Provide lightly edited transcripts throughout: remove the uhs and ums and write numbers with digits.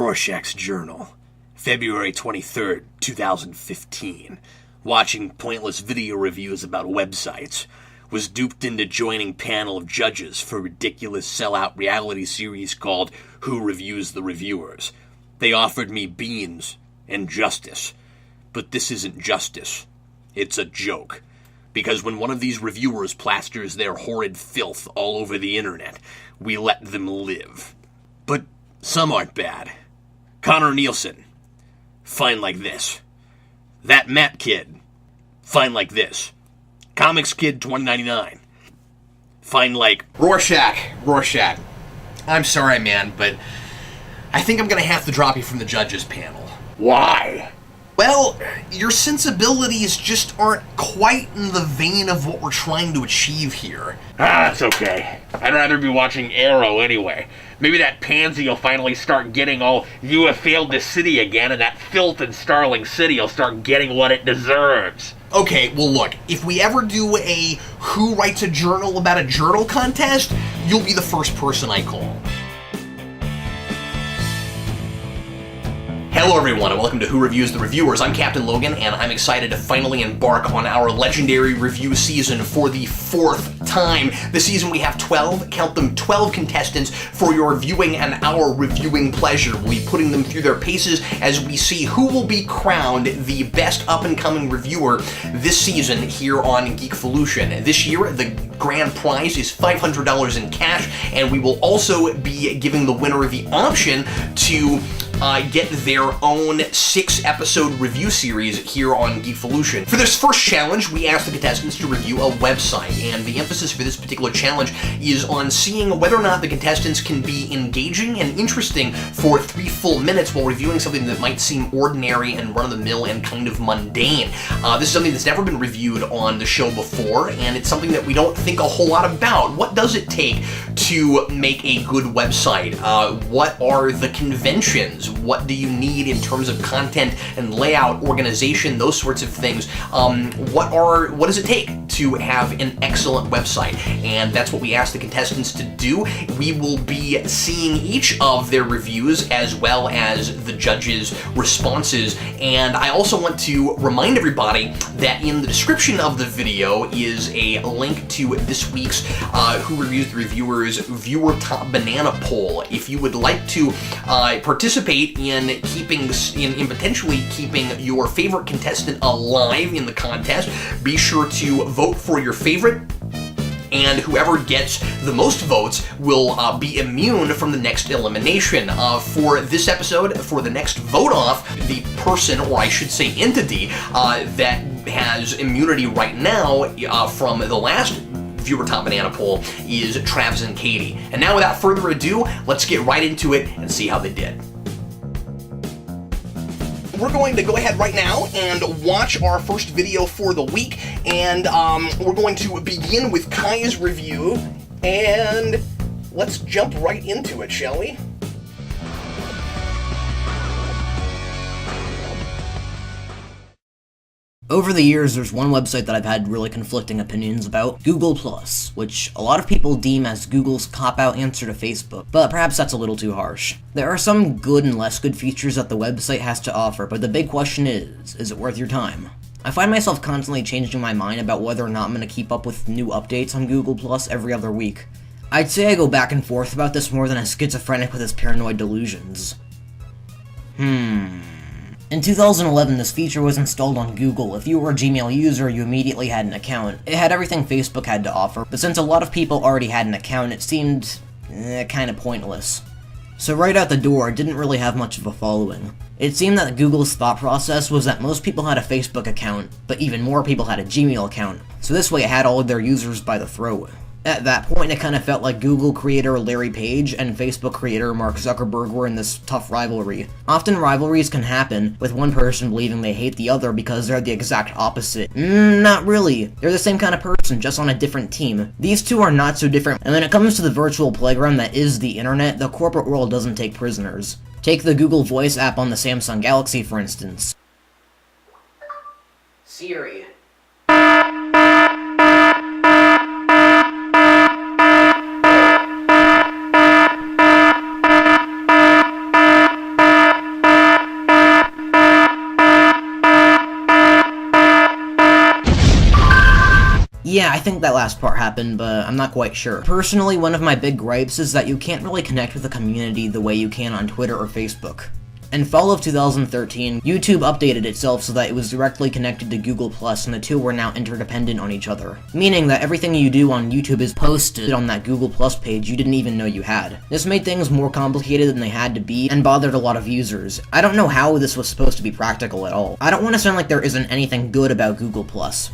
Rorschach's Journal, February 23rd, 2015. Watching pointless video reviews about websites. Was duped into joining panel of judges for ridiculous sellout reality series called Who Reviews the Reviewers. They offered me beans and justice. But this isn't justice. It's a joke. Because when one of these reviewers plasters their horrid filth all over the internet, we let them live. But some aren't bad. Connor Nielsen, fine like this. ThatMattKid, fine like this. Comics Kid 2099, fine like Rorschach. I'm sorry, man, but I think I'm gonna have to drop you from the judges panel. Why? Well, your sensibilities just aren't quite in the vein of what we're trying to achieve here. That's okay. I'd rather be watching Arrow anyway. Maybe that pansy will finally start getting all, you have failed the city again, and that filth in Starling City will start getting what it deserves. Okay, well look, if we ever do a Who Writes a Journal About a Journal contest, you'll be the first person I call. Hello everyone, and welcome to Who Reviews the Reviewers. I'm Captain Logan, and I'm excited to finally embark on our legendary review season for the 4th time. This season we have 12, count them, 12 contestants for your viewing and our reviewing pleasure. We'll be putting them through their paces as we see who will be crowned the best up-and-coming reviewer this season here on Geekvolution. This year, the grand prize is $500 in cash, and we will also be giving the winner the option to get their own 6-episode review series here on Geekvolution. For this first challenge, we asked the contestants to review a website, and the emphasis for this particular challenge is on seeing whether or not the contestants can be engaging and interesting for 3 full minutes while reviewing something that might seem ordinary and run-of-the-mill and kind of mundane. This is something that's never been reviewed on the show before, and it's something that we don't think a whole lot about. What does it take to make a good website? What are the conventions? What do you need in terms of content and layout, organization, those sorts of things? What does it take to have an excellent website? And that's what we asked the contestants to do. We will be seeing each of their reviews as well as the judges' responses. And I also want to remind everybody that in the description of the video is a link to this week's Who Reviews the Reviewers Viewer Top Banana Poll. If you would like to participate in potentially keeping your favorite contestant alive in the contest, be sure to vote for your favorite, and whoever gets the most votes will be immune from the next elimination. For this episode, for the next vote off, the person, or I should say entity, that has immunity right now from the last Viewer Top Banana Poll is Travis and Kaiti. And now without further ado, let's get right into it and see how they did. We're going to go ahead right now and watch our first video for the week, and we're going to begin with Kai's review, and let's jump right into it, shall we? Over the years, there's one website that I've had really conflicting opinions about, Geekvolution, which a lot of people deem as Google's cop-out answer to Facebook, but perhaps that's a little too harsh. There are some good and less good features that the website has to offer, but the big question is it worth your time? I find myself constantly changing my mind about whether or not I'm going to keep up with new updates on Google+ every other week. I'd say I go back and forth about this more than a schizophrenic with his paranoid delusions. In 2011, this feature was installed on Google. If you were a Gmail user, you immediately had an account. It had everything Facebook had to offer, but since a lot of people already had an account, it seemed kinda pointless. So right out the door, it didn't really have much of a following. It seemed that Google's thought process was that most people had a Facebook account, but even more people had a Gmail account, so this way it had all of their users by the throat. At that point, it kind of felt like Google creator Larry Page and Facebook creator Mark Zuckerberg were in this tough rivalry. Often rivalries can happen with one person believing they hate the other because they're the exact opposite. Not really. They're the same kind of person, just on a different team. These two are not so different, and when it comes to the virtual playground that is the internet, the corporate world doesn't take prisoners. Take the Google Voice app on the Samsung Galaxy, for instance. Siri. Yeah, I think that last part happened, but I'm not quite sure. Personally, one of my big gripes is that you can't really connect with the community the way you can on Twitter or Facebook. In fall of 2013, YouTube updated itself so that it was directly connected to Google+, and the two were now interdependent on each other. Meaning that everything you do on YouTube is posted on that Google+ page you didn't even know you had. This made things more complicated than they had to be, and bothered a lot of users. I don't know how this was supposed to be practical at all. I don't want to sound like there isn't anything good about Google+.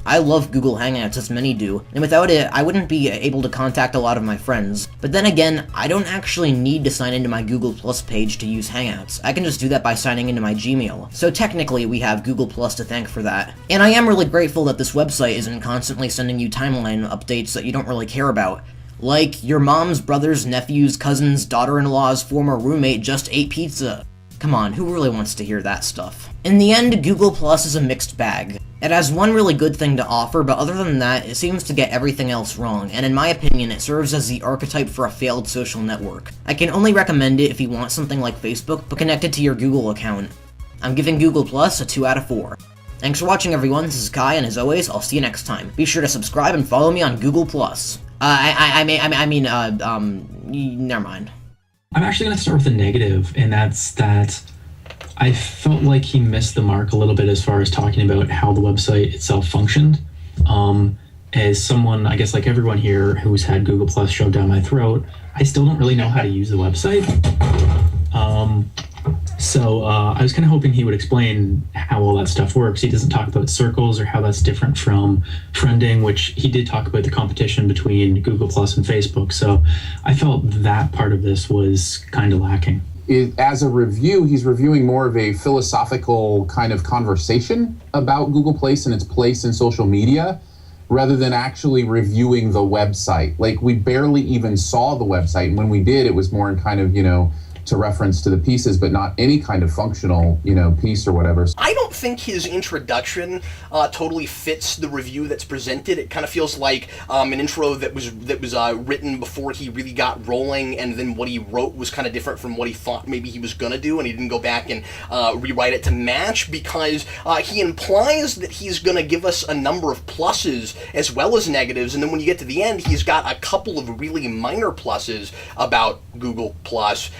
I love Google Hangouts as many do, and without it, I wouldn't be able to contact a lot of my friends. But then again, I don't actually need to sign into my Google+ page to use Hangouts. I can just do that by signing into my Gmail. So technically, we have Google Plus to thank for that. And I am really grateful that this website isn't constantly sending you timeline updates that you don't really care about. Like, your mom's brother's nephew's cousin's daughter-in-law's former roommate just ate pizza. Come on, who really wants to hear that stuff? In the end, Google Plus is a mixed bag. It has one really good thing to offer, but other than that, it seems to get everything else wrong, and in my opinion, it serves as the archetype for a failed social network. I can only recommend it if you want something like Facebook, but connected to your Google account. I'm giving Google Plus a 2 out of 4. Thanks for watching, everyone. This is Kai, and as always, I'll see you next time. Be sure to subscribe and follow me on Google Plus. Never mind. I'm actually going to start with a negative, and that's that I felt like he missed the mark a little bit as far as talking about how the website itself functioned. As someone, I guess like everyone here who's had Google Plus shoved down my throat, I still don't really know how to use the website. So I was kind of hoping he would explain how all that stuff works. He doesn't talk about circles or how that's different from friending, which he did talk about the competition between Google Plus and Facebook. So I felt that part of this was kind of lacking. As a review, he's reviewing more of a philosophical kind of conversation about Google Plus and its place in social media, rather than actually reviewing the website. Like, we barely even saw the website, and when we did, it was more in kind of, to reference to the pieces, but not any kind of functional, piece or whatever. I don't think his introduction totally fits the review that's presented. It kind of feels like an intro that was written before he really got rolling, and then what he wrote was kind of different from what he thought maybe he was gonna do, and he didn't go back and rewrite it to match, because he implies that he's gonna give us a number of pluses as well as negatives, and then when you get to the end, he's got a couple of really minor pluses about Google Plus.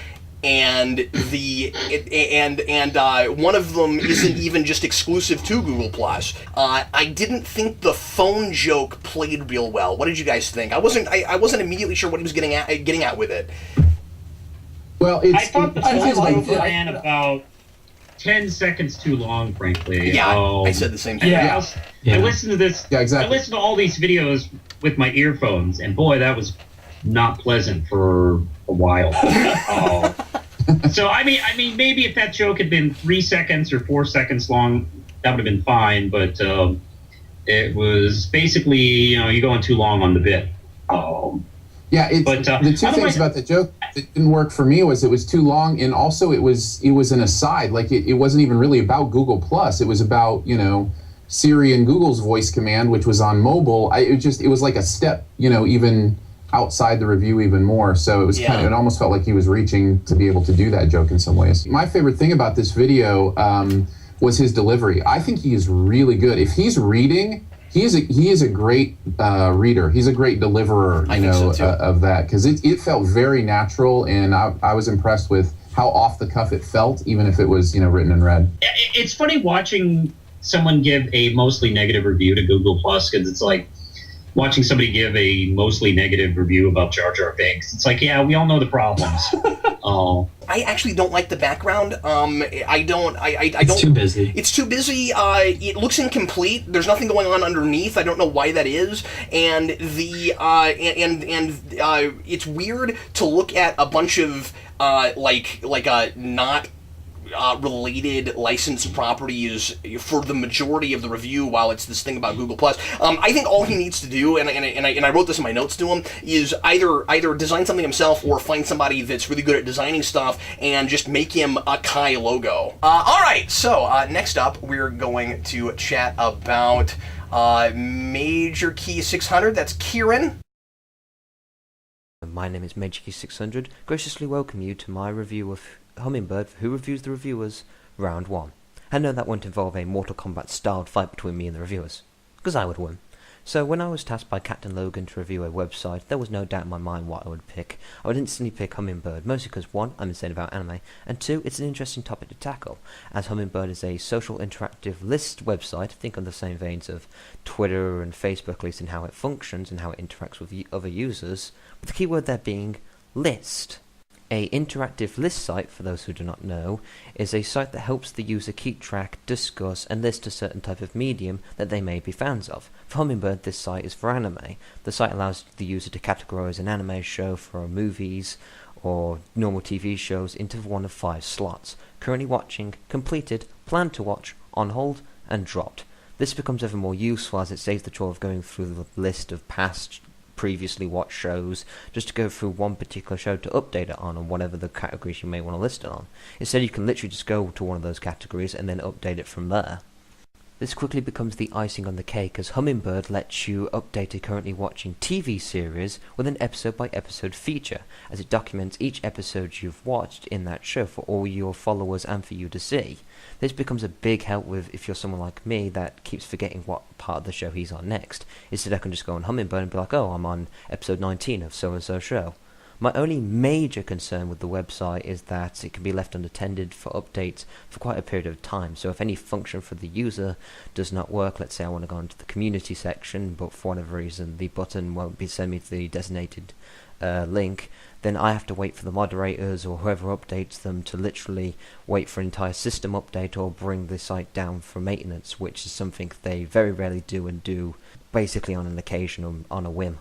And one of them isn't even just exclusive to Google Plus. I didn't think the phone joke played real well. What did you guys think? I wasn't immediately sure what he was getting at with it. Well, I thought the phone joke ran about 10 seconds too long, frankly. Yeah, I said the same thing. Yeah. I listened to this. Yeah, exactly. I listened to all these videos with my earphones, and boy, that was not pleasant for a while. So I mean, maybe if that joke had been 3 seconds or 4 seconds long, that would have been fine. But it was basically, you're going too long on the bit. Yeah, the two things about the joke that didn't work for me was it was too long, and also it was an aside. Like, it wasn't even really about Google Plus. It was about Siri and Google's voice command, which was on mobile. It was like a step, even outside the review even more. So it was it almost felt like he was reaching to be able to do that joke in some ways. My favorite thing about this video was his delivery. I think he is really good. If he's reading, he is a great reader. He's a great deliverer, of that, because it felt very natural, and I was impressed with how off the cuff it felt, even if it was written in red. It's funny watching someone give a mostly negative review to Google Plus, because it's like watching somebody give a mostly negative review about Jar Jar Binks. It's like, yeah, we all know the problems. I actually don't like the background. It's too busy. It's too busy. It looks incomplete. There's nothing going on underneath. I don't know why that is. And it's weird to look at a bunch of not related licensed properties for the majority of the review, while it's this thing about Google Plus. I think all he needs to do, and I wrote this in my notes to him, is either design something himself or find somebody that's really good at designing stuff and just make him a Kai logo. Alright, so next up we're going to chat about Major Key 600. That's Kieran. My name is MajorKey600. Graciously welcome you to my review of Hummingbird, Who Reviews the Reviewers, Round 1. And no, that won't involve a Mortal Kombat styled fight between me and the reviewers, because I would win. So when I was tasked by Captain Logan to review a website, there was no doubt in my mind what I would pick. I would instantly pick Hummingbird, mostly because 1, I'm insane about anime, and 2, it's an interesting topic to tackle, as Hummingbird is a social interactive list website, think on the same veins of Twitter and Facebook, at least in how it functions and how it interacts with other users, with the keyword there being list. A interactive list site, for those who do not know, is a site that helps the user keep track, discuss, and list a certain type of medium that they may be fans of. For Hummingbird, this site is for anime. The site allows the user to categorize an anime show for movies or normal TV shows into one of 5 slots: currently watching, completed, planned to watch, on hold, and dropped. This becomes ever more useful as it saves the chore of going through the list of previously watched shows just to go through one particular show to update it on whatever the categories you may want to list it on. Instead, you can literally just go to one of those categories and then update it from there. This quickly becomes the icing on the cake, as Hummingbird lets you update a currently watching TV series with an episode-by-episode feature, as it documents each episode you've watched in that show for all your followers and for you to see. This becomes a big help with if you're someone like me that keeps forgetting what part of the show he's on next. Instead, I can just go on Hummingbird and be like, oh, I'm on episode 19 of so-and-so show. My only major concern with the website is that it can be left unattended for updates for quite a period of time. So if any function for the user does not work, let's say I want to go into the community section, but for whatever reason the button won't be send me to the designated link, then I have to wait for the moderators or whoever updates them to literally wait for an entire system update or bring the site down for maintenance, which is something they very rarely do and do basically on an occasion or on a whim.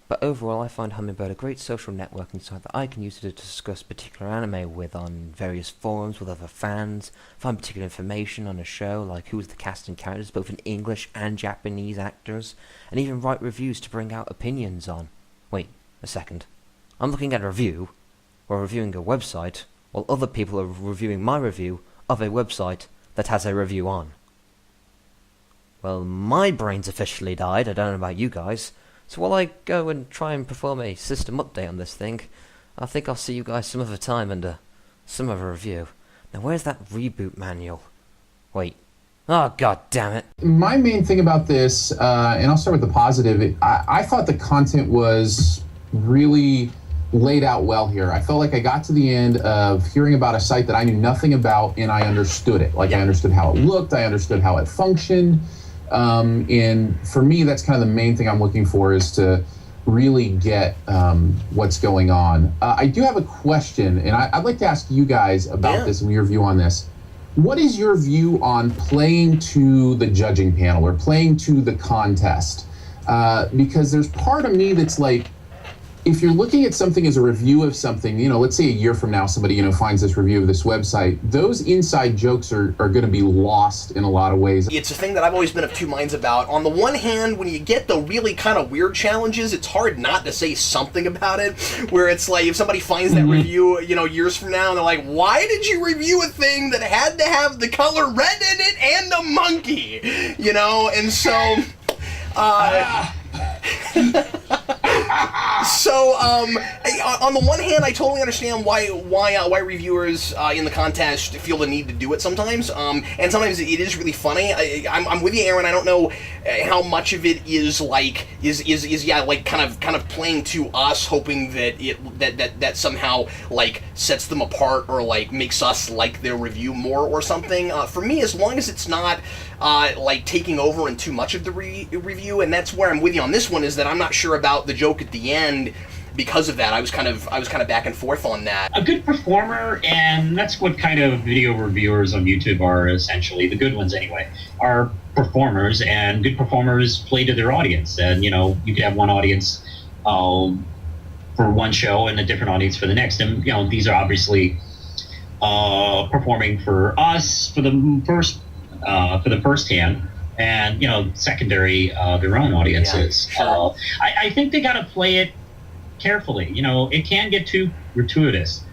But overall, I find Hummingbird a great social networking site that I can use to discuss particular anime with on various forums with other fans, find particular information on a show like who's the cast and characters, both in English and Japanese actors, and even write reviews to bring out opinions on. Wait a second. I'm looking at a review, or reviewing a website, while other people are reviewing my review of a website that has a review on. Well, my brain's officially died, I don't know about you guys. So while I go and try and perform a system update on this thing, I think I'll see you guys some other time and some other review. Now where's that reboot manual? Wait. Oh, god damn it. My main thing about this, and I'll start with the positive, I thought the content was really laid out well here. I felt like I got to the end of hearing about a site that I knew nothing about, and I understood it. Like, I understood how it looked, I understood how it functioned. And for me, that's kind of the main thing I'm looking for, is to really get what's going on. I do have a question, and I'd like to ask you guys about this and your view on this. What is your view on playing to the judging panel or playing to the contest? Because there's part of me that's like, if you're looking at something as a review of something, you know, let's say a year from now somebody, you know, finds this review of this website, those inside jokes are going to be lost in a lot of ways. It's a thing that I've always been of two minds about. On the one hand, when you get the really kind of weird challenges, it's hard not to say something about it, where it's like if somebody finds that review, you know, years from now, and they're like, why did you review a thing that had to have the color red in it and a monkey? You know, and so... So, on the one hand, I totally understand why reviewers in the contest feel the need to do it sometimes, and sometimes it is really funny. I'm with you, Aaron. I don't know how much of it is like kind of playing to us, hoping that that somehow like sets them apart or like makes us like their review more or something. For me, as long as it's not like taking over in too much of the review, and that's where I'm with you on this one, is that I'm not sure about the joke at the end because of that. I was kind of back and forth on that. A good performer, and that's what kind of video reviewers on YouTube are essentially, the good ones anyway, are performers, and good performers play to their audience. And, you know, you could have one audience for one show and a different audience for the next. And, you know, these are obviously performing for us for the first hand, and, you know, secondary, their own audiences. Yeah, sure. I think they got to play it carefully. You know, it can get too gratuitous.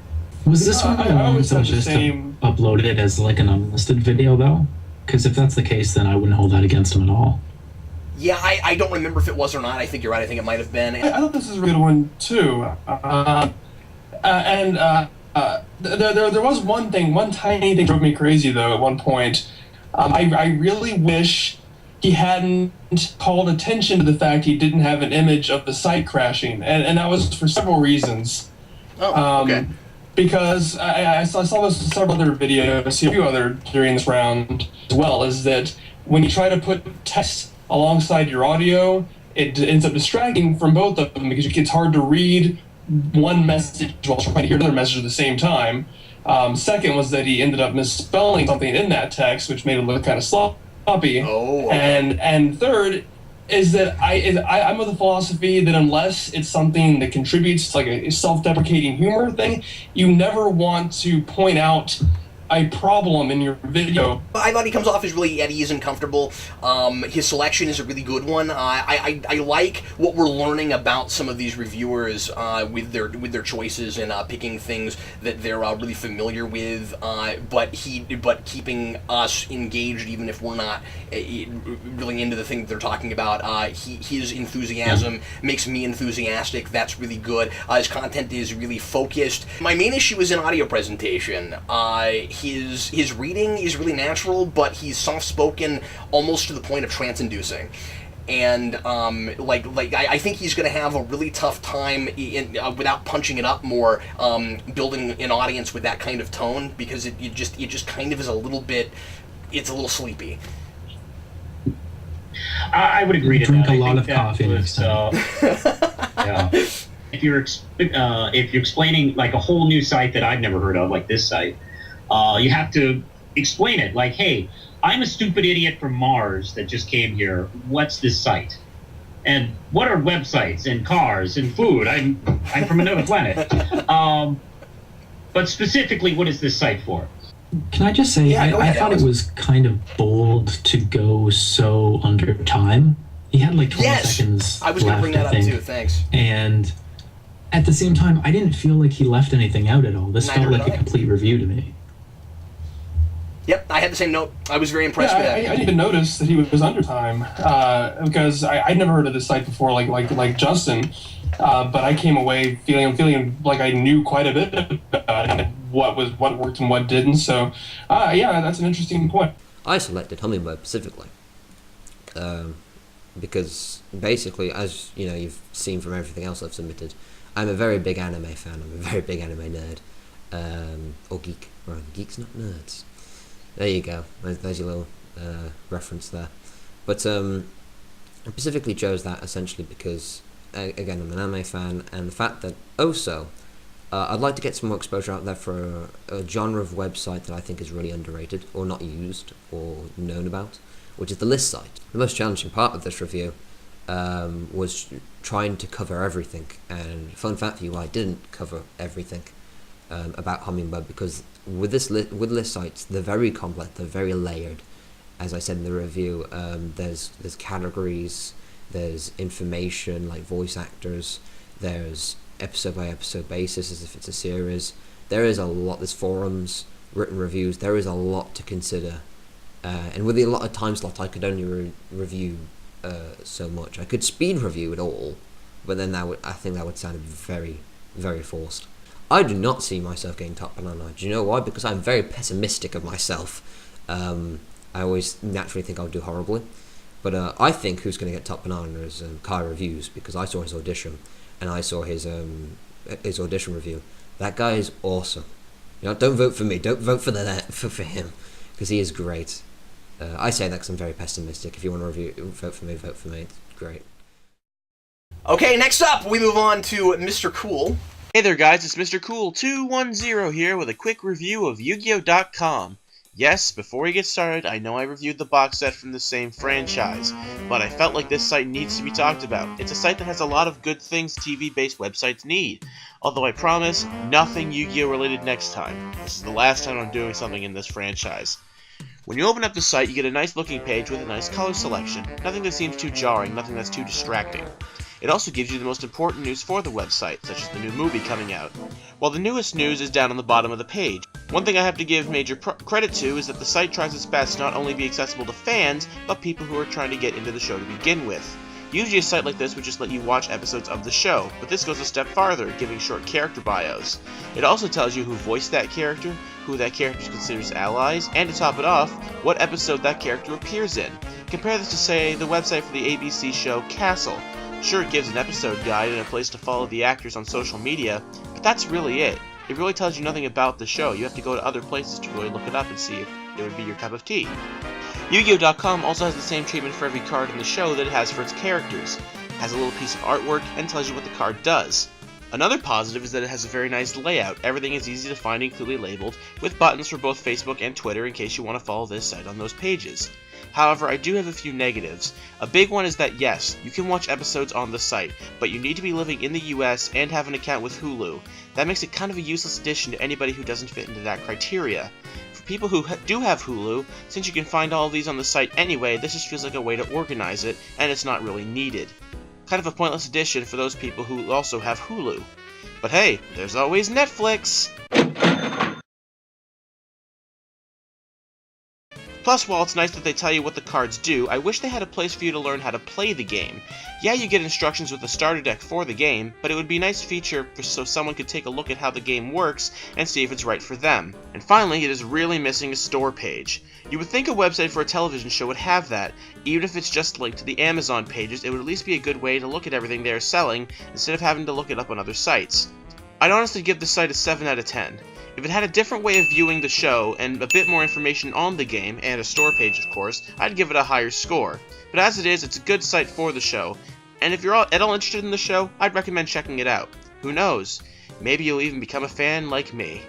Was this one that was just uploaded as like an unlisted video, though? Because if that's the case, then I wouldn't hold that against him at all. Yeah, I don't remember if it was or not. I think you're right. I think it might have been. I thought this is a good one, too. There was one tiny thing drove me crazy, though, at one point. I really wish he hadn't called attention to the fact he didn't have an image of the site crashing, and that was for several reasons. Oh, okay. Because I saw several other videos, a few other during this round as well, is that when you try to put text alongside your audio, it ends up distracting from both of them because it's hard to read one message while trying to hear another message at the same time. Second was that he ended up misspelling something in that text, which made it look kind of sloppy. Oh, okay. And third is that I'm of the philosophy that unless it's something that contributes to like a self-deprecating humor thing, you never want to point out a problem in your video. I thought he comes off as really at ease and comfortable. His selection is a really good one. I like what we're learning about some of these reviewers with their choices and picking things that they're really familiar with, but keeping us engaged even if we're not really into the thing that they're talking about. His enthusiasm makes me enthusiastic. That's really good. His content is really focused. My main issue is in audio presentation. His reading is really natural, but he's soft-spoken almost to the point of trance-inducing. And I think he's going to have a really tough time without punching it up more, building an audience with that kind of tone, because it just kind of is a little sleepy. I would agree to Drink that. a lot of coffee next time. Yeah. If you're explaining like a whole new site that I've never heard of, like this site, you have to explain it. Like, hey, I'm a stupid idiot from Mars that just came here. What's this site? And what are websites and cars and food? I'm from another planet. But specifically, what is this site for? Can I just say, I thought it was kind of bold to go so under time. He had like 20 seconds I was going to bring that up too, thanks. And at the same time, I didn't feel like he left anything out at all. This felt like a complete review to me. Yep, I had the same note. I was very impressed with that. I didn't even notice that he was under time because I'd never heard of this site before, like Justin. But I came away feeling like I knew quite a bit about it, and what worked and what didn't. So, that's an interesting point. I selected Hummingbird specifically because basically, as you know, you've seen from everything else I've submitted, I'm a very big anime fan. I'm a very big anime nerd, or geek. Right, geeks not nerds. There you go. There's your little reference there. But I specifically chose that essentially because, again, I'm an anime fan, and the fact that I'd like to get some more exposure out there for a genre of website that I think is really underrated or not used or known about, which is the list site. The most challenging part of this review was trying to cover everything, and fun fact for you, I didn't cover everything about Hummingbird because with list sites, they're very complex, they're very layered. As I said in the review, there's categories, there's information like voice actors, there's episode by episode basis as if it's a series. There is a lot. There's forums, written reviews. There is a lot to consider, and with a lot of time slot, I could only review so much. I could speed review it all, but then I think that would sound very, very forced. I do not see myself getting top banana. Do you know why? Because I'm very pessimistic of myself. I always naturally think I'll do horribly. But I think who's going to get top banana is Kai Reviews, because I saw his audition, and I saw his audition review. That guy is awesome. You know, don't vote for me. Don't vote for him, because he is great. I say that because I'm very pessimistic. If you want to vote for me. It's great. Okay, next up, we move on to Mr. Cool. Hey there guys, it's Mr. Cool 210 here with a quick review of Yu-Gi-Oh!.com. Yes, before we get started, I know I reviewed the box set from the same franchise, but I felt like this site needs to be talked about. It's a site that has a lot of good things TV-based websites need, although I promise nothing Yu-Gi-Oh! Related next time. This is the last time I'm doing something in this franchise. When you open up the site, you get a nice looking page with a nice color selection. Nothing that seems too jarring, nothing that's too distracting. It also gives you the most important news for the website, such as the new movie coming out. While the newest news is down on the bottom of the page. One thing I have to give major credit to is that the site tries its best to not only be accessible to fans, but people who are trying to get into the show to begin with. Usually a site like this would just let you watch episodes of the show, but this goes a step farther, giving short character bios. It also tells you who voiced that character, who that character considers allies, and to top it off, what episode that character appears in. Compare this to, say, the website for the ABC show Castle. Sure, it gives an episode guide and a place to follow the actors on social media, but that's really it. It really tells you nothing about the show. You have to go to other places to really look it up and see if it would be your cup of tea. Yu-Gi-Oh.com also has the same treatment for every card in the show that it has for its characters. It has a little piece of artwork and tells you what the card does. Another positive is that it has a very nice layout. Everything is easy to find and clearly labeled, with buttons for both Facebook and Twitter in case you want to follow this site on those pages. However, I do have a few negatives. A big one is that yes, you can watch episodes on the site, but you need to be living in the US and have an account with Hulu. That makes it kind of a useless addition to anybody who doesn't fit into that criteria. For people who do have Hulu, since you can find all of these on the site anyway, this just feels like a way to organize it, and it's not really needed. Kind of a pointless addition for those people who also have Hulu. But hey, there's always Netflix! Plus, while it's nice that they tell you what the cards do, I wish they had a place for you to learn how to play the game. Yeah, you get instructions with the starter deck for the game, but it would be a nice feature so someone could take a look at how the game works and see if it's right for them. And finally, it is really missing a store page. You would think a website for a television show would have that. Even if it's just linked to the Amazon pages, it would at least be a good way to look at everything they are selling instead of having to look it up on other sites. I'd honestly give the site a 7 out of 10. If it had a different way of viewing the show, and a bit more information on the game, and a store page of course, I'd give it a higher score. But as it is, it's a good site for the show, and if you're at all interested in the show, I'd recommend checking it out. Who knows? Maybe you'll even become a fan like me.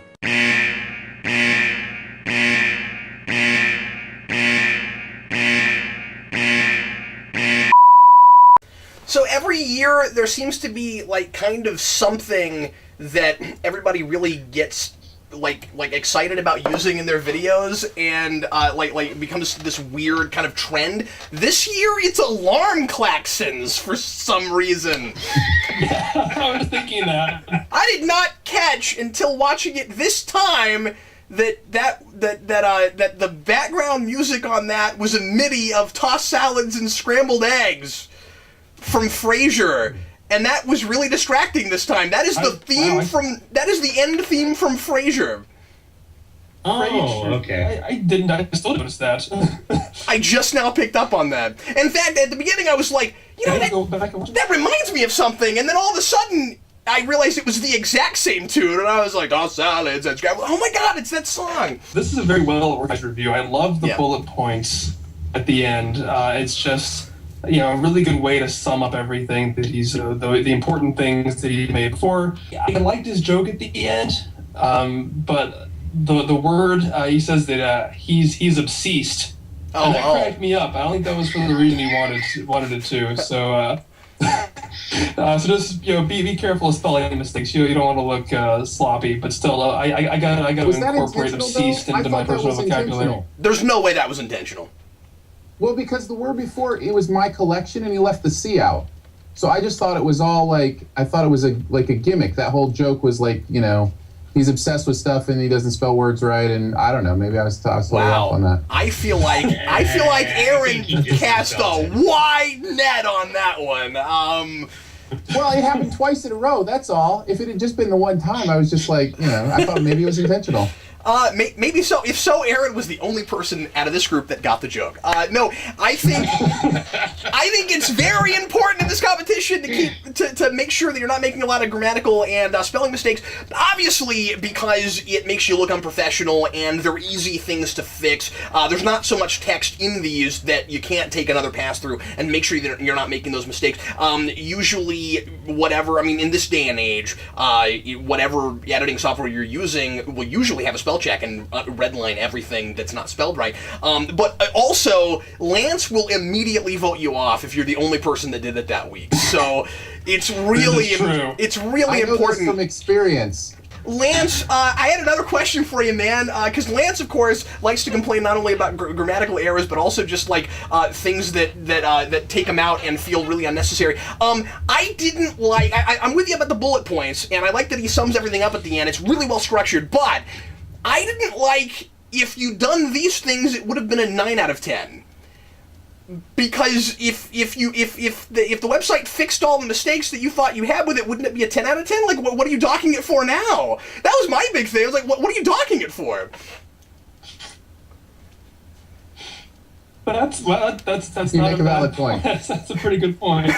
So every year there seems to be like kind of something that everybody really gets like excited about using in their videos, and like becomes this weird kind of trend. This year it's alarm klaxons for some reason. Yeah, I was thinking that. I did not catch until watching it this time that the background music on that was a MIDI of tossed salads and scrambled eggs from Frasier. And that was really distracting this time. That is the theme that is the end theme from Frasier. Oh, okay. I still noticed that. I just now picked up on that. In fact, at the beginning I was like, you know, that reminds me of something, and then all of a sudden I realized it was the exact same tune, and I was like, oh, salads and scrambled. Oh my god, it's that song. This is a very well-organized review. I love the bullet points at the end. It's just, you know, a really good way to sum up everything that he's, the important things that he made before. I liked his joke at the end, but the word, he says that he's obsessed. And that cracked me up. I don't think that was for the reason he wanted it to. So, so just, you know, be careful of spelling mistakes. You don't want to look sloppy, but still, I got to incorporate obsessed into my personal vocabulary. There's no way that was intentional. Well, because the word before, it was my collection, and he left the C out. So I just thought it was all like, I thought it was a gimmick. That whole joke was like, you know, he's obsessed with stuff and he doesn't spell words right, and I don't know, maybe I was off on that. I feel like Aaron cast a wide net on that one. Well, it happened twice in a row, that's all. If it had just been the one time, I was just like, you know, I thought maybe it was intentional. Maybe so. If so, Aaron was the only person out of this group that got the joke. No, I think it's very important in this competition to make sure that you're not making a lot of grammatical and spelling mistakes. Obviously, because it makes you look unprofessional and they're easy things to fix. There's not so much text in these that you can't take another pass through and make sure that you're not making those mistakes. Usually, whatever. I mean, in this day and age, whatever editing software you're using will usually have a spell check and redline everything that's not spelled right. But also, Lance will immediately vote you off if you're the only person that did it that week. So it's really important. I know this from experience. Lance, I had another question for you, man, because Lance, of course, likes to complain not only about grammatical errors, but also just, like, things that take him out and feel really unnecessary. I didn't like... I'm with you about the bullet points, and I like that he sums everything up at the end. It's really well structured, but I didn't like, if you'd done these things, it would have been a 9 out of 10. Because if the website fixed all the mistakes that you thought you had with it, wouldn't it be a 10 out of 10? Like, what are you docking it for now? That was my big thing. I was like, what are you docking it for? But that's You not make a valid point. That's a pretty good point.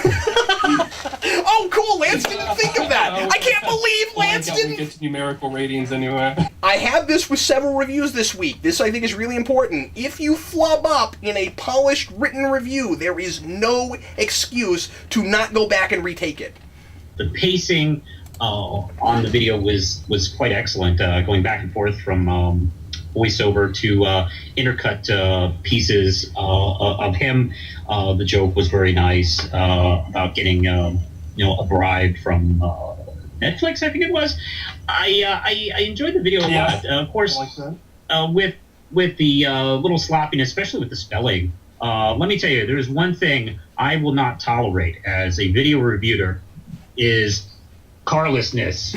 Oh, cool! Lance didn't think of that. I can't believe Lance didn't. We get to numerical ratings anyway. I have this with several reviews this week. This, I think, is really important. If you flub up in a polished written review, there is no excuse to not go back and retake it. The pacing on the video was quite excellent, going back and forth from voiceover to intercut pieces of him. The joke was very nice about getting a bribe from Netflix, I think it was. I enjoyed the video a lot. Of course, with the little sloppiness, especially with the spelling. Let me tell you, there's one thing I will not tolerate as a video reviewer is carlessness.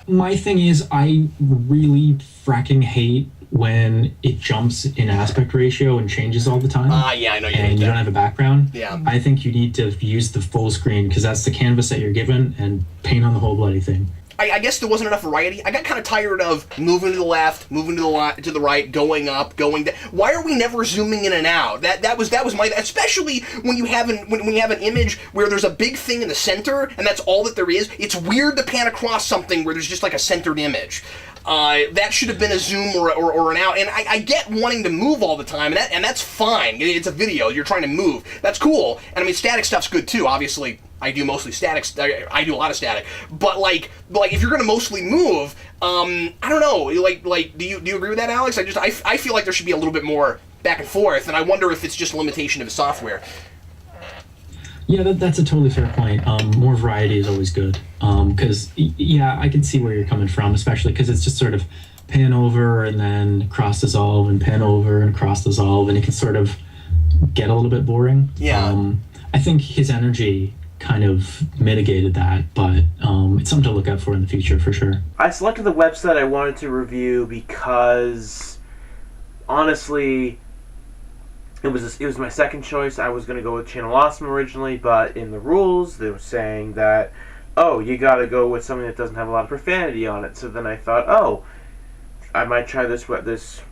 My thing is, I really fracking hate when it jumps in aspect ratio and changes all the time. Yeah, I know you and you don't have a background. Yeah. I think you need to use the full screen because that's the canvas that you're given and paint on the whole bloody thing. I guess there wasn't enough variety. I got kind of tired of moving to the left, moving to the right, going up, going down. Why are we never zooming in and out? That was my, especially when you have an image where there's a big thing in the center and that's all that there is. It's weird to pan across something where there's just like a centered image. That should have been a zoom or an out. And I get wanting to move all the time, and that's fine. It's a video. You're trying to move. That's cool. And I mean, static stuff's good too. Obviously, I do mostly static. I do a lot of static. But like if you're gonna mostly move, I don't know. Like, do you agree with that, Alex? I feel like there should be a little bit more back and forth, and I wonder if it's just a limitation of the software. Yeah, that's a totally fair point. More variety is always good. Because, I can see where you're coming from, especially because it's just sort of pan over and then cross dissolve and pan over and cross dissolve, and it can sort of get a little bit boring. Yeah. I think his energy kind of mitigated that, but it's something to look out for in the future for sure. I selected the website I wanted to review because, honestly, it was my second choice. I was going to go with Channel Awesome originally, but in the rules they were saying that, oh, you got to go with something that doesn't have a lot of profanity on it. So then I thought, oh, I might try this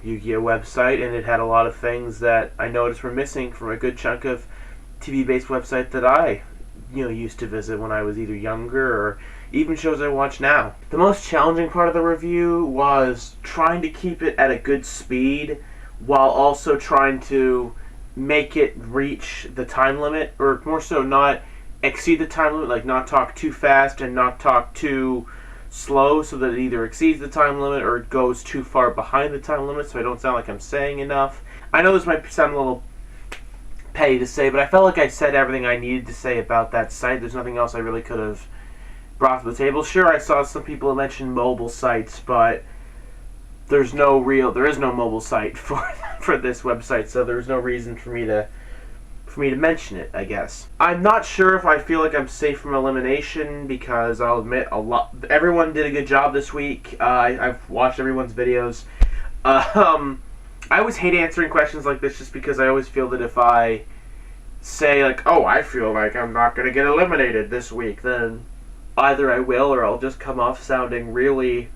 Yu-Gi-Oh website, and it had a lot of things that I noticed were missing from a good chunk of TV-based website that I used to visit when I was either younger or even shows I watch now. The most challenging part of the review was trying to keep it at a good speed while also trying to make it reach the time limit, or more so not exceed the time limit, like not talk too fast and not talk too slow so that it either exceeds the time limit or it goes too far behind the time limit so I don't sound like I'm saying enough. I know this might sound a little petty to say, but I felt like I said everything I needed to say about that site. There's nothing else I really could have brought to the table. Sure, I saw some people mention mobile sites, but there is no mobile site for this website, so there's no reason for me to mention it, I guess. I'm not sure if I feel like I'm safe from elimination, because I'll admit everyone did a good job this week. I've watched everyone's videos. I always hate answering questions like this just because I always feel that if I say, like, oh, I feel like I'm not going to get eliminated this week, then either I will or I'll just come off sounding really,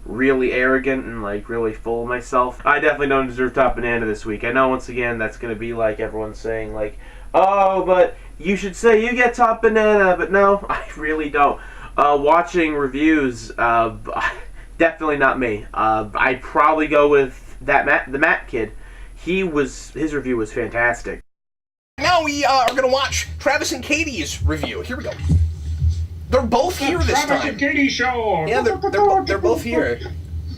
really arrogant and, like, really full of myself. I definitely don't deserve top banana this week. I know, once again, that's going to be like everyone saying, like, oh, but you should say you get top banana, but no, I really don't. Watching reviews, definitely not me. I'd probably go with ThatMattKid. His review was fantastic. Now we are going to watch Travis and Kaiti's review. Here we go. They're both here this time. Travis and Kaiti show. Yeah, they're both here.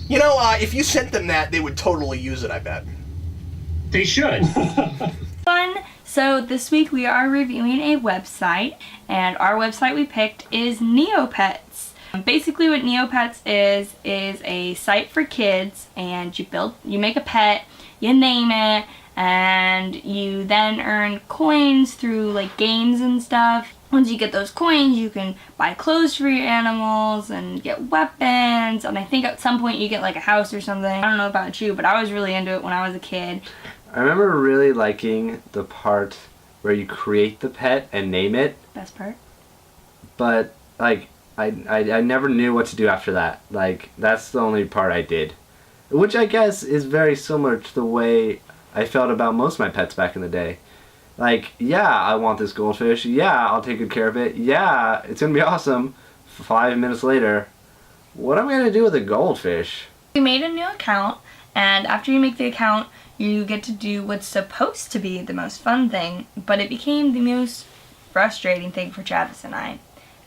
You know, if you sent them that, they would totally use it, I bet. They should. Fun. So this week we are reviewing a website, and our website we picked is Neopets. Basically what Neopets is a site for kids, and you make a pet, you name it, and you then earn coins through like games and stuff. Once you get those coins, you can buy clothes for your animals and get weapons, and I think at some point you get like a house or something. I don't know about you, but I was really into it when I was a kid. I remember really liking the part where you create the pet and name it. Best part. But, like, I never knew what to do after that. Like, that's the only part I did. Which I guess is very similar to the way I felt about most of my pets back in the day. Like, yeah, I want this goldfish. Yeah, I'll take good care of it. Yeah, it's going to be awesome. 5 minutes later, what am I going to do with a goldfish? We made a new account, and after you make the account, you get to do what's supposed to be the most fun thing, but it became the most frustrating thing for Travis and I.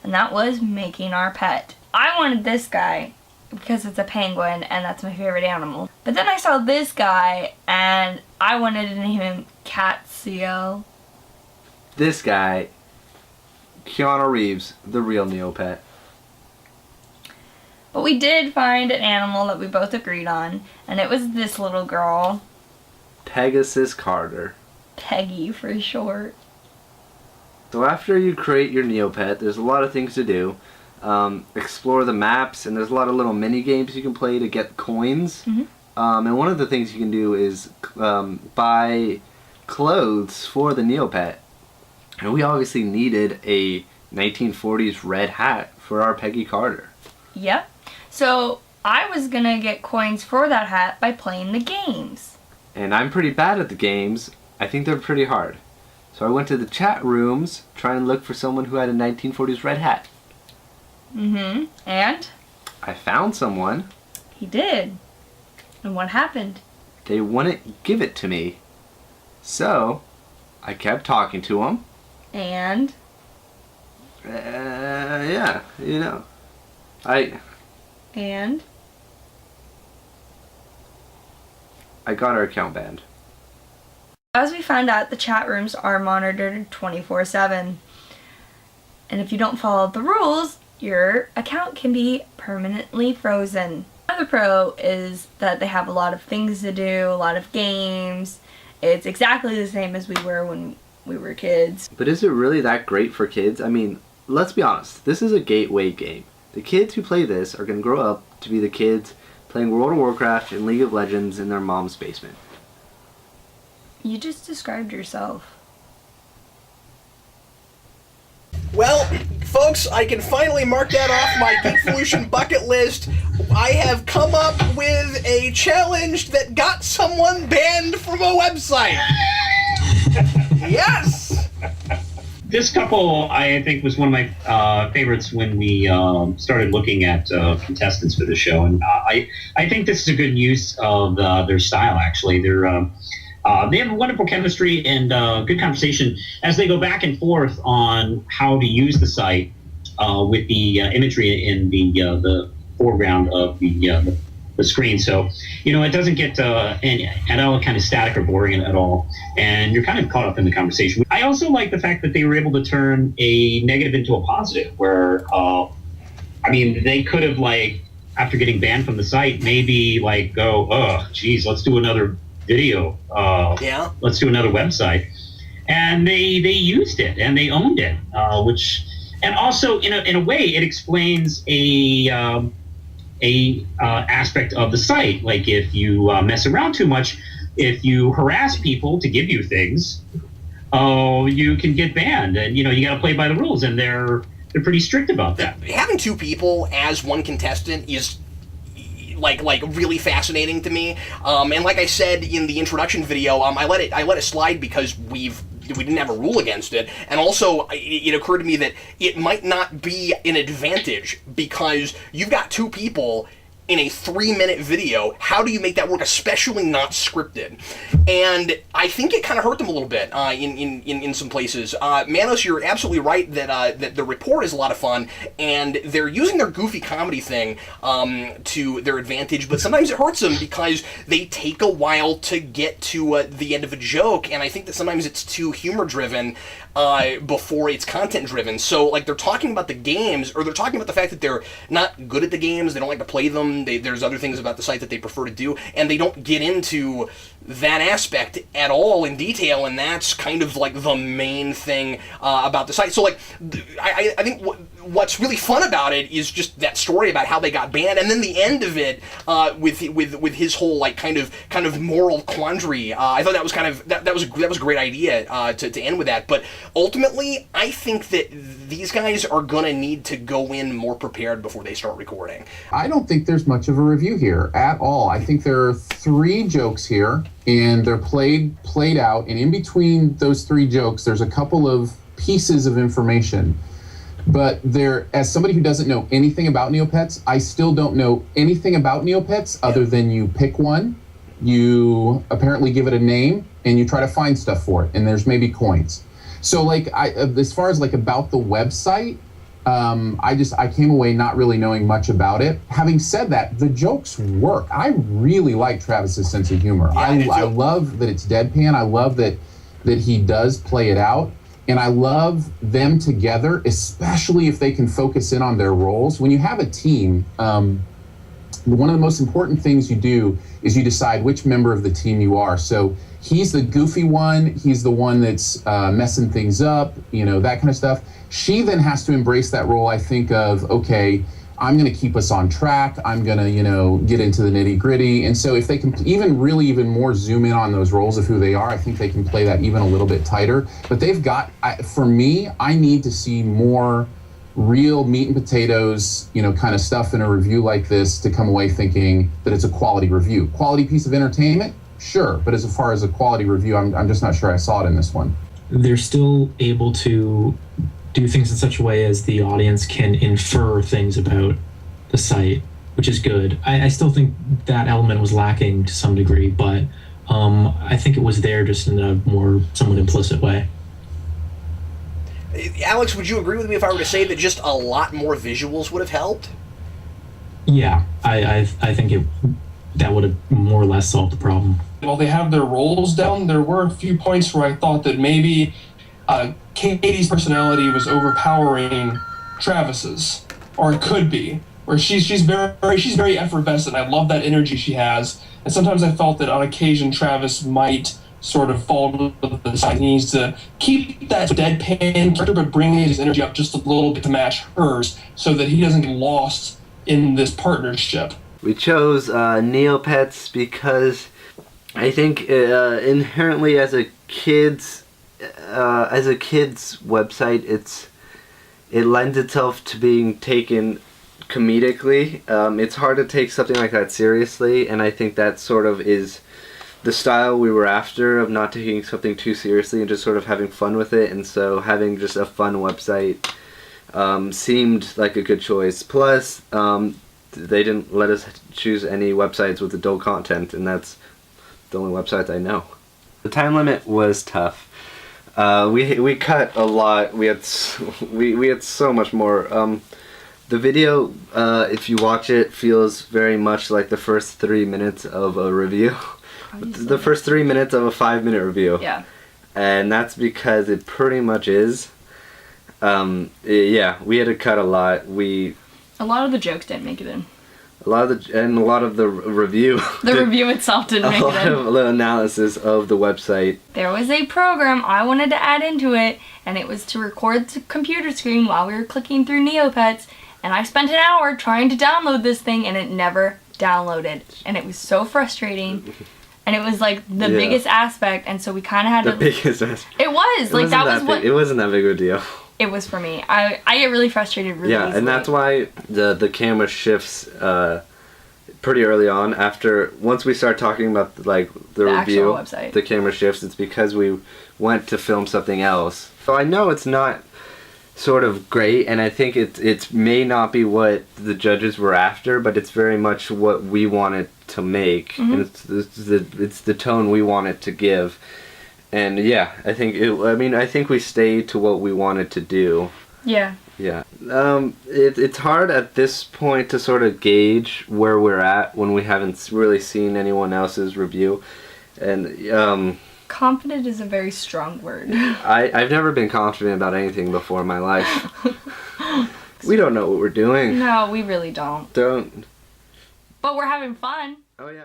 And that was making our pet. I wanted this guy because it's a penguin and that's my favorite animal. But then I saw this guy and I wanted to name him Catsio. This guy, Keanu Reeves, the real Neopet. But we did find an animal that we both agreed on, and it was this little girl. Pegasus Carter. Peggy for short. So after you create your Neopet, there's a lot of things to do. Explore the maps, and there's a lot of little mini games you can play to get coins. Mm-hmm. And one of the things you can do is buy clothes for the Neopet. And we obviously needed a 1940s red hat for our Peggy Carter. Yep. So I was gonna get coins for that hat by playing the games. And I'm pretty bad at the games. I think they're pretty hard. So I went to the chat rooms trying to look for someone who had a 1940s red hat. Mm-hmm. And? I found someone. He did. And what happened? They wouldn't give it to me. So I kept talking to him. And? Yeah, you know. And? I got our account banned. As we found out, the chat rooms are monitored 24/7. And if you don't follow the rules, your account can be permanently frozen. Another pro is that they have a lot of things to do, a lot of games. It's exactly the same as we were when we were kids. But is it really that great for kids? I mean, let's be honest. This is a gateway game. The kids who play this are going to grow up to be the kids playing World of Warcraft and League of Legends in their mom's basement. You just described yourself. Well, folks, I can finally mark that off my Geekvolution bucket list. I have come up with a challenge that got someone banned from a website. Yes! This couple, I think, was one of my favorites when we started looking at contestants for the show, and I think this is a good use of their style. Actually, they have wonderful chemistry and good conversation as they go back and forth on how to use the site with the imagery in the foreground of the screen. So, it doesn't get at all kind of static or boring at all, and you're kind of caught up in the conversation. I also like the fact that they were able to turn a negative into a positive, where, they could have, after getting banned from the site, maybe, go, oh, geez, let's do another video. Let's do another website. And they used it, and they owned it, and also, in a way, it explains a aspect of the site. Like if you mess around too much, if you harass people to give you things, you can get banned, and you got to play by the rules, and they're pretty strict about that. Having two people as one contestant is like really fascinating to me. And like I said in the introduction video, I let it slide because we didn't have a rule against it, and also it occurred to me that it might not be an advantage because you've got two people in a 3-minute video. How do you make that work, especially not scripted? And I think it kind of hurt them a little bit in some places. Manos, you're absolutely right that the report is a lot of fun, and they're using their goofy comedy thing to their advantage, but sometimes it hurts them because they take a while to get to the end of a joke, and I think that sometimes it's too humor-driven before it's content-driven. So, they're talking about the games, or they're talking about the fact that they're not good at the games, they don't like to play them, there's other things about the site that they prefer to do, and they don't get into that aspect at all in detail, and that's kind of like the main thing about the site. So like, I think what's really fun about it is just that story about how they got banned, and then the end of it with his whole like kind of moral quandary. I thought that was kind of that was a great idea to end with that. But ultimately, I think that these guys are gonna need to go in more prepared before they start recording. I don't think there's much of a review here at all. I think there are 3 jokes here, and they're played out, and in between those 3 jokes, there's a couple of pieces of information. But there, as somebody who doesn't know anything about Neopets, I still don't know anything about Neopets other than you pick one, you apparently give it a name, and you try to find stuff for it, and there's maybe coins. So like, as far as like about the website, I came away not really knowing much about it. Having said that, the jokes work. I really like Travis's sense of humor. Yeah, I love that it's deadpan. I love that he does play it out. And I love them together, especially if they can focus in on their roles. When you have a team, one of the most important things you do is you decide which member of the team you are. So he's the goofy one. He's the one that's messing things up, that kind of stuff. She then has to embrace that role, I think, of, okay, I'm going to keep us on track. I'm going to, get into the nitty gritty. And so if they can even more zoom in on those roles of who they are, I think they can play that even a little bit tighter. But they've got, for me, I need to see more real meat and potatoes, kind of stuff in a review like this to come away thinking that it's a quality review. Quality piece of entertainment? Sure. But as far as a quality review, I'm just not sure I saw it in this one. They're still able to do things in such a way as the audience can infer things about the site, which is good. I still think that element was lacking to some degree, but I think it was there just in a more somewhat implicit way. Alex, would you agree with me if I were to say that just a lot more visuals would have helped? Yeah, I think that would have more or less solved the problem. While they have their roles down, there were a few points where I thought that maybe Kaiti's personality was overpowering Travis's, or it could be, where she's very effervescent. I love that energy she has, and sometimes I felt that on occasion Travis might sort of fall to the side. He needs to keep that deadpan character, but bring his energy up just a little bit to match hers, so that he doesn't get lost in this partnership. We chose Neopets because I think inherently as a kid's website, it lends itself to being taken comedically. It's hard to take something like that seriously, and I think that sort of is the style we were after, of not taking something too seriously and just sort of having fun with it. And so having just a fun website seemed like a good choice. Plus, they didn't let us choose any websites with adult content, and that's the only website I know. The time limit was tough. We cut a lot. We had so much more. The video, if you watch it, feels very much like the first 3 minutes of a review. The first 3 minutes of a 5-minute review. Yeah. And that's because it pretty much is. Yeah, we had to cut a lot. A lot of the jokes didn't make it in. A lot of the review. The review itself didn't make it in. A lot of the analysis of the website. There was a program I wanted to add into it, and it was to record the computer screen while we were clicking through Neopets, and I spent an hour trying to download this thing, and it never downloaded. And it was so frustrating. And it was like the biggest aspect, and so we kind of had to... The biggest aspect. It was. Like, that was what... It wasn't that big of a deal. It was for me. I get really frustrated really easily. And that's why the camera shifts pretty early on. Once we start talking about the review, the camera shifts. It's because we went to film something else. So I know it's not sort of great, and I think it may not be what the judges were after, but it's very much what we wanted to make, and it's the tone we wanted to give. And yeah, I think we stayed to what we wanted to do. Yeah. Yeah. It's hard at this point to sort of gauge where we're at when we haven't really seen anyone else's review. And confident is a very strong word. I've never been confident about anything before in my life. We don't know what we're doing. No, we really don't. Don't. But we're having fun. Oh yeah.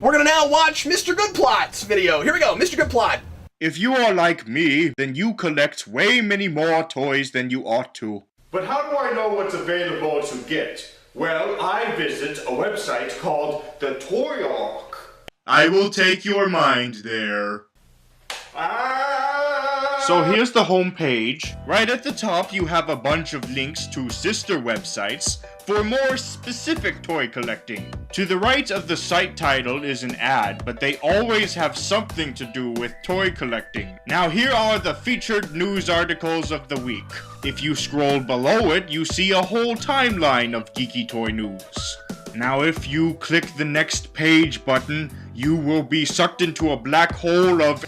We're gonna now watch MrGoodPlot's video. Here we go, MrGoodPlot. If you are like me, then you collect way many more toys than you ought to. But how do I know what's available to get? Well, I visit a website called the Toy Ark. I will take your mind there. So here's the home page. Right at the top you have a bunch of links to sister websites for more specific toy collecting. To the right of the site title is an ad, but they always have something to do with toy collecting. Now here are the featured news articles of the week. If you scroll below it, you see a whole timeline of geeky toy news. Now if you click the next page button, you will be sucked into a black hole of...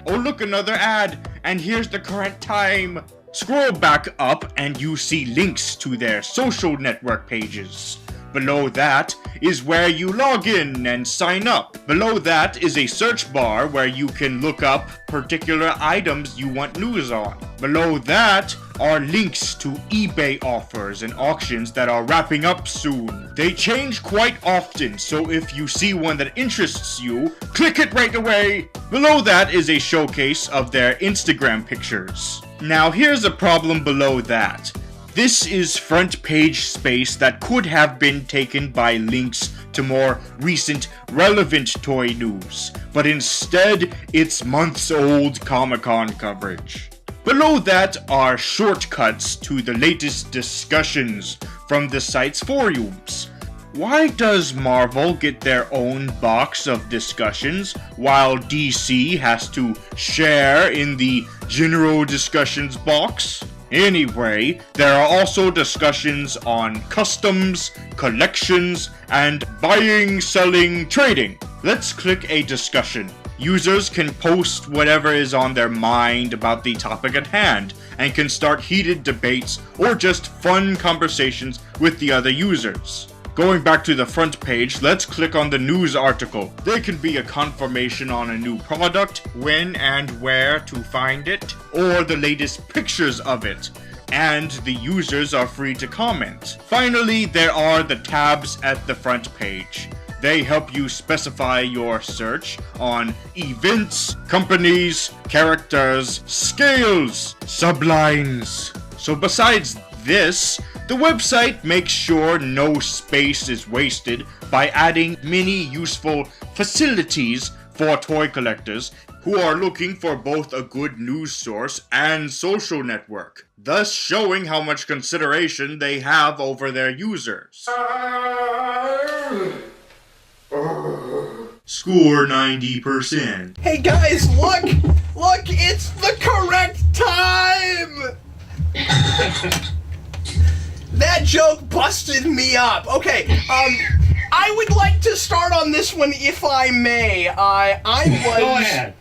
Oh look, another ad, and here's the current time. Scroll back up and you see links to their social network pages. Below that is where you log in and sign up. Below that is a search bar where you can look up particular items you want news on. Below that are links to eBay offers and auctions that are wrapping up soon. They change quite often, so if you see one that interests you, click it right away. Below that is a showcase of their Instagram pictures. Now here's a problem below that. This is front page space that could have been taken by links to more recent, relevant toy news, but instead it's months-old Comic-Con coverage. Below that are shortcuts to the latest discussions from the site's forums. Why does Marvel get their own box of discussions while DC has to share in the general discussions box? Anyway, there are also discussions on customs, collections, and buying, selling, trading. Let's click a discussion. Users can post whatever is on their mind about the topic at hand, and can start heated debates or just fun conversations with the other users. Going back to the front page, let's click on the news article. There can be a confirmation on a new product, when and where to find it, or the latest pictures of it, and the users are free to comment. Finally, there are the tabs at the front page. They help you specify your search on events, companies, characters, scales, sublines. So besides this, the website makes sure no space is wasted by adding many useful facilities for toy collectors who are looking for both a good news source and social network, thus showing how much consideration they have over their users. Score 90%. Hey guys, look! Look, it's the correct time! That joke busted me up. Okay, I would like to start on this one if I may. Go ahead.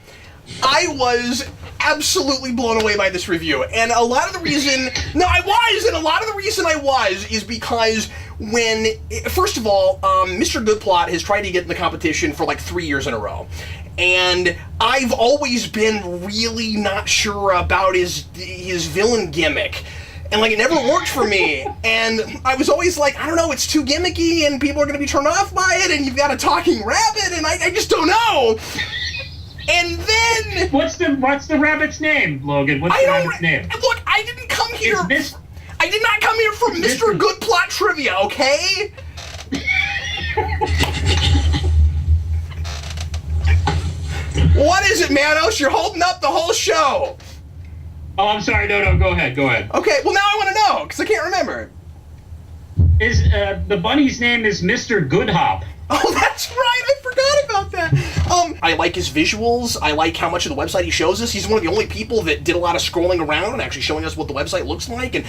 I was absolutely blown away by this review, and a lot of the reason I was is because when, first of all, MrGoodPlot has tried to get in the competition for like 3 years in a row. And I've always been really not sure about his villain gimmick. And like, it never worked for me. And I was always like, I don't know, it's too gimmicky and people are gonna be turned off by it, and you've got a talking rabbit, and I just don't know. And then... What's the rabbit's name, Logan? What's the rabbit's name? Look, I didn't come here... I did not come here for MrGoodPlot trivia, okay? What is it, Manos? You're holding up the whole show. Oh, I'm sorry. No, go ahead. Okay, well now I want to know, because I can't remember. Is the bunny's name is Mr. Goodhop. Oh, that's right. I forgot about that. I like his visuals. I like how much of the website he shows us. He's one of the only people that did a lot of scrolling around and actually showing us what the website looks like. And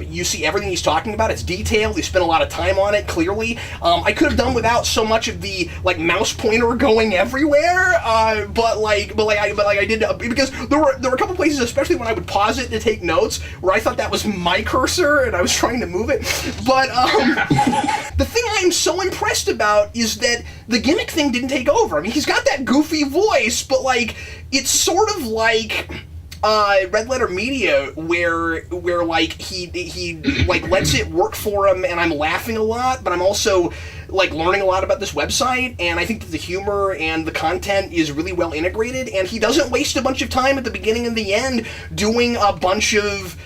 you see everything he's talking about. It's detailed. He spent a lot of time on it, clearly. I could have done without so much of the like mouse pointer going everywhere. But I did, because there were a couple places, especially when I would pause it to take notes, where I thought that was my cursor and I was trying to move it. But the thing I'm so impressed about is that the gimmick thing didn't take over. I mean, he's got that goofy voice, but like, it's sort of like Red Letter Media, where like he like lets it work for him, and I'm laughing a lot, but I'm also like learning a lot about this website, and I think that the humor and the content is really well integrated, and he doesn't waste a bunch of time at the beginning and the end doing a bunch of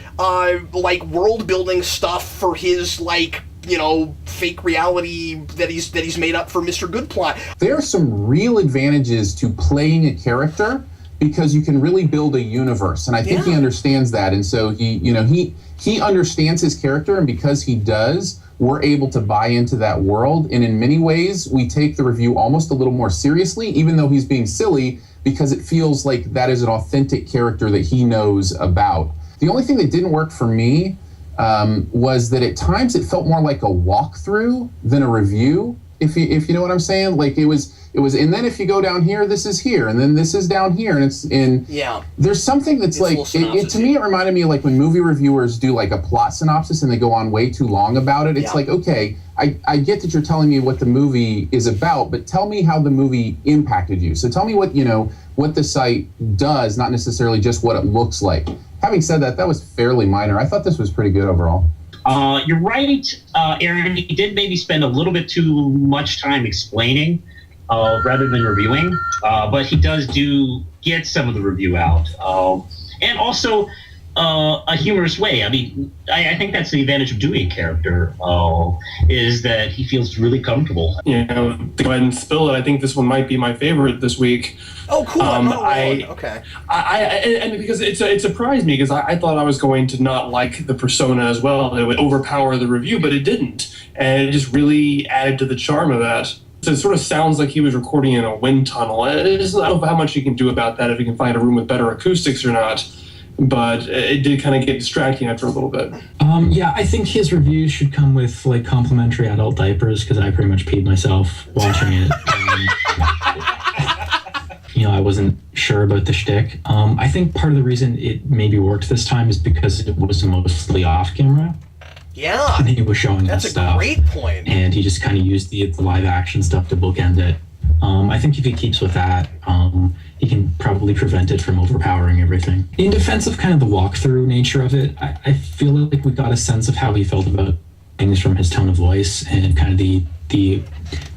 like world building stuff for his like, you know, fake reality that he's made up for MrGoodPlot. There are some real advantages to playing a character because you can really build a universe, and I think he understands that, and so he understands his character, and because he does, we're able to buy into that world, and in many ways, we take the review almost a little more seriously, even though he's being silly, because it feels like that is an authentic character that he knows about. The only thing that didn't work for me was that at times it felt more like a walkthrough than a review, if you know what I'm saying. Like it was, and then if you go down here, this is here, and then this is down here, and it's in. Yeah. There's something that's like to me. It reminded me of like when movie reviewers do like a plot synopsis and they go on way too long about it. It's like, okay, I get that you're telling me what the movie is about, but tell me how the movie impacted you. So tell me what the site does, not necessarily just what it looks like. Having said that, that was fairly minor. I thought this was pretty good overall. You're right, Aaron. He did maybe spend a little bit too much time explaining rather than reviewing, but he does get some of the review out. And also a humorous way. I mean, I think that's the advantage of doing a character, is that he feels really comfortable. You know, to go ahead and spill it, I think this one might be my favorite this week. Oh, cool. Okay. And because it surprised me, because I thought I was going to not like the persona as well. It would overpower the review, but it didn't. And it just really added to the charm of that. So it sort of sounds like he was recording in a wind tunnel. I don't know how much he can do about that, if he can find a room with better acoustics or not. But it did kind of get distracting after a little bit. Yeah, I think his reviews should come with like complimentary adult diapers, because I pretty much peed myself watching it. I wasn't sure about the shtick. I think part of the reason it maybe worked this time is because it was mostly off camera. Yeah. And he was showing us stuff. That's a great point. And he just kind of used the live action stuff to bookend it. I think if he keeps with that, he can probably prevent it from overpowering everything. In defense of kind of the walkthrough nature of it, I feel like we got a sense of how he felt about things from his tone of voice and kind of the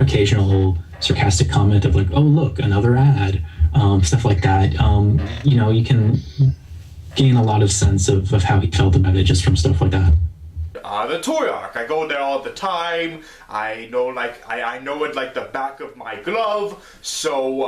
occasional sarcastic comment of like, oh, look, another ad, stuff like that. You can gain a lot of sense of how he felt about it just from stuff like that. The Toy Ark. I go there all the time. I know I know it like the back of my glove. So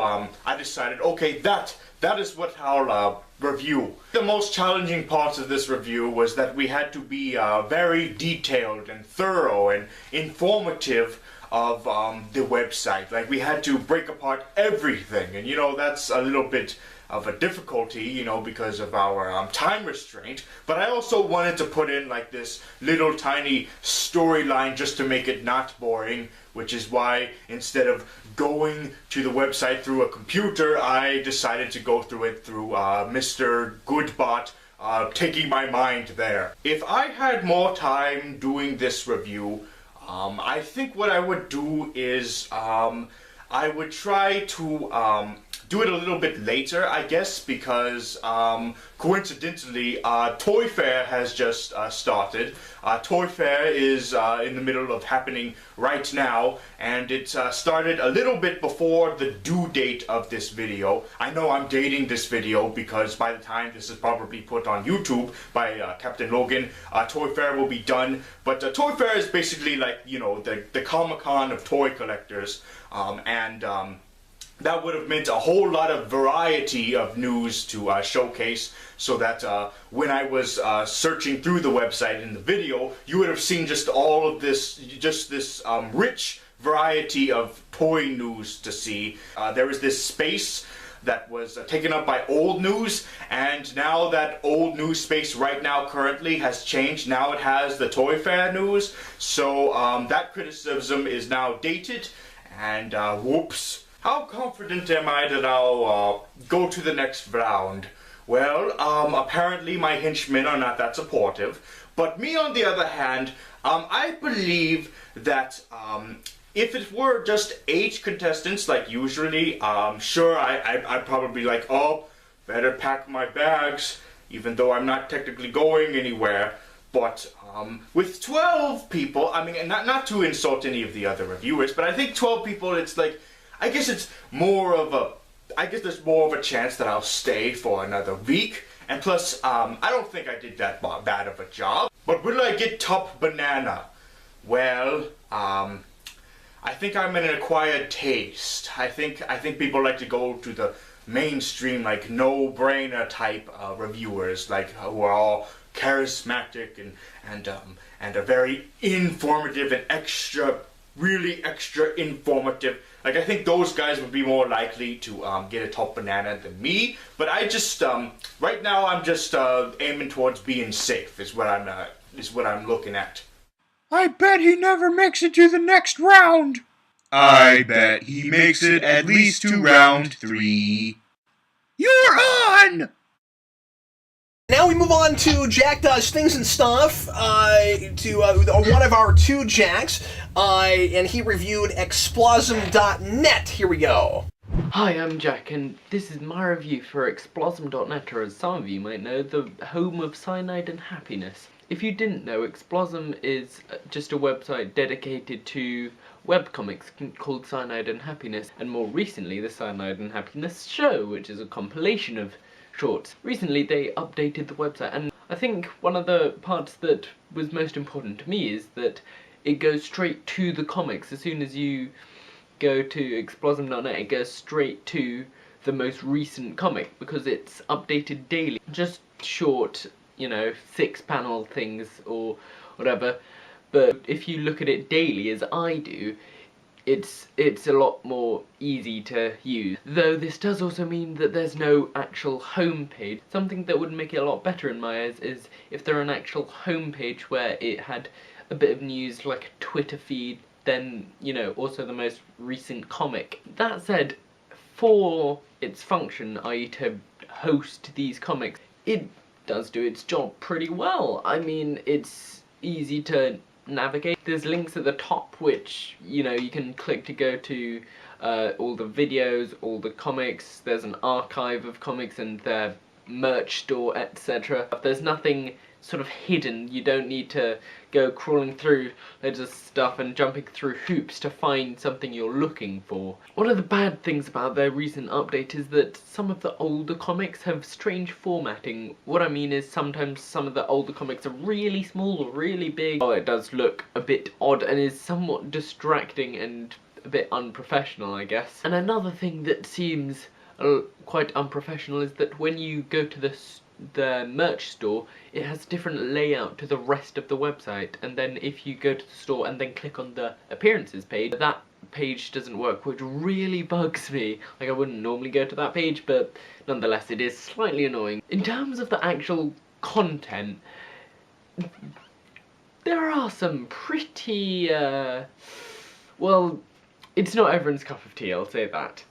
I decided, okay, that is what I'll review. The most challenging parts of this review was that we had to be very detailed and thorough and informative of the website. Like, we had to break apart everything, and that's a little bit of a difficulty, because of our time restraint. But I also wanted to put in like this little tiny storyline just to make it not boring, which is why instead of going to the website through a computer, I decided to go through it through MrGoodPlot, taking my mind there. If I had more time doing this review, I think what I would do is I would try to do it a little bit later, I guess, because coincidentally, Toy Fair has just started. Toy Fair is in the middle of happening right now, and it started a little bit before the due date of this video. I know I'm dating this video because by the time this is probably put on YouTube by Captain Logan, Toy Fair will be done. But Toy Fair is basically like, the Comic-Con of toy collectors, and that would have meant a whole lot of variety of news to showcase, so that when I was searching through the website in the video, you would have seen just all of this, rich variety of toy news to see. There was this space that was taken up by old news, and now that old news space right now currently has changed. Now it has the Toy Fair news, so that criticism is now dated, and whoops. How confident am I that I'll go to the next round? Well, apparently my henchmen are not that supportive. But me, on the other hand, I believe that if it were just 8 contestants, like usually, sure, I'd probably be like, oh, better pack my bags, even though I'm not technically going anywhere. But with 12 people, I mean, and not to insult any of the other reviewers, but I think 12 people, it's like, I guess there's more of a chance that I'll stay for another week. And plus, I don't think I did that bad of a job. But will I get top banana? Well, I think I'm an acquired taste. I think people like to go to the mainstream, like no-brainer type reviewers, like who are all charismatic and are very informative and really extra informative. Like, I think those guys would be more likely to get a top banana than me. But I just right now I'm just aiming towards being safe is what I'm looking at. I bet he never makes it to the next round. I bet he makes it at least to round 3. You're on! Now we move on to Jack Does Things and Stuff, to one of our 2 Jacks, and he reviewed Explosm.net. Here we go. Hi, I'm Jack, and this is my review for Explosm.net, or as some of you might know, the home of cyanide and happiness. If you didn't know, Explosm is just a website dedicated to webcomics called Cyanide and Happiness, and more recently the Cyanide and Happiness show, which is a compilation of shorts. Recently they updated the website, and I think one of the parts that was most important to me is that it goes straight to the comics. As soon as you go to Explosm.net, it goes straight to the most recent comic, because it's updated daily. Just short, 6-panel things or whatever, but if you look at it daily, as I do, it's a lot more easy to use. Though this does also mean that there's no actual homepage. Something that would make it a lot better in my eyes is if there were an actual homepage where it had a bit of news, like a Twitter feed, then, also the most recent comic. That said, for its function, i.e. to host these comics, it does do its job pretty well. I mean, it's easy to navigate. There's links at the top which you can click to go to all the videos, all the comics. There's an archive of comics and their merch store, etc. There's nothing sort of hidden. You don't need to go crawling through loads of stuff and jumping through hoops to find something you're looking for. One of the bad things about their recent update is that some of the older comics have strange formatting. What I mean is sometimes some of the older comics are really small or really big. Oh, it does look a bit odd and is somewhat distracting and a bit unprofessional, I guess. And another thing that seems quite unprofessional is that when you go to the merch store, it has different layout to the rest of the website, and then if you go to the store and then click on the appearances page, that page doesn't work, which really bugs me. Like, I wouldn't normally go to that page, but nonetheless it is slightly annoying. In terms of the actual content, there are some pretty well, it's not everyone's cup of tea, I'll say that.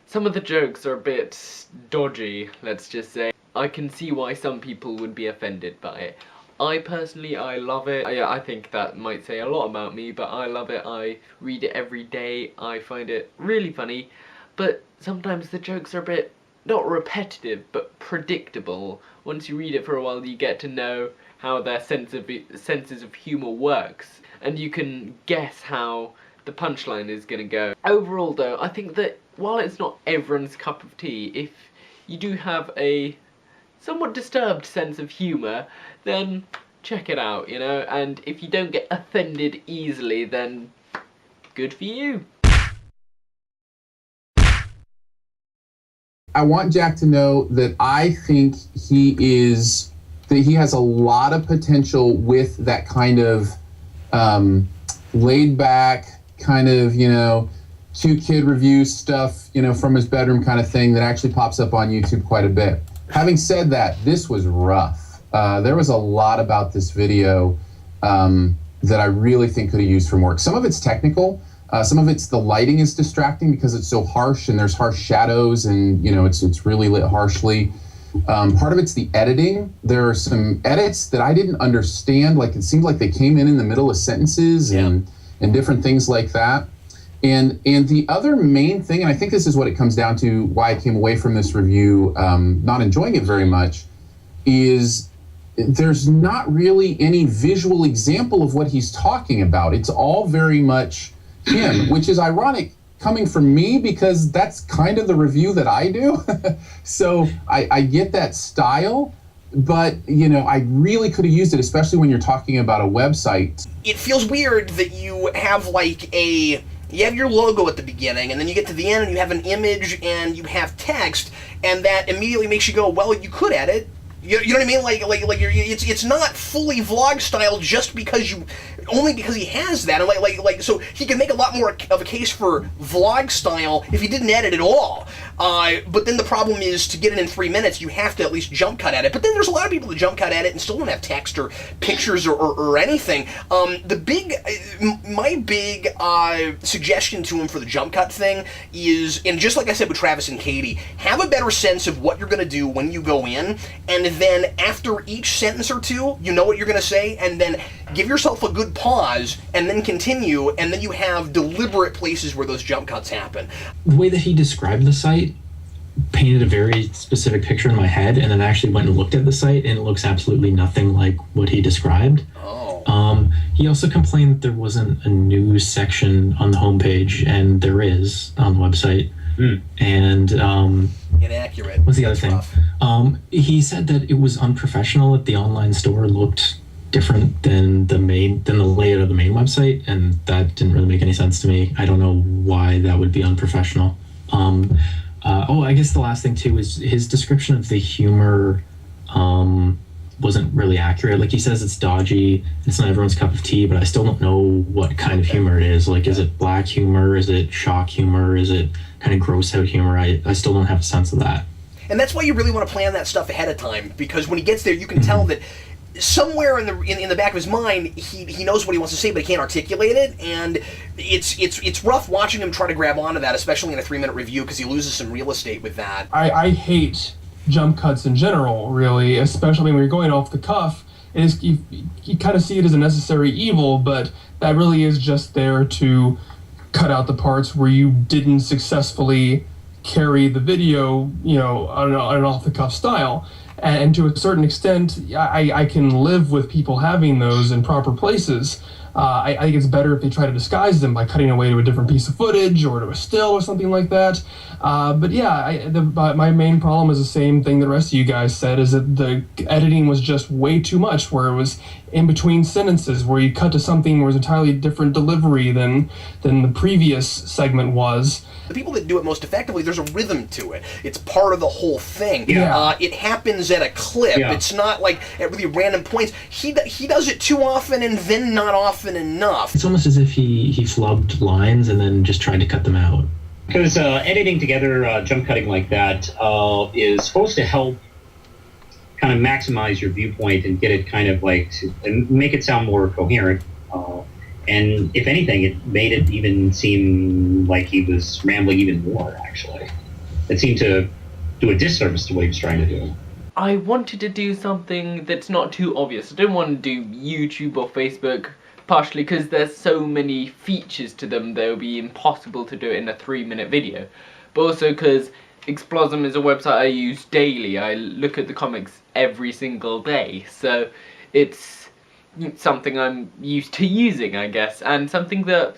Some of the jokes are a bit dodgy, let's just say. I can see why some people would be offended by it. I personally, I love it. I think that might say a lot about me, but I love it. I read it every day. I find it really funny. But sometimes the jokes are a bit, not repetitive, but predictable. Once you read it for a while, you get to know how their senses of humour works. And you can guess how the punchline is going to go. Overall though, I think that while it's not everyone's cup of tea, if you do have a somewhat disturbed sense of humour, then check it out, and if you don't get offended easily, then good for you. I want Jack to know that I think he has a lot of potential with that kind of laid back, kind of, cute kid review stuff, from his bedroom kind of thing that actually pops up on YouTube quite a bit. Having said that, this was rough. There was a lot about this video that I really think could have used for more. Some of it's technical. Some of it's the lighting is distracting because it's so harsh and there's harsh shadows and, it's really lit harshly. Part of it's the editing. There are some edits that I didn't understand. Like, it seemed like they came in the middle of sentences and different things like that. And the other main thing, and I think this is what it comes down to, why I came away from this review not enjoying it very much, is there's not really any visual example of what he's talking about. It's all very much him, which is ironic coming from me because that's kind of the review that I do. So I get that style, but I really could have used it, especially when you're talking about a website. It feels weird that you have you have your logo at the beginning, and then you get to the end and you have an image and you have text, and that immediately makes you go, well, you could edit. You know what I mean? It's not fully vlog style just because only because he has that. And so he can make a lot more of a case for vlog style if he didn't edit at all. But then the problem is to get it in 3 minutes, you have to at least jump cut at it. But then there's a lot of people that jump cut at it and still don't have text or pictures or anything. My big suggestion to him for the jump cut thing is, and just like I said with Travis and Kaiti, have a better sense of what you're going to do when you go in, and then after each sentence or two, you know what you're going to say, and then give yourself a good pause, and then continue, and then you have deliberate places where those jump cuts happen. The way that he described the site painted a very specific picture in my head, and then I actually went and looked at the site, and it looks absolutely nothing like what he described. He also complained that there wasn't a news section on the homepage, and there is on the website. And inaccurate. What's the other thing? He said that it was unprofessional, that the online store looked different than the layout of the main website, and that didn't really make any sense to me. I don't know why that would be unprofessional. I guess the last thing too is his description of the humor wasn't really accurate. Like, he says it's dodgy, it's not everyone's cup of tea, but I still don't know what kind of humor it is. Like, is it black humor? Is it shock humor? Is it kind of gross out humor? I still don't have a sense of that. And that's why you really want to plan that stuff ahead of time, because when he gets there, you can tell that somewhere in the back of his mind, he knows what he wants to say, but he can't articulate it, and it's rough watching him try to grab onto that, especially in a 3-minute review, because he loses some real estate with that. I hate jump cuts in general, really, especially when you're going off the cuff. You kind of see it as a necessary evil, but that really is just there to cut out the parts where you didn't successfully carry the video, on an off-the-cuff style. And to a certain extent, I can live with people having those in proper places. I think it's better if they try to disguise them by cutting away to a different piece of footage or to a still or something like that. But yeah, my main problem is the same thing the rest of you guys said, is that the editing was just way too much, where it was in between sentences, where you cut to something where it was entirely different delivery than the previous segment was. The people that do it most effectively, there's a rhythm to it. It's part of the whole thing. Yeah. It happens at a clip. Yeah. It's not like at really random points. He does it too often and then not often enough. It's almost as if he flubbed lines and then just tried to cut them out. Because editing together jump cutting like that is supposed to help kind of maximize your viewpoint and get it kind of and make it sound more coherent. And if anything, it made it even seem like he was rambling even more, actually. It seemed to do a disservice to what he was trying to do. I wanted to do something that's not too obvious. I didn't want to do YouTube or Facebook, partially because there's so many features to them that it would be impossible to do it in a 3-minute video. But also because Explosm is a website I use daily. I look at the comics every single day, so it's something I'm used to using, I guess, and something that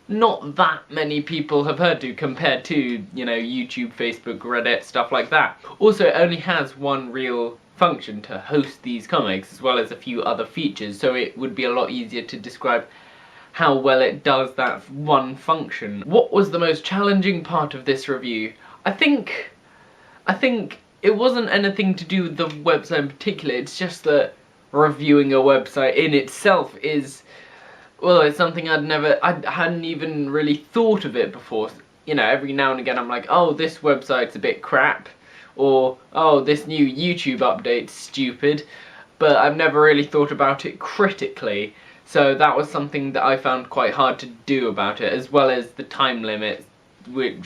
not that many people have heard to compared to, YouTube, Facebook, Reddit, stuff like that. Also, it only has one real function to host these comics, as well as a few other features, so it would be a lot easier to describe how well it does that one function. What was the most challenging part of this review? I think it wasn't anything to do with the website in particular, it's just that reviewing a website in itself is, well, it's something I hadn't even really thought of it before. Every now and again I'm like, oh, this website's a bit crap, or oh, this new YouTube update's stupid, but I've never really thought about it critically, so that was something that I found quite hard to do about it, as well as the time limit, which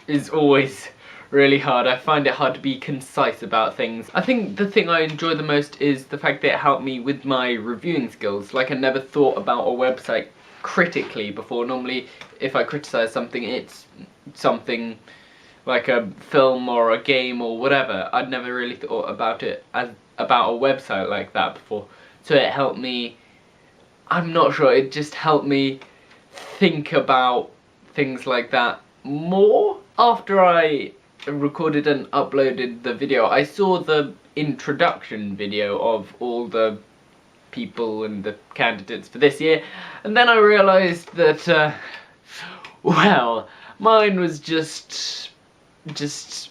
is always really hard. I find it hard to be concise about things. I think the thing I enjoy the most is the fact that it helped me with my reviewing skills. Like, I never thought about a website critically before. Normally, if I criticize something, it's something like a film or a game or whatever. I'd never really thought about it as about a website like that before. So it helped me, I'm not sure, it just helped me think about things like that more. After I recorded and uploaded the video, I saw the introduction video of all the people and the candidates for this year, and then I realised that, well, mine was just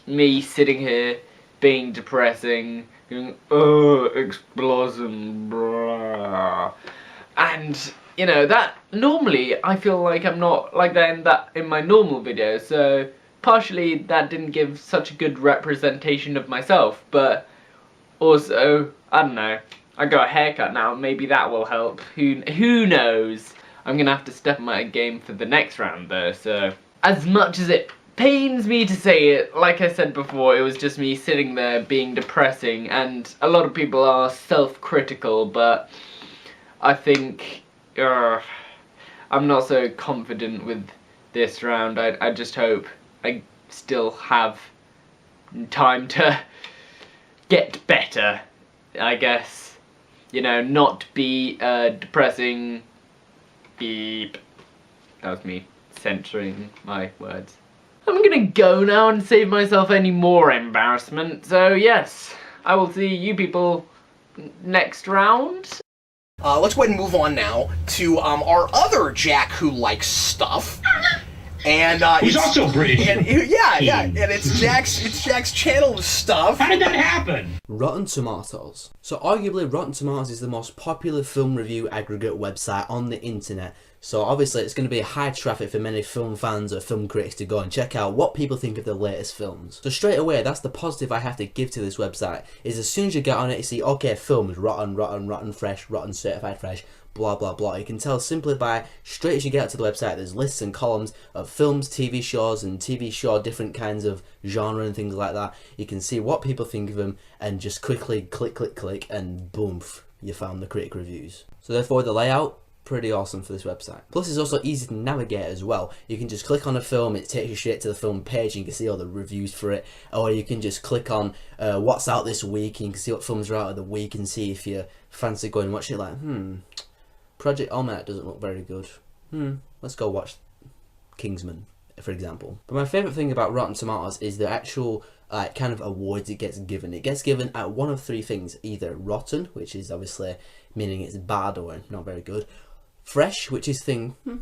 me sitting here being depressing, going, oh, Explosm, brah. And, you know, that, normally, I feel like I'm not like that in my normal videos, so partially that didn't give such a good representation of myself, but also, I don't know, I got a haircut now, maybe that will help, who knows. I'm gonna have to step my game for the next round though, so as much as it pains me to say it, like I said before, it was just me sitting there being depressing, and a lot of people are self-critical, but I think I'm not so confident with this round. I just hope I still have time to get better, I guess. You know, not be depressing beep. That was me censoring my words. I'm gonna go now and save myself any more embarrassment, so yes, I will see you people next round. Let's go ahead and move on now to our other Jack who likes stuff. And he's also British. And, and it's Jack's channel stuff. How did that happen? Rotten Tomatoes. So arguably Rotten Tomatoes is the most popular film review aggregate website on the internet. So obviously it's going to be high traffic for many film fans or film critics to go and check out what people think of the latest films. So straight away, that's the positive I have to give to this website, is as soon as you get on it, you see, okay, films, rotten fresh, rotten certified fresh, blah blah blah. You can tell simply by, straight as you get to the website, there's lists and columns of films, TV shows, and TV show different kinds of genre and things like that. You can see what people think of them and just quickly click, and boom, you found the critic reviews. So therefore the layout, pretty awesome for this website. Plus it's also easy to navigate as well. You can just click on a film, it takes you straight to the film page and you can see all the reviews for it, or you can just click on what's out this week and you can see what films are out of the week and see if you fancy going and watch it. Like, Project Almanac doesn't look very good. Let's go watch Kingsman, for example. But my favourite thing about Rotten Tomatoes is the actual kind of awards it gets given. It gets given at one of three things: either rotten, which is obviously meaning it's bad or not very good; fresh, which is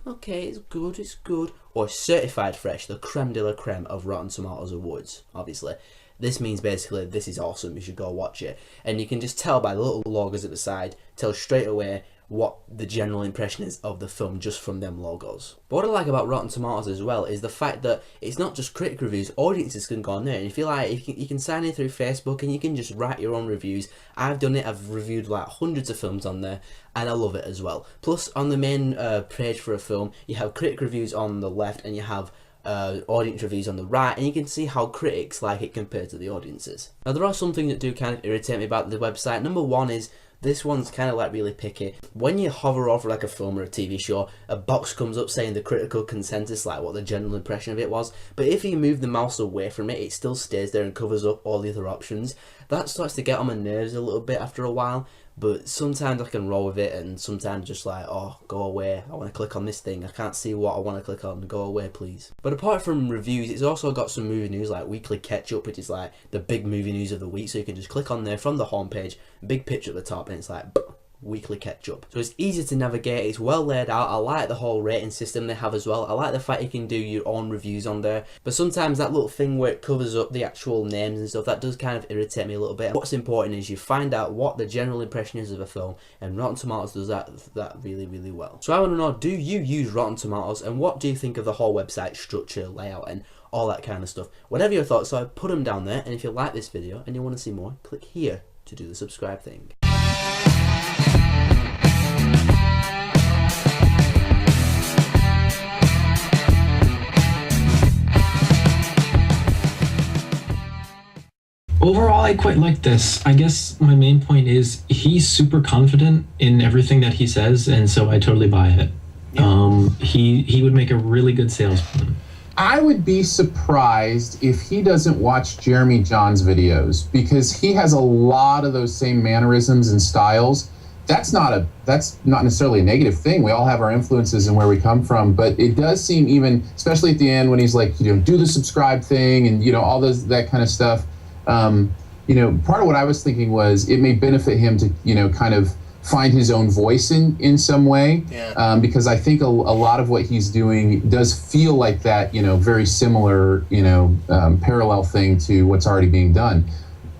okay, it's good; or certified fresh, the creme de la creme of Rotten Tomatoes awards, obviously. This means basically, this is awesome, you should go watch it. And you can just tell by the little logos at the side, tell straight away what the general impression is of the film just from them logos. But what I like about Rotten Tomatoes as well is the fact that it's not just critic reviews, audiences can go on there, and if you like, you can sign in through Facebook and you can just write your own reviews. I've done it, I've reviewed like hundreds of films on there, and I love it as well. Plus on the main page for a film, you have critic reviews on the left and you have audience reviews on the right, and you can see how critics like it compared to the audiences. Now there are some things that do kind of irritate me about the website. Number one is, this one's kind of like really picky. When you hover over like a film or a TV show, a box comes up saying the critical consensus, like what the general impression of it was. But if you move the mouse away from it, it still stays there and covers up all the other options. That starts to get on my nerves a little bit after a while. But sometimes I can roll with it, and sometimes just like, oh, go away, I want to click on this thing, I can't see what I want to click on, go away please. But apart from reviews, it's also got some movie news like Weekly Catch Up, which is like the big movie news of the week, so you can just click on there from the homepage, big picture at the top, and it's like, Weekly Catch Up. So it's easy to navigate, it's well laid out. I like the whole rating system they have as well. I like the fact you can do your own reviews on there, but sometimes that little thing where it covers up the actual names and stuff, that does kind of irritate me a little bit. What's important is you find out what the general impression is of a film, and Rotten Tomatoes does that really, really well. So I want to know, do you use Rotten Tomatoes, and what do you think of the whole website structure, layout, and all that kind of stuff? Whatever your thoughts are, put them down there, and if you like this video and you want to see more, click here to do the subscribe thing. Overall, I quite like this. I guess my main point is he's super confident in everything that he says, and so I totally buy it. Yeah. He would make a really good salesman. I would be surprised if he doesn't watch Jeremy John's videos, because he has a lot of those same mannerisms and styles. That's not necessarily a negative thing. We all have our influences and where we come from, but it does seem, even especially at the end when he's like, do the subscribe thing and all that kind of stuff. Part of what I was thinking was it may benefit him to kind of find his own voice in some way, because I think a lot of what he's doing does feel like that very similar parallel thing to what's already being done.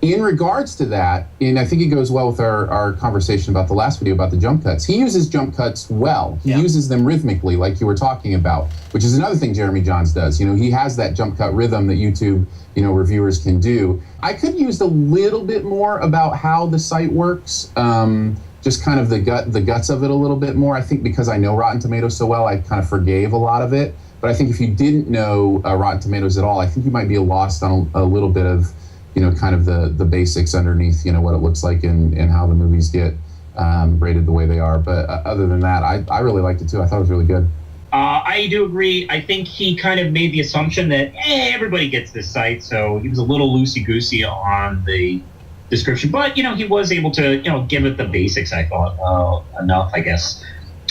In regards to that, and I think it goes well with our conversation about the last video about the jump cuts, he uses jump cuts well. He uses them rhythmically, like you were talking about, which is another thing Jeremy Johns does. He has that jump cut rhythm that YouTube reviewers can do. I could use a little bit more about how the site works, just kind of the guts of it a little bit more. I think because I know Rotten Tomatoes so well, I kind of forgave a lot of it. But I think if you didn't know Rotten Tomatoes at all, I think you might be lost on a little bit of kind of the basics underneath, what it looks like and how the movies get rated the way they are. But other than that, I really liked it too. I thought it was really good. I do agree. I think he kind of made the assumption that everybody gets this site, so he was a little loosey-goosey on the description. But, he was able to, give it the basics, I thought, enough, I guess,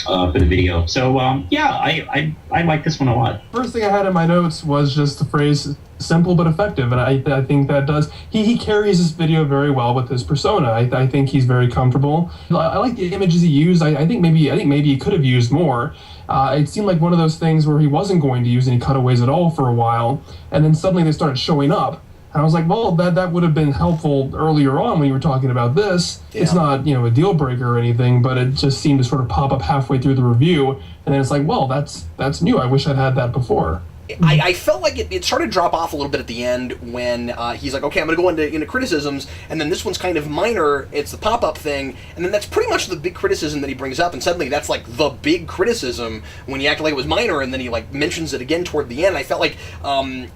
for the video. So, I like this one a lot. First thing I had in my notes was just the phrase simple but effective, and I think that does he carries this video very well with his persona. I think he's very comfortable. I like the images he used. I think maybe he could have used more. It seemed like one of those things where he wasn't going to use any cutaways at all for a while, and then suddenly they started showing up. And I was like, well, that would have been helpful earlier on when you were talking about this. Yeah. It's not, a deal breaker or anything, but it just seemed to sort of pop up halfway through the review, and then it's like, well, that's new. I wish I'd had that before. I felt like it started to drop off a little bit at the end when he's like, okay, I'm going to go into criticisms, and then this one's kind of minor, it's the pop-up thing, and then that's pretty much the big criticism that he brings up, and suddenly that's like the big criticism when he acted like it was minor, and then he like mentions it again toward the end. I felt like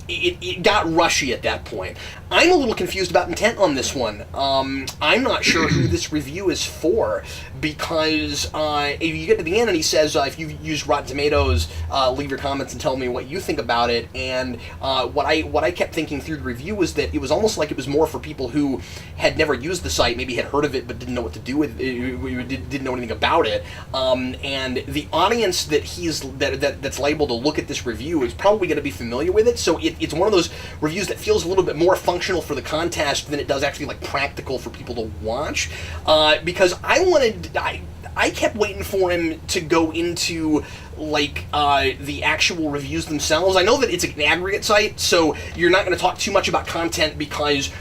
it got rushy at that point. I'm a little confused about intent on this one. I'm not sure who this review is for, because if you get to the end and he says, if you use Rotten Tomatoes, leave your comments and tell me what you think about it. And what I kept thinking through the review was that it was almost like it was more for people who had never used the site, maybe had heard of it but didn't know what to do with it, didn't know anything about it. And the audience that's labeled to look at this review is probably going to be familiar with it. So it's one of those reviews that feels a little bit more functional for the contest than it does actually like practical for people to watch. Because I kept waiting for him to go into like the actual reviews themselves. I know that it's an aggregate site, so you're not going to talk too much about content because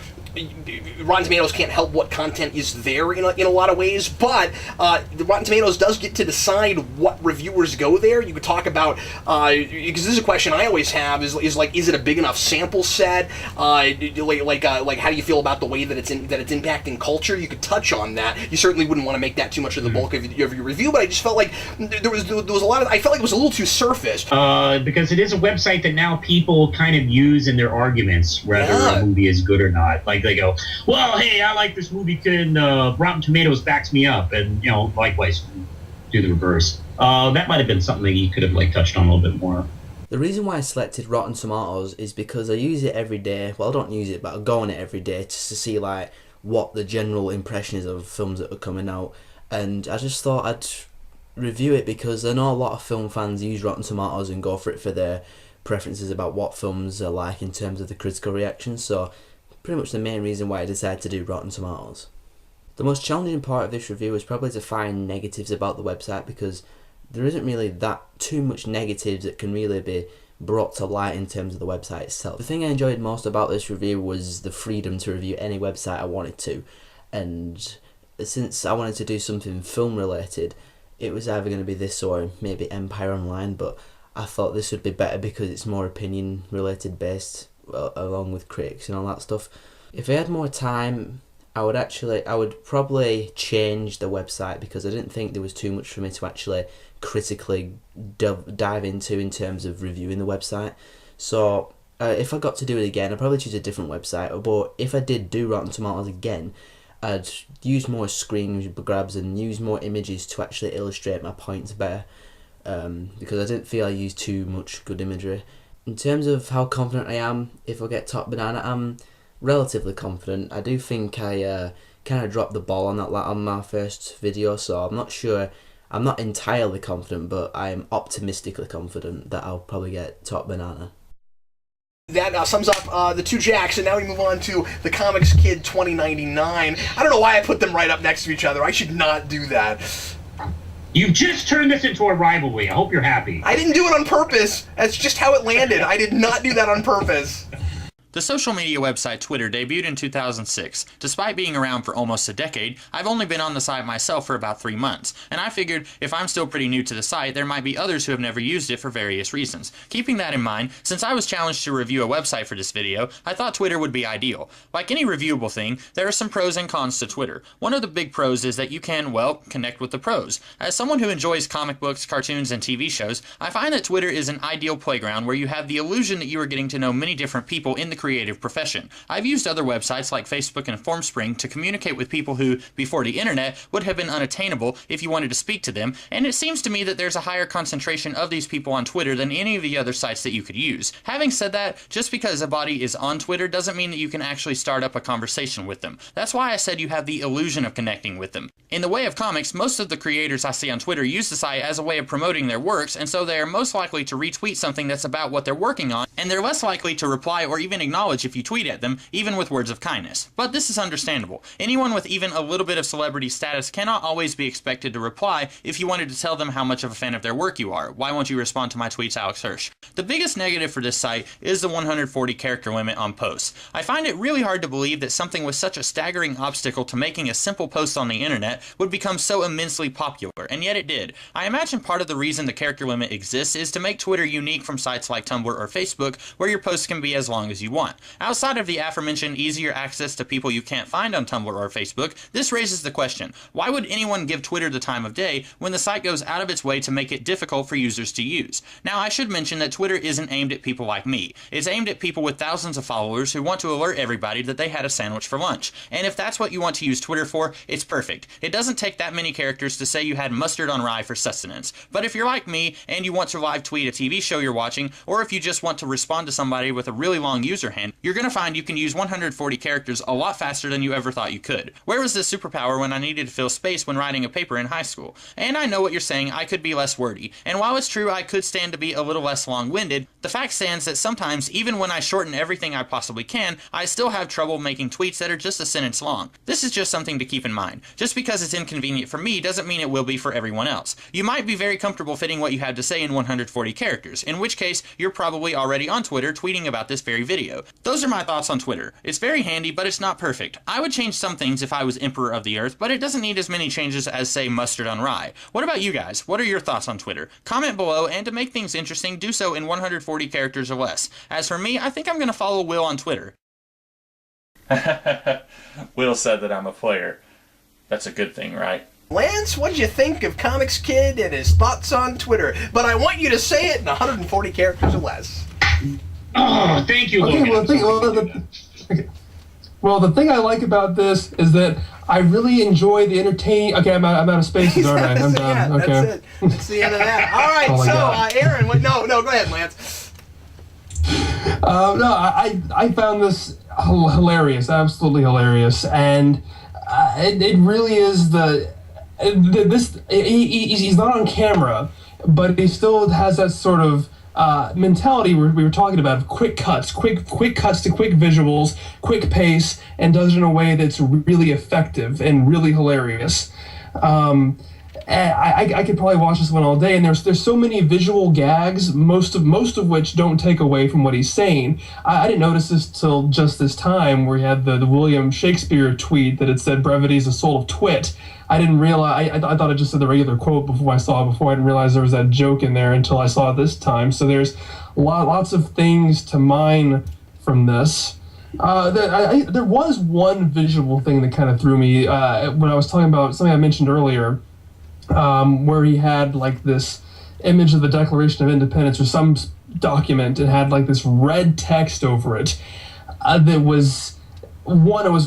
Rotten Tomatoes can't help what content is there in a lot of ways, but the Rotten Tomatoes does get to decide what reviewers go there. You could talk about, because this is a question I always have, is it a big enough sample set? Like how do you feel about the way that it's impacting culture? You could touch on that. You certainly wouldn't want to make that too much of the bulk of your review, but I just felt like there was a lot of, I felt like it was a little too surface. Because it is a website that now people kind of use in their arguments whether a movie is good or not. Like they go, well, hey, I like this movie, and Rotten Tomatoes backs me up, and likewise, do the reverse. That might have been something that you could have touched on a little bit more. The reason why I selected Rotten Tomatoes is because I use it every day. Well, I don't use it, but I go on it every day just to see what the general impression is of films that are coming out, and I just thought I'd review it because I know a lot of film fans use Rotten Tomatoes and go for it for their preferences about what films are like in terms of the critical reactions. So pretty much the main reason why I decided to do Rotten Tomatoes. The most challenging part of this review is probably to find negatives about the website, because there isn't really that too much negatives that can really be brought to light in terms of the website itself. The thing I enjoyed most about this review was the freedom to review any website I wanted to, and since I wanted to do something film related, it was either going to be this or maybe Empire Online, but I thought this would be better because it's more opinion related based, along with critics and all that stuff. If I had more time, I would probably change the website, because I didn't think there was too much for me to actually critically dive into in terms of reviewing the website. So if I got to do it again, I'd probably choose a different website, but if I did do Rotten Tomatoes again, I'd use more screen grabs and use more images to actually illustrate my points better, because I didn't feel I used too much good imagery. In terms of how confident I am if I get top banana, I'm relatively confident. I do think I kind of dropped the ball on that on my first video, so I'm not sure. I'm not entirely confident, but I'm optimistically confident that I'll probably get top banana. That sums up the two Jacks, and now we move on to the Comics Kid 2099. I don't know why I put them right up next to each other. I should not do that. You've just turned this into a rivalry. I hope you're happy. I didn't do it on purpose. That's just how it landed. I did not do that on purpose. The social media website Twitter debuted in 2006. Despite being around for almost a decade, I've only been on the site myself for about 3 months, and I figured if I'm still pretty new to the site, there might be others who have never used it for various reasons. Keeping that in mind, since I was challenged to review a website for this video, I thought Twitter would be ideal. Like any reviewable thing, there are some pros and cons to Twitter. One of the big pros is that you can, well, connect with the pros. As someone who enjoys comic books, cartoons, and TV shows, I find that Twitter is an ideal playground where you have the illusion that you are getting to know many different people in the creative profession. I've used other websites like Facebook and Formspring to communicate with people who, before the internet, would have been unattainable if you wanted to speak to them, and it seems to me that there's a higher concentration of these people on Twitter than any of the other sites that you could use. Having said that, just because a body is on Twitter doesn't mean that you can actually start up a conversation with them. That's why I said you have the illusion of connecting with them. In the way of comics, most of the creators I see on Twitter use the site as a way of promoting their works, and so they are most likely to retweet something that's about what they're working on, and they're less likely to reply or even acknowledge if you tweet at them, even with words of kindness. But this is understandable. Anyone with even a little bit of celebrity status cannot always be expected to reply if you wanted to tell them how much of a fan of their work you are. Why won't you respond to my tweets, Alex Hirsch? The biggest negative for this site is the 140 character limit on posts. I find it really hard to believe that something with such a staggering obstacle to making a simple post on the internet would become so immensely popular, and yet it did. I imagine part of the reason the character limit exists is to make Twitter unique from sites like Tumblr or Facebook, where your posts can be as long as you want. Outside of the aforementioned easier access to people you can't find on Tumblr or Facebook, this raises the question, why would anyone give Twitter the time of day when the site goes out of its way to make it difficult for users to use? Now, I should mention that Twitter isn't aimed at people like me. It's aimed at people with thousands of followers who want to alert everybody that they had a sandwich for lunch. And if that's what you want to use Twitter for, it's perfect. It doesn't take that many characters to say you had mustard on rye for sustenance. But if you're like me and you want to live tweet a TV show you're watching, or if you just want to respond to somebody with a really long user hand, you're going to find you can use 140 characters a lot faster than you ever thought you could. Where was this superpower when I needed to fill space when writing a paper in high school? And I know what you're saying, I could be less wordy. And while it's true I could stand to be a little less long-winded, the fact stands that sometimes, even when I shorten everything I possibly can, I still have trouble making tweets that are just a sentence long. This is just something to keep in mind. Just because it's inconvenient for me doesn't mean it will be for everyone else. You might be very comfortable fitting what you have to say in 140 characters, in which case you're probably already on Twitter tweeting about this very video. Those are my thoughts on Twitter. It's very handy, but it's not perfect. I would change some things if I was Emperor of the Earth, but it doesn't need as many changes as, say, mustard on rye. What about you guys? What are your thoughts on Twitter? Comment below, and to make things interesting, do so in 140 characters or less. As for me, I think I'm going to follow Will on Twitter. Will said that I'm a player. That's a good thing, right? Lance, what'd you think of Comics Kid and his thoughts on Twitter? But I want you to say it in 140 characters or less. Oh, thank you, okay, Logan. Well, the thing I like about this is that I really enjoy the entertaining. Okay, I'm out of spaces, aren't I? I'm done. Yeah, okay. that's it. That's the end of that. All right, Oh my God. Aaron, no, go ahead, Lance. No, I found this hilarious, absolutely hilarious, and it really is he's not on camera, but he still has that sort of mentality we were talking about of quick cuts to quick visuals, quick pace, and does it in a way that's really effective and really hilarious. And I could probably watch this one all day, and there's so many visual gags, most of which don't take away from what he's saying. I didn't notice this till just this time, where he had the William Shakespeare tweet that it said brevity is the soul of twit. I didn't realize, I thought it just said the regular quote before I didn't realize there was that joke in there until I saw it this time. So there's lots of things to mine from this. There was one visual thing that kind of threw me when I was talking about something I mentioned earlier, where he had like this image of the Declaration of Independence or some document and had like this red text over it. It was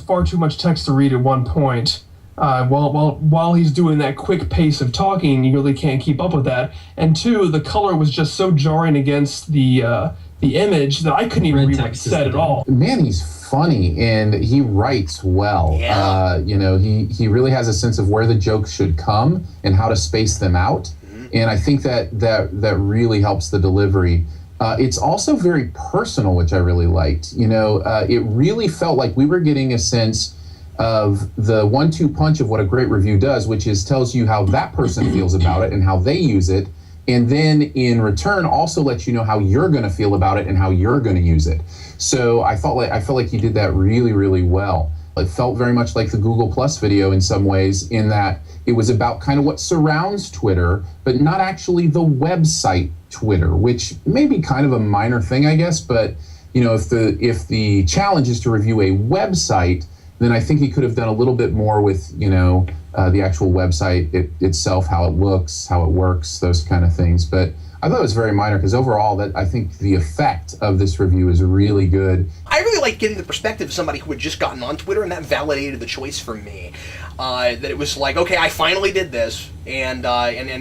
far too much text to read at one point. While he's doing that quick pace of talking, you really can't keep up with that. And two, the color was just so jarring against the the image that I couldn't even read what it said at all. Man, he's funny and he writes well. Yeah. You know, he really has a sense of where the jokes should come and how to space them out. And I think that really helps the delivery. It's also very personal, which I really liked. You know, it really felt like we were getting a sense of the 1-2 punch of what a great review does, which is tells you how that person feels about it and how they use it. And then in return, also lets you know how you're going to feel about it and how you're going to use it. So I felt like he did that really, really well. It felt very much like the Google Plus video in some ways, in that it was about kind of what surrounds Twitter, but not actually the website Twitter, which may be kind of a minor thing, I guess. But you know, if the challenge is to review a website, then I think he could have done a little bit more with, you know, the actual website itself, how it looks, how it works, those kind of things. But I thought it was very minor because overall, that I think the effect of this review is really good. I really like getting the perspective of somebody who had just gotten on Twitter, and that validated the choice for me. That it was like, okay, I finally did this, and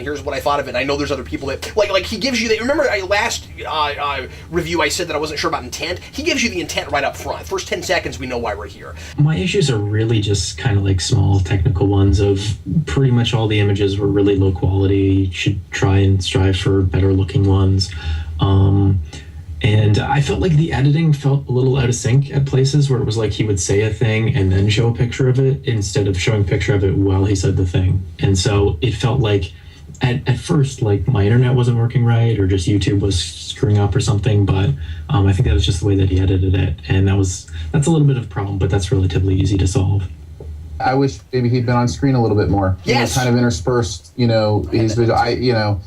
here's what I thought of it. I know there's other people that like he gives you the. Remember, last review I said that I wasn't sure about intent. He gives you the intent right up front. First 10 seconds, we know why we're here. My issues are really just kind of like small technical ones of pretty much all the images were really low quality. Should try and strive for better looking ones. And I felt like the editing felt a little out of sync at places where it was like he would say a thing and then show a picture of it instead of showing a picture of it while he said the thing. And so it felt like at first, like my internet wasn't working right or just YouTube was screwing up or something. But I think that was just the way that he edited it. And that's a little bit of a problem, but that's relatively easy to solve. I wish maybe he'd been on screen a little bit more. Yes. You know, kind of interspersed, you know, his video.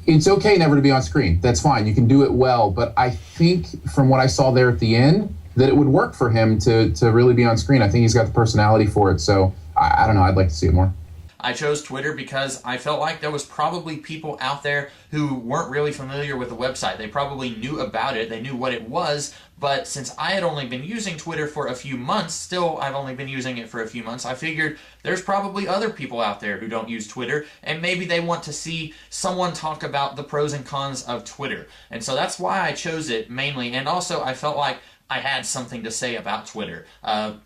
It's okay never to be on screen. That's fine. You can do it well. But I think from what I saw there at the end, that it would work for him to really be on screen. I think he's got the personality for it. So I don't know. I'd like to see it more. I chose Twitter because I felt like there was probably people out there who weren't really familiar with the website. They probably knew about it, they knew what it was, but since I had only been using Twitter for a few months, still I've only been using it for a few months, I figured there's probably other people out there who don't use Twitter, and maybe they want to see someone talk about the pros and cons of Twitter. And so that's why I chose it mainly, and also I felt like I had something to say about Twitter.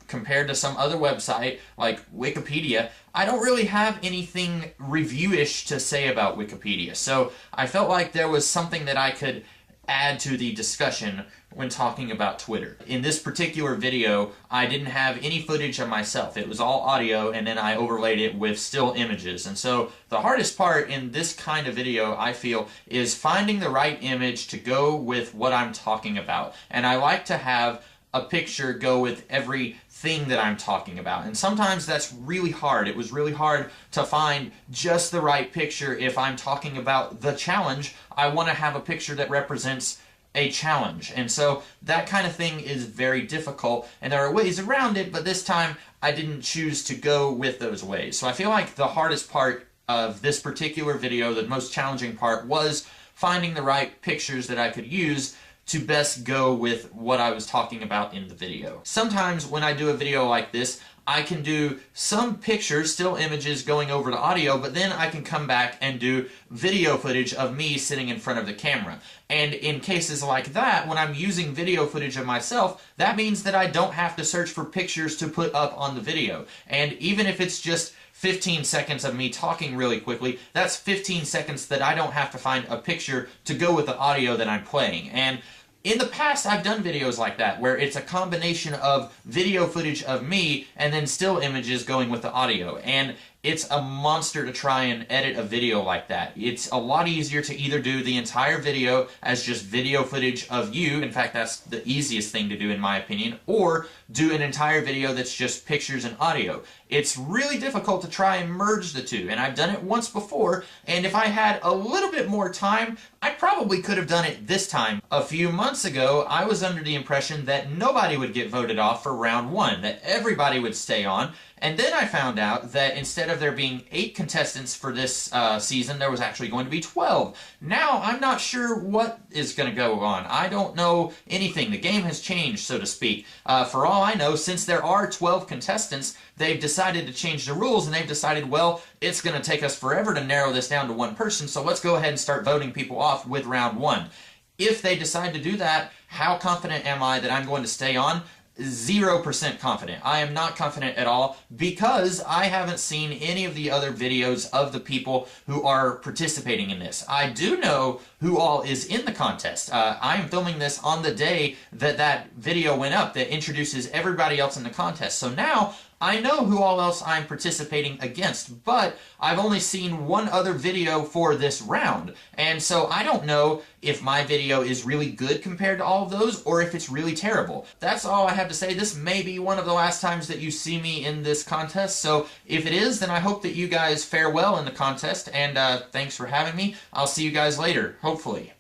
Compared to some other website like Wikipedia, I don't really have anything review-ish to say about Wikipedia. So I felt like there was something that I could add to the discussion when talking about Twitter. In this particular video, I didn't have any footage of myself. It was all audio, and then I overlaid it with still images. And so the hardest part in this kind of video, I feel, is finding the right image to go with what I'm talking about. And I like to have a picture go with everything that I'm talking about. And sometimes that's really hard. It was really hard to find just the right picture if I'm talking about the challenge. I want to have a picture that represents a challenge. And so that kind of thing is very difficult, and there are ways around it, but this time I didn't choose to go with those ways. So I feel like the hardest part of this particular video, the most challenging part, was finding the right pictures that I could use to best go with what I was talking about in the video. Sometimes when I do a video like this, I can do some pictures, still images going over to audio, but then I can come back and do video footage of me sitting in front of the camera. And in cases like that, when I'm using video footage of myself, that means that I don't have to search for pictures to put up on the video. And even if it's just 15 seconds of me talking really quickly, that's 15 seconds that I don't have to find a picture to go with the audio that I'm playing. And in the past, I've done videos like that, where it's a combination of video footage of me and then still images going with the audio. And it's a monster to try and edit a video like that. It's a lot easier to either do the entire video as just video footage of you, in fact that's the easiest thing to do in my opinion, or do an entire video that's just pictures and audio. It's really difficult to try and merge the two, and I've done it once before, and if I had a little bit more time, I probably could have done it this time. A few months ago, I was under the impression that nobody would get voted off for round 1, that everybody would stay on, and then I found out that instead of there being 8 contestants for this season, there was actually going to be 12. Now, I'm not sure what is going to go on. I don't know anything. The game has changed, so to speak. For all I know, since there are 12 contestants, they've decided to change the rules, and they've decided, well, it's going to take us forever to narrow this down to one person, so let's go ahead and start voting people off with round 1. If they decide to do that, how confident am I that I'm going to stay on? 0% confident. I am not confident at all because I haven't seen any of the other videos of the people who are participating in this. I do know who all is in the contest. I am filming this on the day that that video went up that introduces everybody else in the contest. So now I know who all else I'm participating against, but I've only seen one other video for this round. And so I don't know if my video is really good compared to all of those or if it's really terrible. That's all I have to say. This may be one of the last times that you see me in this contest. So if it is, then I hope that you guys fare well in the contest. And thanks for having me. I'll see you guys later, hopefully.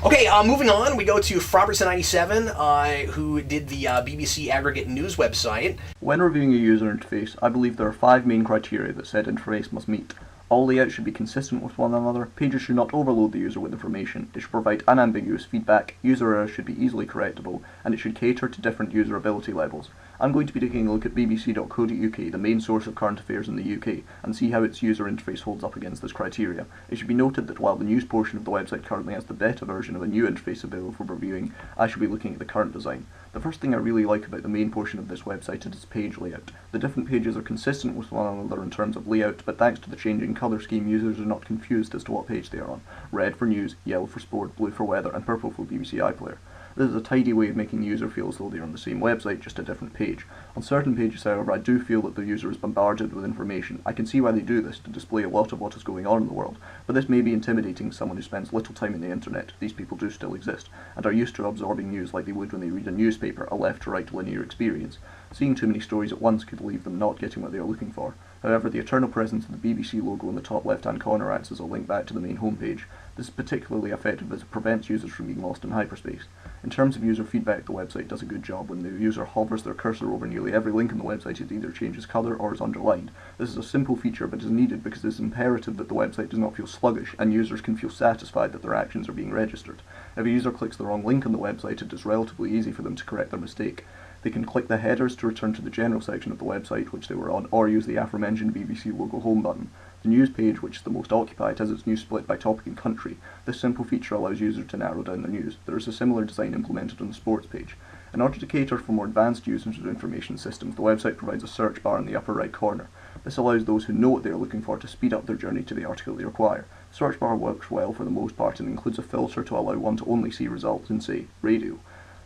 Okay, moving on, we go to Frobertson97, who did the BBC Aggregate News website. When reviewing a user interface, I believe there are 5 main criteria that said interface must meet. All layouts should be consistent with one another, pages should not overload the user with information, it should provide unambiguous feedback, user errors should be easily correctable, and it should cater to different user ability levels. I'm going to be taking a look at bbc.co.uk, the main source of current affairs in the UK, and see how its user interface holds up against this criteria. It should be noted that while the news portion of the website currently has the beta version of a new interface available for reviewing, I should be looking at the current design. The first thing I really like about the main portion of this website is its page layout. The different pages are consistent with one another in terms of layout, but thanks to the changing colour scheme, users are not confused as to what page they are on. Red for news, yellow for sport, blue for weather, and purple for BBC iPlayer. This is a tidy way of making the user feel as though they are on the same website, just a different page. On certain pages, however, I do feel that the user is bombarded with information. I can see why they do this, to display a lot of what is going on in the world, but this may be intimidating to someone who spends little time on the internet. These people do still exist, and are used to absorbing news like they would when they read a newspaper, a left-to-right linear experience. Seeing too many stories at once could leave them not getting what they are looking for. However, the eternal presence of the BBC logo in the top left-hand corner acts as a link back to the main homepage. This is particularly effective as it prevents users from being lost in hyperspace. In terms of user feedback, the website does a good job. When the user hovers their cursor over nearly every link on the website, it either changes colour or is underlined. This is a simple feature but is needed because it is imperative that the website does not feel sluggish and users can feel satisfied that their actions are being registered. If a user clicks the wrong link on the website, it is relatively easy for them to correct their mistake. They can click the headers to return to the general section of the website which they were on, or use the aforementioned BBC logo home button. The news page, which is the most occupied, has its news split by topic and country. This simple feature allows users to narrow down their news. There is a similar design implemented on the sports page. In order to cater for more advanced users of information systems, the website provides a search bar in the upper right corner. This allows those who know what they are looking for to speed up their journey to the article they require. The search bar works well for the most part and includes a filter to allow one to only see results in, say, radio.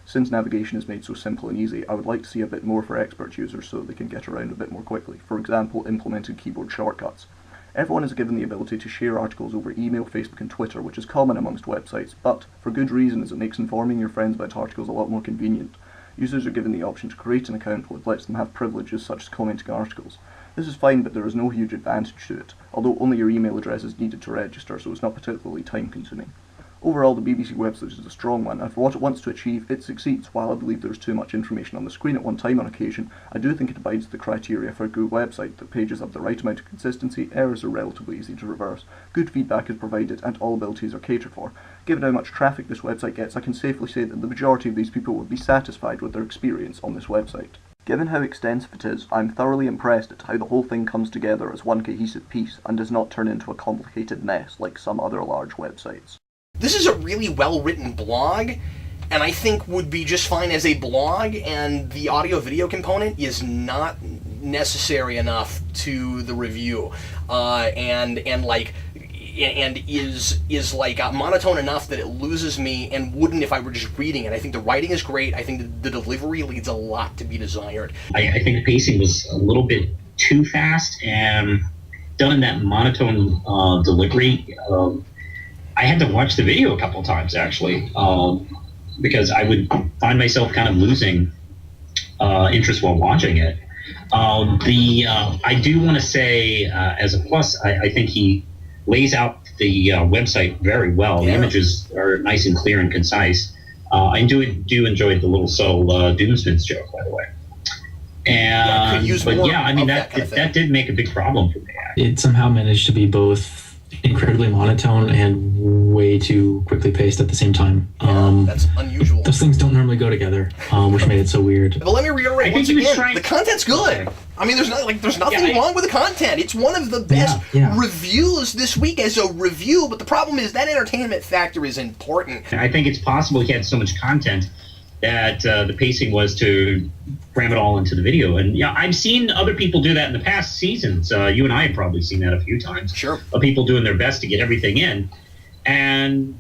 Since navigation is made so simple and easy, I would like to see a bit more for expert users so that they can get around a bit more quickly. For example, implemented keyboard shortcuts. Everyone is given the ability to share articles over email, Facebook and Twitter, which is common amongst websites, but for good reason, as it makes informing your friends about articles a lot more convenient. Users are given the option to create an account which lets them have privileges such as commenting articles. This is fine, but there is no huge advantage to it, although only your email address is needed to register, so it's not particularly time consuming. Overall, the BBC website is a strong one, and for what it wants to achieve, it succeeds. While I believe there is too much information on the screen at one time on occasion, I do think it abides the criteria for a good website. The pages have the right amount of consistency, errors are relatively easy to reverse, good feedback is provided, and all abilities are catered for. Given how much traffic this website gets, I can safely say that the majority of these people would be satisfied with their experience on this website. Given how extensive it is, I'm thoroughly impressed at how the whole thing comes together as one cohesive piece and does not turn into a complicated mess like some other large websites. This is a really well-written blog, and I think would be just fine as a blog, and the audio-video component is not necessary enough to the review, and is like monotone enough that it loses me and wouldn't if I were just reading it. I think the writing is great. I think the delivery leaves a lot to be desired. I think the pacing was a little bit too fast and done in that monotone delivery. I had to watch the video a couple of times, actually, because I would find myself kind of losing interest while watching it. I do want to say, as a plus, I think he lays out the website very well. Yeah. The images are nice and clear and concise. I do enjoy the little subtle Doomsmiths joke, by the way. And that did make a big problem for me. It somehow managed to be both incredibly monotone and way too quickly paced at the same time. That's unusual. The those things don't normally go together, which made it so weird. But let me reiterate once again, the content's good. I mean, there's nothing wrong with the content. It's one of the best reviews this week as a review, but the problem is that entertainment factor is important. I think it's possible he had so much content that the pacing was to cram it all into the video. And yeah, I've seen other people do that in the past seasons. You and I have probably seen that a few times. Sure. Of people doing their best to get everything in. And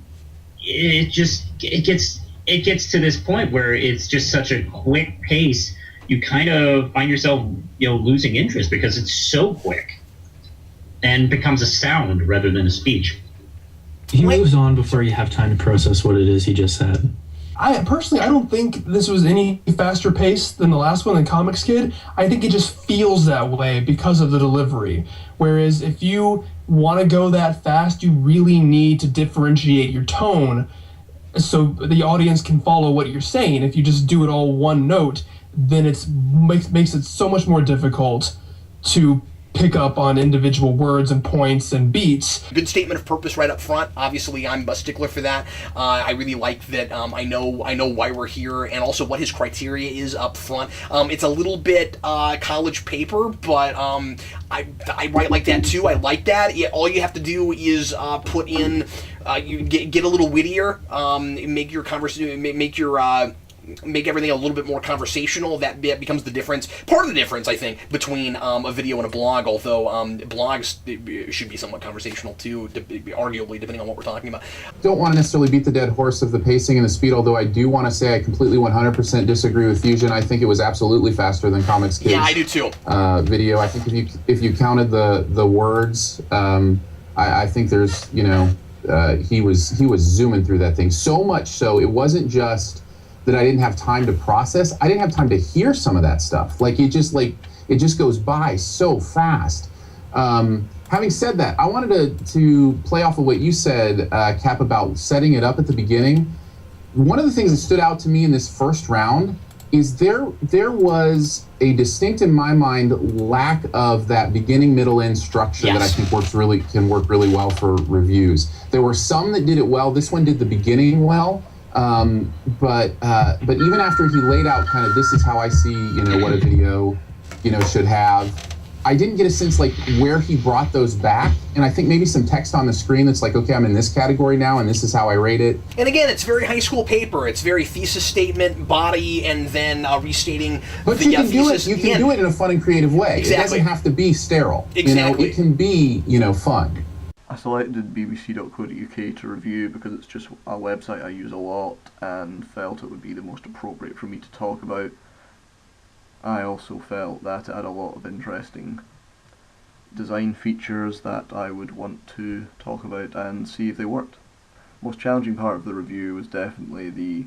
it gets to this point where it's just such a quick pace. You kind of find yourself, losing interest because it's so quick and becomes a sound rather than a speech. He moves on before you have time to process what it is he just said. I don't think this was any faster paced than the last one, than MrGoodPlot. I think it just feels that way because of the delivery. Whereas if you want to go that fast, you really need to differentiate your tone so the audience can follow what you're saying. If you just do it all one note, then it makes it so much more difficult to pick up on individual words and points and beats. Good statement of purpose right up front. Obviously, I'm a stickler for that. I really like that. I know why we're here, and also what his criteria is up front. It's a little bit college paper, but I write like that too. I like that. All you have to do is put in, you get a little wittier, make your conversation, make everything a little bit more conversational. That becomes the difference. Part of the difference, I think, between a video and a blog, although blogs should be somewhat conversational too, arguably, depending on what we're talking about. Don't want to necessarily beat the dead horse of the pacing and the speed, although I do want to say I completely 100% disagree with Fusion. I think it was absolutely faster than MrGoodPlot. Yeah, I do too. Video. I think if you counted the words, I think there's, he was zooming through that thing. So much so, it wasn't just that I didn't have time to process. I didn't have time to hear some of that stuff. It just goes by so fast. Having said that, I wanted to play off of what you said, Cap, about setting it up at the beginning. One of the things that stood out to me in this first round is there was a distinct, in my mind, lack of that beginning, middle, end structure that I think can work really well for reviews. There were some that did it well. This one did the beginning well. But even after he laid out kind of, this is how I see, what a video, should have, I didn't get a sense where he brought those back. And I think maybe some text on the screen that's like, okay, I'm in this category now and this is how I rate it. And again, it's very high school paper. It's very thesis statement, body, and then restating. But you can do it. You can do it in a fun and creative way. Exactly. It doesn't have to be sterile. Exactly. It can be, fun. I selected bbc.co.uk to review because it's just a website I use a lot and felt it would be the most appropriate for me to talk about. I also felt that it had a lot of interesting design features that I would want to talk about and see if they worked. Most challenging part of the review was definitely the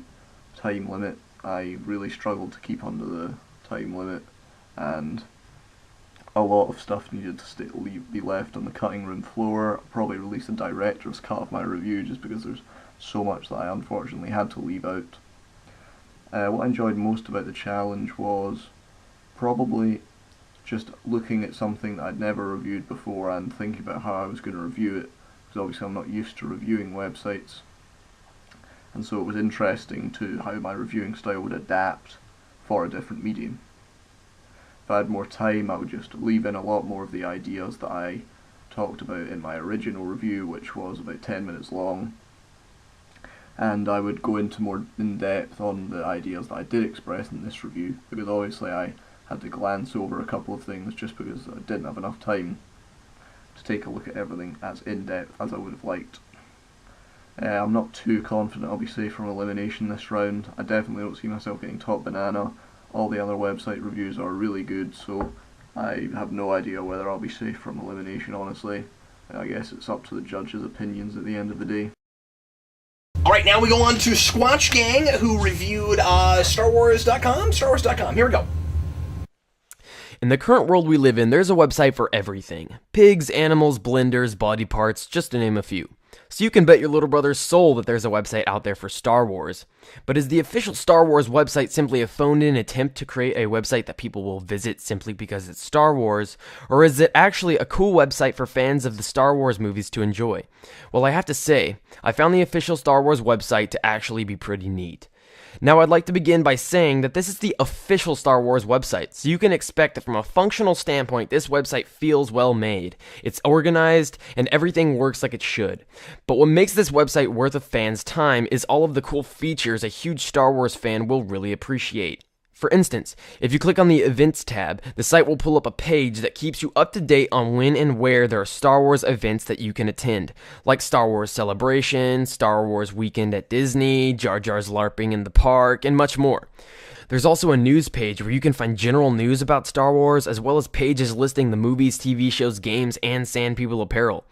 time limit. I really struggled to keep under the time limit, and a lot of stuff needed to be left on the cutting room floor. I'll probably release a director's cut of my review just because there's so much that I unfortunately had to leave out. What I enjoyed most about the challenge was probably just looking at something that I'd never reviewed before and thinking about how I was going to review it, because obviously I'm not used to reviewing websites, and so it was interesting to how my reviewing style would adapt for a different medium. If I had more time, I would just leave in a lot more of the ideas that I talked about in my original review, which was about 10 minutes long, and I would go into more in-depth on the ideas that I did express in this review, because obviously I had to glance over a couple of things just because I didn't have enough time to take a look at everything as in-depth as I would have liked. I'm not too confident I'll be safe from elimination this round. I definitely don't see myself getting top banana. All the other website reviews are really good, so I have no idea whether I'll be safe from elimination, honestly. I guess it's up to the judges' opinions at the end of the day. Alright, now we go on to Squatch Gang, who reviewed StarWars.com. StarWars.com, here we go. In the current world we live in, there's a website for everything. Pigs, animals, blenders, body parts, just to name a few. So you can bet your little brother's soul that there's a website out there for Star Wars. But is the official Star Wars website simply a phoned-in attempt to create a website that people will visit simply because it's Star Wars? Or is it actually a cool website for fans of the Star Wars movies to enjoy? Well, I have to say, I found the official Star Wars website to actually be pretty neat. Now I'd like to begin by saying that this is the official Star Wars website, so you can expect that from a functional standpoint, this website feels well made. It's organized, and everything works like it should. But what makes this website worth a fan's time is all of the cool features a huge Star Wars fan will really appreciate. For instance, if you click on the Events tab, the site will pull up a page that keeps you up to date on when and where there are Star Wars events that you can attend, like Star Wars Celebration, Star Wars Weekend at Disney, Jar Jar's LARPing in the park, and much more. There's also a news page where you can find general news about Star Wars, as well as pages listing the movies, TV shows, games, and Sand People apparel.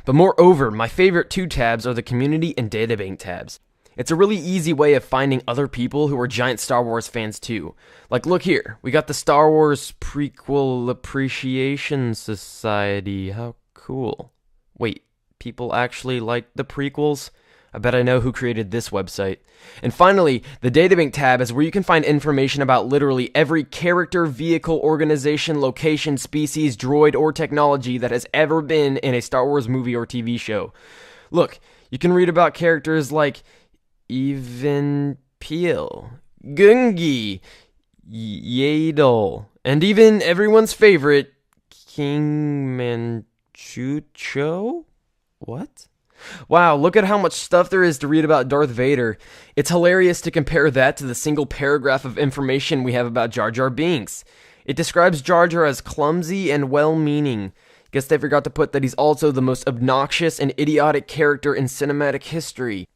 But moreover, my favorite two tabs are the Community and Databank tabs. It's a really easy way of finding other people who are giant Star Wars fans too. Like, look here, we got the Star Wars Prequel Appreciation Society. How cool. Wait, people actually like the prequels? I bet I know who created this website. And finally, the Databank tab is where you can find information about literally every character, vehicle, organization, location, species, droid, or technology that has ever been in a Star Wars movie or TV show. Look, you can read about characters like Even Peel, Gungi, Yaddle, and even everyone's favorite, King Manchucho? What? Wow, look at how much stuff there is to read about Darth Vader. It's hilarious to compare that to the single paragraph of information we have about Jar Jar Binks. It describes Jar Jar as clumsy and well-meaning. Guess they forgot to put that he's also the most obnoxious and idiotic character in cinematic history.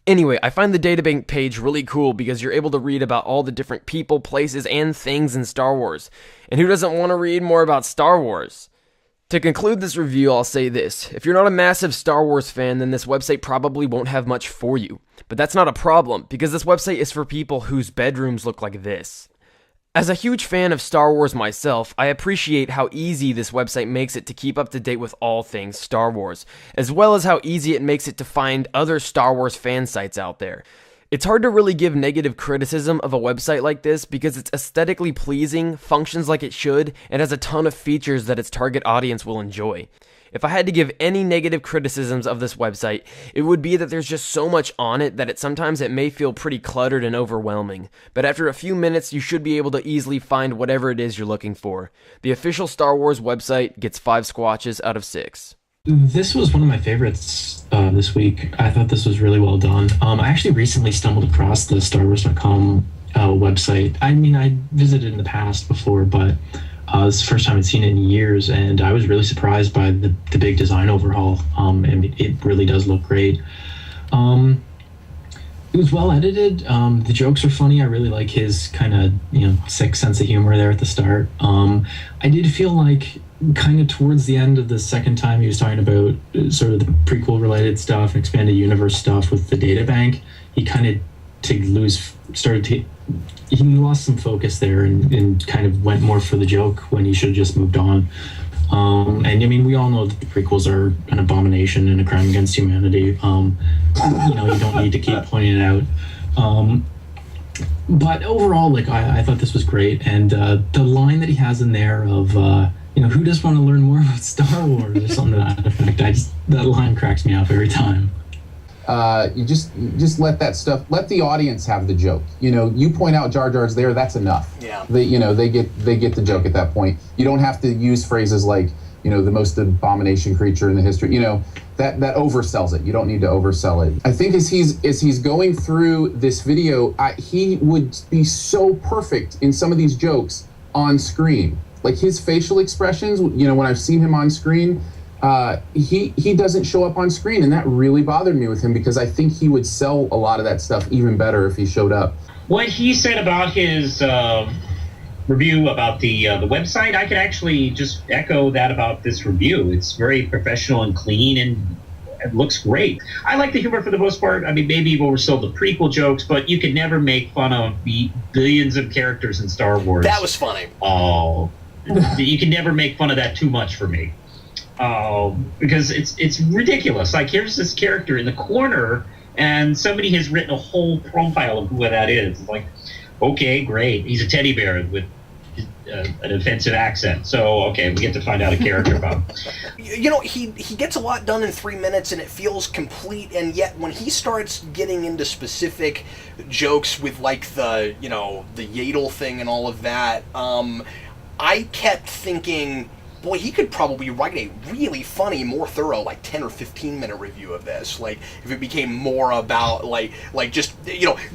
Anyway, I find the Databank page really cool because you're able to read about all the different people, places, and things in Star Wars. And who doesn't want to read more about Star Wars? To conclude this review, I'll say this. If you're not a massive Star Wars fan, then this website probably won't have much for you. But that's not a problem, because this website is for people whose bedrooms look like this. As a huge fan of Star Wars myself, I appreciate how easy this website makes it to keep up to date with all things Star Wars, as well as how easy it makes it to find other Star Wars fan sites out there. It's hard to really give negative criticism of a website like this because it's aesthetically pleasing, functions like it should, and has a ton of features that its target audience will enjoy. If I had to give any negative criticisms of this website, it would be that there's just so much on it that sometimes it may feel pretty cluttered and overwhelming. But after a few minutes, you should be able to easily find whatever it is you're looking for. The official Star Wars website gets 5 squatches out of 6. This was one of my favorites this week. I thought this was really well done. I actually recently stumbled across the StarWars.com website. I mean, I visited in the past before, but it's the first time I'd seen it in years, and I was really surprised by the big design overhaul. And it really does look great. It was well edited. The jokes are funny. I really like his kind of, sick sense of humor there at the start. I did feel like kind of towards the end of the second time he was talking about sort of the prequel related stuff and expanded universe stuff with the data bank, he kind of he lost some focus there and kind of went more for the joke when he should have just moved on. And I mean, we all know that the prequels are an abomination and a crime against humanity. You don't need to keep pointing it out. But overall, I thought this was great. And the line that he has in there of, who does want to learn more about Star Wars or something to that effect, that line cracks me up every time. You just let that stuff, let the audience have the joke. You point out Jar Jar's there, that's enough. Yeah. They get the joke at that point. You don't have to use phrases like, the most abomination creature in the history. That oversells it. You don't need to oversell it. I think as he's going through this video, he would be so perfect in some of these jokes on screen. Like his facial expressions, when I've seen him on screen, he doesn't show up on screen, and that really bothered me with him because I think he would sell a lot of that stuff even better if he showed up. What he said about his review about the website, I could actually just echo that about this review. It's very professional and clean, and it looks great. I like the humor for the most part. I mean, maybe you've oversold the prequel jokes, but you could never make fun of the billions of characters in Star Wars. That was funny. Oh, you can never make fun of that too much for me. Because it's ridiculous. Like, here's this character in the corner, and somebody has written a whole profile of who that is. It's like, okay, great. He's a teddy bear with an offensive accent. So, okay, we get to find out a character about him. You know, he gets a lot done in 3 minutes, and it feels complete, and yet when he starts getting into specific jokes with, like, the Yadel thing and all of that, I kept thinking, boy, he could probably write a really funny, more thorough, like 10 or 15 minute review of this. Like, if it became more about like just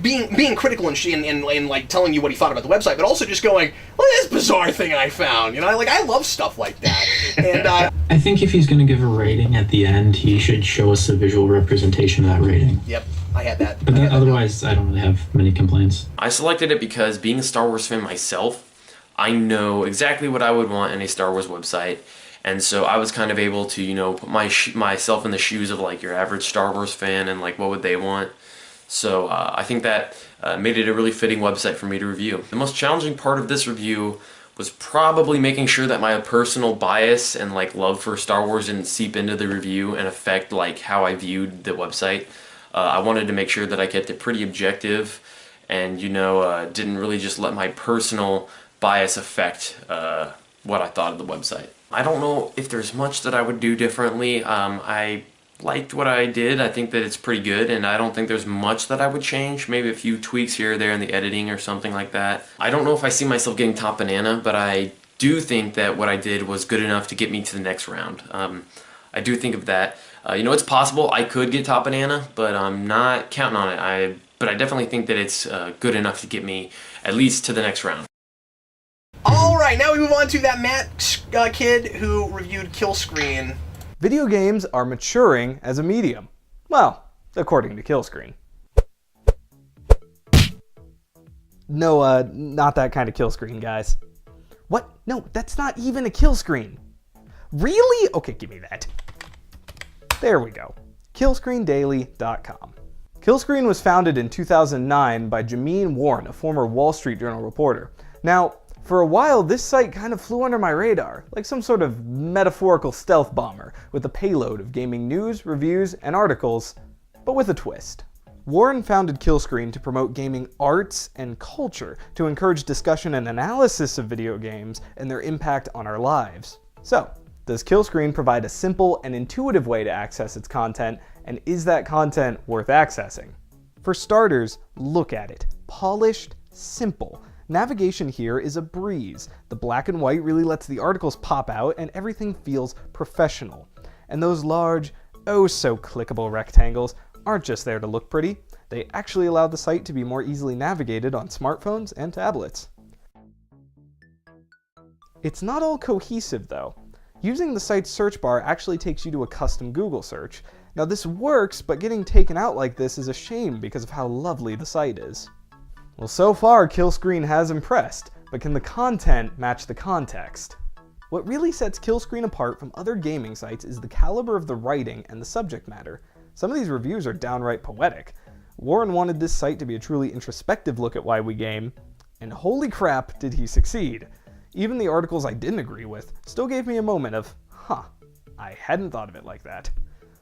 being critical and like telling you what he thought about the website, but also just going, look at this bizarre thing I found. I love stuff like that. And I think if he's going to give a rating at the end, he should show us a visual representation of that rating. Yep, I had that. But otherwise, I don't really have many complaints. I selected it because, being a Star Wars fan myself, I know exactly what I would want in a Star Wars website, and so I was kind of able to, put myself in the shoes of, like, your average Star Wars fan and, like, what would they want. So I think that made it a really fitting website for me to review. The most challenging part of this review was probably making sure that my personal bias and, like, love for Star Wars didn't seep into the review and affect, like, how I viewed the website. I wanted to make sure that I kept it pretty objective and, didn't really just let my personal bias affect what I thought of the website. I don't know if there's much that I would do differently. I liked what I did. I think that it's pretty good, and I don't think there's much that I would change. Maybe a few tweaks here or there in the editing or something like that. I don't know if I see myself getting top banana, but I do think that what I did was good enough to get me to the next round. I do think of that. It's possible I could get top banana, but I'm not counting on it. But I definitely think that it's good enough to get me at least to the next round. Alright, now we move on to ThatMattKid who reviewed Kill Screen. Video games are maturing as a medium. Well, according to Kill Screen. No, not that kind of kill screen, guys. What? No, that's not even a kill screen. Really? Okay, give me that. There we go. Killscreendaily.com. Killscreen was founded in 2009 by Jameen Warren, a former Wall Street Journal reporter. Now, for a while, this site kind of flew under my radar, like some sort of metaphorical stealth bomber with a payload of gaming news, reviews, and articles, but with a twist. Warren founded Killscreen to promote gaming arts and culture, to encourage discussion and analysis of video games and their impact on our lives. So, does Killscreen provide a simple and intuitive way to access its content, and is that content worth accessing? For starters, look at it. Polished, simple. Navigation here is a breeze. The black and white really lets the articles pop out and everything feels professional. And those large, oh so clickable rectangles aren't just there to look pretty. They actually allow the site to be more easily navigated on smartphones and tablets. It's not all cohesive though. Using the site's search bar actually takes you to a custom Google search. Now this works, but getting taken out like this is a shame because of how lovely the site is. Well, so far, Killscreen has impressed, but can the content match the context? What really sets Killscreen apart from other gaming sites is the caliber of the writing and the subject matter. Some of these reviews are downright poetic. Warren wanted this site to be a truly introspective look at why we game, and holy crap, did he succeed. Even the articles I didn't agree with still gave me a moment of, huh, I hadn't thought of it like that.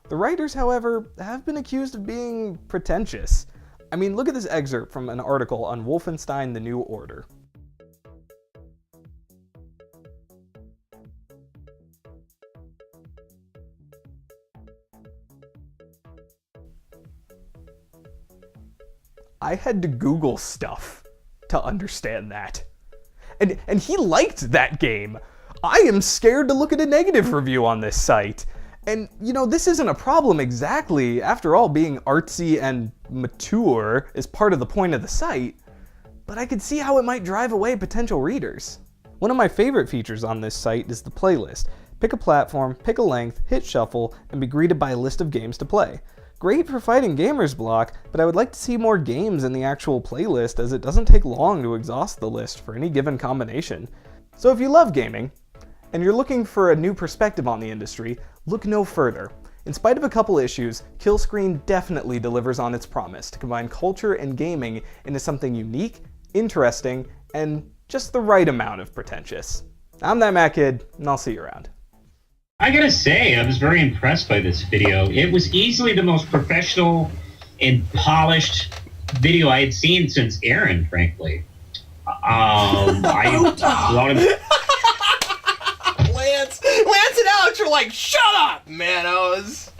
The writers, however, have been accused of being pretentious. I mean, look at this excerpt from an article on Wolfenstein: The New Order. I had to Google stuff to understand that. And he liked that game. I am scared to look at a negative review on this site. And, this isn't a problem exactly. After all, being artsy and mature is part of the point of the site. But I could see how it might drive away potential readers. One of my favorite features on this site is the playlist. Pick a platform, pick a length, hit shuffle, and be greeted by a list of games to play. Great for fighting gamer's block, but I would like to see more games in the actual playlist as it doesn't take long to exhaust the list for any given combination. So if you love gaming, and you're looking for a new perspective on the industry, look no further. In spite of a couple issues, Killscreen definitely delivers on its promise to combine culture and gaming into something unique, interesting, and just the right amount of pretentious. I'm ThatMattKid, and I'll see you around. I gotta say, I was very impressed by this video. It was easily the most professional and polished video I had seen since Aaron, frankly. I want to. Lance and Alex are like, shut up, Manos.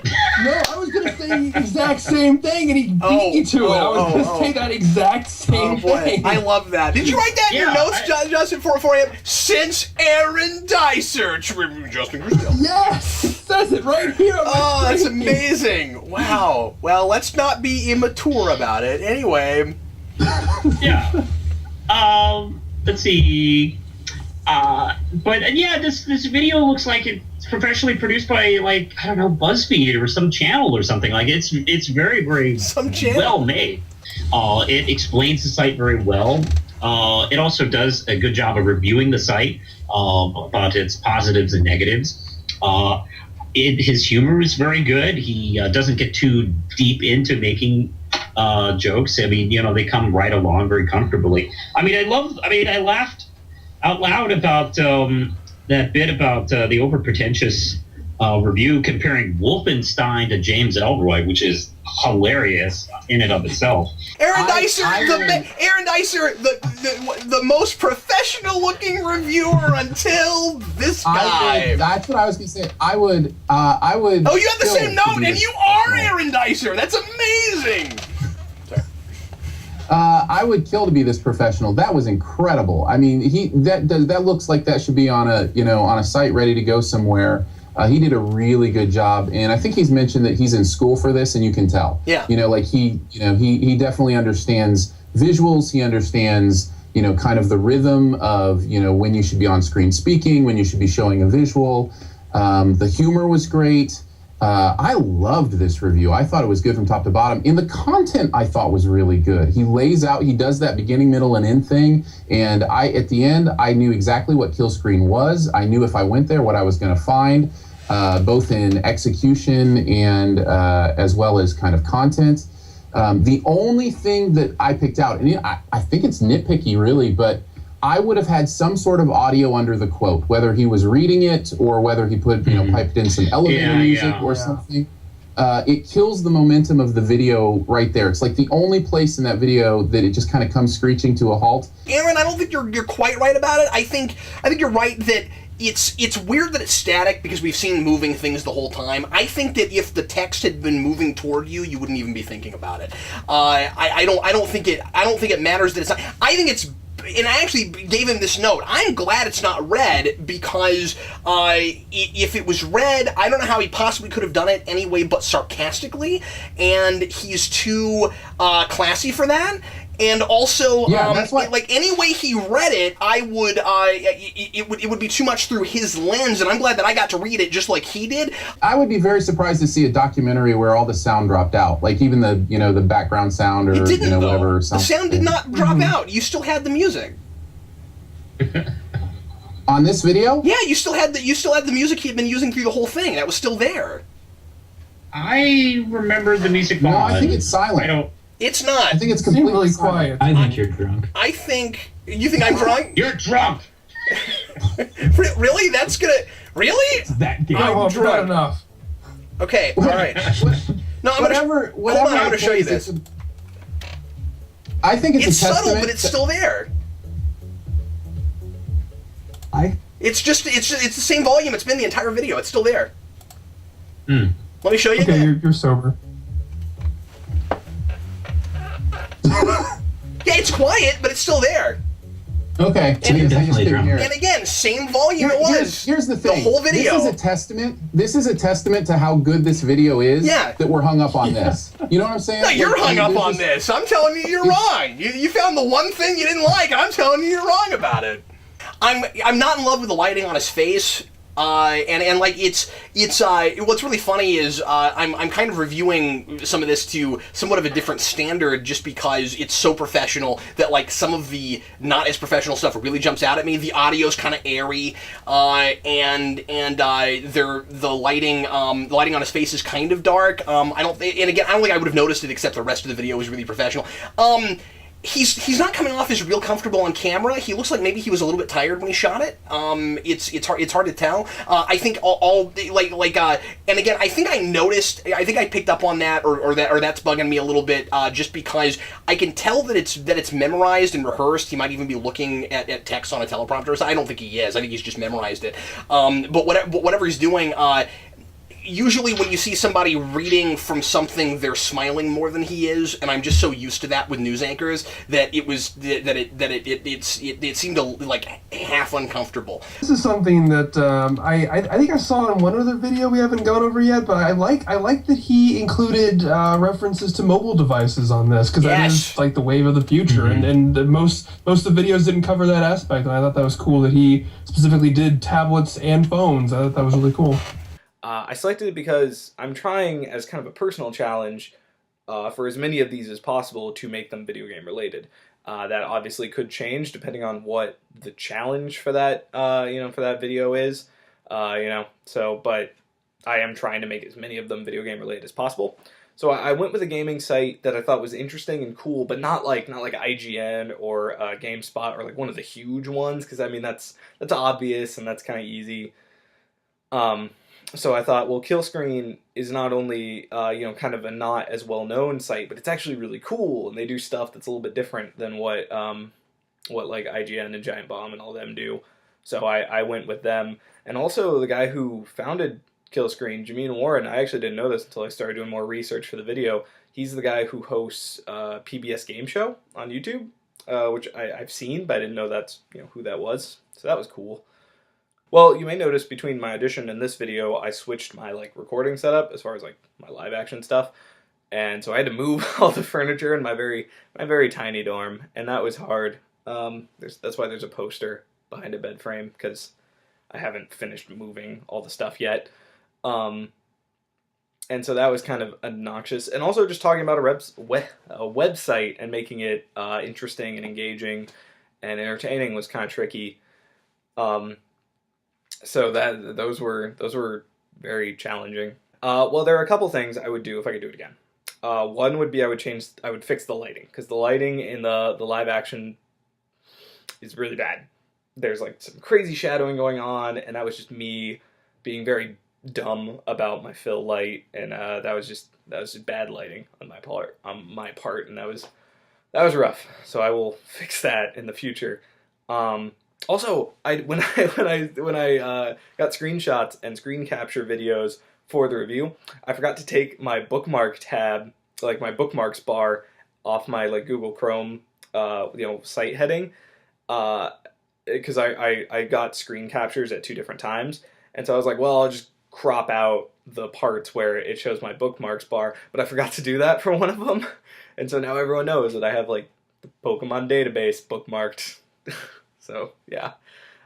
No, I was gonna say the exact same thing, and he beat you to it. I was gonna say that exact same thing. I love that. Did you write that in your notes, Justin, for you? Since Aaron Dicer, Justin Christel. Yes, it says it right here. Oh, that's amazing! Wow. Well, let's not be immature about it. Anyway. Yeah. Let's see. But yeah, this video looks like it's professionally produced by, like, I don't know, BuzzFeed or some channel or something. Like, it's very, very well made. It explains the site very well. It also does a good job of reviewing the site about its positives and negatives. His humor is very good. He doesn't get too deep into making jokes. I mean, they come right along very comfortably. I laughed out loud about that bit about the overpretentious review comparing Wolfenstein to James Ellroy, which is hilarious in and of itself. Aaron Dicer, the most professional-looking reviewer until this guy. That's what I was gonna say. I would. Oh, you have the same note, and you are Aaron Dicer. That's amazing. I would kill to be this professional. That was incredible. I mean, that looks like that should be on a site ready to go somewhere. He did a really good job, and I think he's mentioned that he's in school for this, and you can tell. Yeah. He definitely understands visuals. He understands, kind of the rhythm of, when you should be on screen speaking, when you should be showing a visual. The humor was great. I loved this review. I thought it was good from top to bottom. And the content I thought was really good. He does that beginning, middle, and end thing. And at the end, I knew exactly what kill screen was. I knew if I went there what I was going to find, both in execution and as well as kind of content. The only thing that I picked out, and I think it's nitpicky really, but I would have had some sort of audio under the quote, whether he was reading it or whether he put, piped in some elevator music or something. It kills the momentum of the video right there. It's like the only place in that video that it just kind of comes screeching to a halt. Aaron, I don't think you're quite right about it. I think you're right that it's weird that it's static because we've seen moving things the whole time. I think that if the text had been moving toward you, you wouldn't even be thinking about it. I don't think it matters that it's not. I think it's. And I actually gave him this note. I'm glad it's not red because if it was red, I don't know how he possibly could have done it anyway but sarcastically, and he's too classy for that. And also, that's why, like any way he read it, I would it would be too much through his lens, and I'm glad that I got to read it just like he did. I would be very surprised to see a documentary where all the sound dropped out, like even the background sound or whatever. The sound did not drop out. You still had the music. On this video? Yeah, you still had the music he had been using through the whole thing. That was still there. I remember the music. No, I think it's silent. It's not. I think it's completely quiet. I think you're drunk. You think I'm drunk? You're drunk. Really? That's gonna. Really? It's that game. I'm drunk. Enough. Okay. All right. No, I'm gonna show you this. I think it's a testament. Subtle, but it's still there. It's the same volume. It's been the entire video. It's still there. Let me show you again. You're sober. Yeah, it's quiet, but it's still there. Okay. And again, same volume it was. Here's the thing. The whole video. This is a testament to how good this video is. Yeah. That we're hung up on this. You know what I'm saying? No, you're hung up on this. I'm telling you, you're wrong. You found the one thing you didn't like. I'm telling you, you're wrong about it. I'm not in love with the lighting on his face. And like it's what's really funny is I'm kind of reviewing some of this to somewhat of a different standard just because it's so professional that like some of the not as professional stuff really jumps out at me. The audio's kind of airy, and the lighting on his face is kind of dark. I don't think I would have noticed it except the rest of the video was really professional. he's not coming off as real comfortable on camera. He looks like maybe he was a little bit tired when he shot it. It's hard to tell. I think and again, I think I noticed. I think I picked up on that, or that's bugging me a little bit, just because I can tell that it's memorized and rehearsed. He might even be looking at text on a teleprompter. So I don't think he is. I think he's just memorized it. But whatever he's doing. Usually when you see somebody reading from something, they're smiling more than he is, and I'm just so used to that with news anchors that it seemed like half uncomfortable. This is something that I think I saw in one other video we haven't gone over yet, but I like that he included references to mobile devices on this, because that is like the wave of the future, and most of the videos didn't cover that aspect, and I thought that was cool that he specifically did tablets and phones. I thought that was really cool. I selected it because I'm trying, as kind of a personal challenge, for as many of these as possible to make them video game related. That obviously could change depending on what the challenge for that, for that video is, but I am trying to make as many of them video game related as possible. So I went with a gaming site that I thought was interesting and cool, but not like IGN or GameSpot or like one of the huge ones, because I mean that's obvious and that's kind of easy. So I thought, well, Killscreen is not only, kind of a not as well-known site, but it's actually really cool, and they do stuff that's a little bit different than what like IGN and Giant Bomb and all them do. So I went with them. And also the guy who founded Killscreen, Jameen Warren, I actually didn't know this until I started doing more research for the video. He's the guy who hosts PBS Game Show on YouTube, which I've seen, but I didn't know that's who that was. So that was cool. Well, you may notice between my audition and this video, I switched my recording setup as far as my live action stuff, and so I had to move all the furniture in my very tiny dorm, and that was hard. That's why there's a poster behind a bed frame, because I haven't finished moving all the stuff yet. And so that was kind of obnoxious, and also just talking about a website and making it interesting and engaging and entertaining was kind of tricky. So those were very challenging. Well, there are a couple things I would do if I could do it again. One would be I would fix the lighting, because the lighting in the live action is really bad. There's some crazy shadowing going on, and that was just me being very dumb about my fill light, and that was just bad lighting on my part, and that was rough. So I will fix that in the future. Also, when I got screenshots and screen capture videos for the review, I forgot to take my bookmark tab, my bookmarks bar, off my Google Chrome site heading, because I got screen captures at 2 different times, and so I was like, well, I'll just crop out the parts where it shows my bookmarks bar, but I forgot to do that for one of them, and so now everyone knows that I have the Pokemon database bookmarked. So yeah,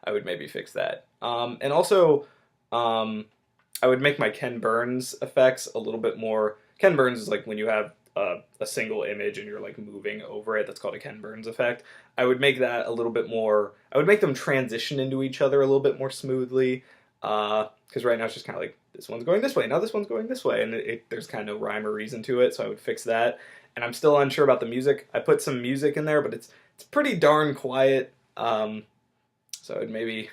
I would maybe fix that. And also, I would make my Ken Burns effects a little bit more. Ken Burns is when you have a single image and you're moving over it. That's called a Ken Burns effect. I would make that a little bit more. I would make them transition into each other a little bit more smoothly. Because right now it's just kind of this one's going this way, now this one's going this way, and there's kind of no rhyme or reason to it. So I would fix that. And I'm still unsure about the music. I put some music in there, but it's pretty darn quiet. So maybe,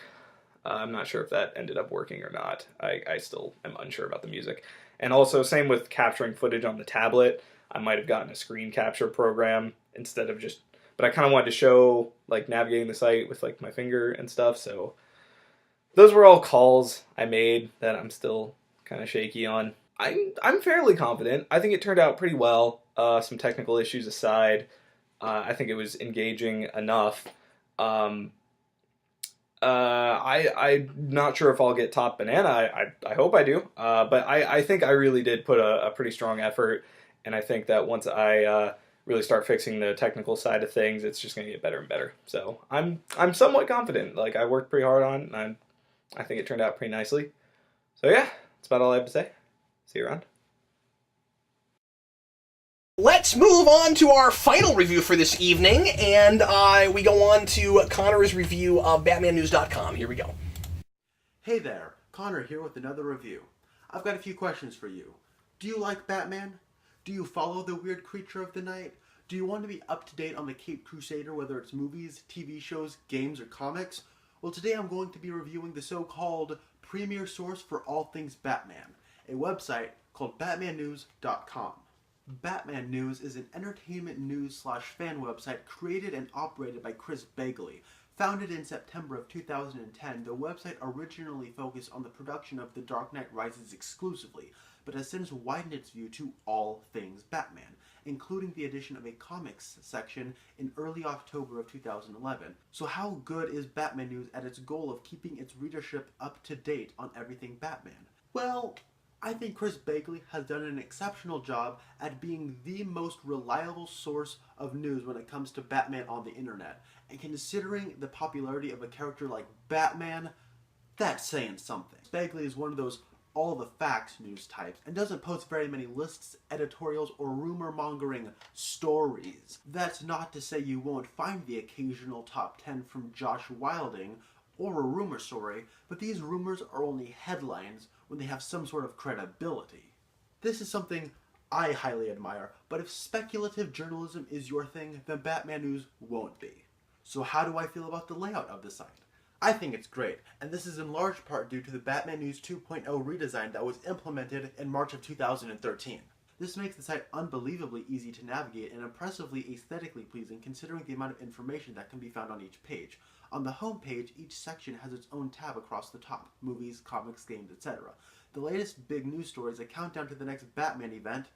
I'm not sure if that ended up working or not. I still am unsure about the music. And also, same with capturing footage on the tablet. I might have gotten a screen capture program instead of just, but I kind of wanted to show, navigating the site with, my finger and stuff, so those were all calls I made that I'm still kind of shaky on. I'm fairly confident. I think it turned out pretty well, some technical issues aside. I think it was engaging enough. I'm not sure if I'll get top banana. I hope I do. But I think I really did put a pretty strong effort, and I think that once I really start fixing the technical side of things, it's just going to get better and better. So I'm somewhat confident. I worked pretty hard on it, and I think it turned out pretty nicely. So yeah, that's about all I have to say. See you around. Let's move on to our final review for this evening, and we go on to Connor's review of BatmanNews.com. Here we go. Hey there, Connor here with another review. I've got a few questions for you. Do you like Batman? Do you follow the weird creature of the night? Do you want to be up to date on the Caped Crusader, whether it's movies, TV shows, games, or comics? Well, today I'm going to be reviewing the so-called premier source for all things Batman, a website called BatmanNews.com. Batman News is an entertainment news/fan website created and operated by Chris Bagley. Founded in September of 2010, the website originally focused on the production of The Dark Knight Rises exclusively, but has since widened its view to all things Batman, including the addition of a comics section in early October of 2011. So how good is Batman News at its goal of keeping its readership up to date on everything Batman? Well, I think Chris Bagley has done an exceptional job at being the most reliable source of news when it comes to Batman on the internet. And considering the popularity of a character like Batman, that's saying something. Bagley is one of those all the facts news types and doesn't post very many lists, editorials, or rumor-mongering stories. That's not to say you won't find the occasional top 10 from Josh Wilding or a rumor story, but these rumors are only headlines when they have some sort of credibility. This is something I highly admire, but if speculative journalism is your thing, then Batman News won't be. So how do I feel about the layout of the site? I think it's great, and this is in large part due to the Batman News 2.0 redesign that was implemented in March of 2013. This makes the site unbelievably easy to navigate and impressively aesthetically pleasing considering the amount of information that can be found on each page. On the home page, each section has its own tab across the top: movies, comics, games, etc. The latest big news stories, a countdown to the next Batman event.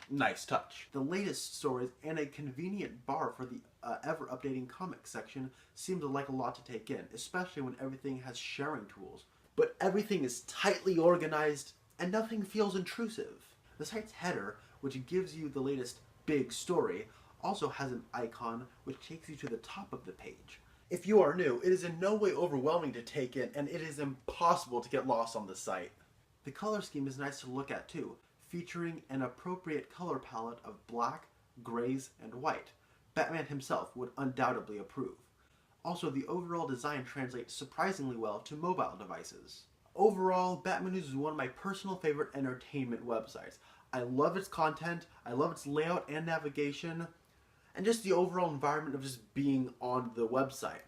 Nice touch. The latest stories and a convenient bar for the ever-updating comics section seemed like a lot to take in, especially when everything has sharing tools. But everything is tightly organized and nothing feels intrusive. The site's header, which gives you the latest big story, also has an icon which takes you to the top of the page. If you are new, it is in no way overwhelming to take in, and it is impossible to get lost on the site. The color scheme is nice to look at too, featuring an appropriate color palette of black, grays, and white. Batman himself would undoubtedly approve. Also, the overall design translates surprisingly well to mobile devices. Overall, Batman News is one of my personal favorite entertainment websites. I love its content, I love its layout and navigation, and just the overall environment of just being on the website.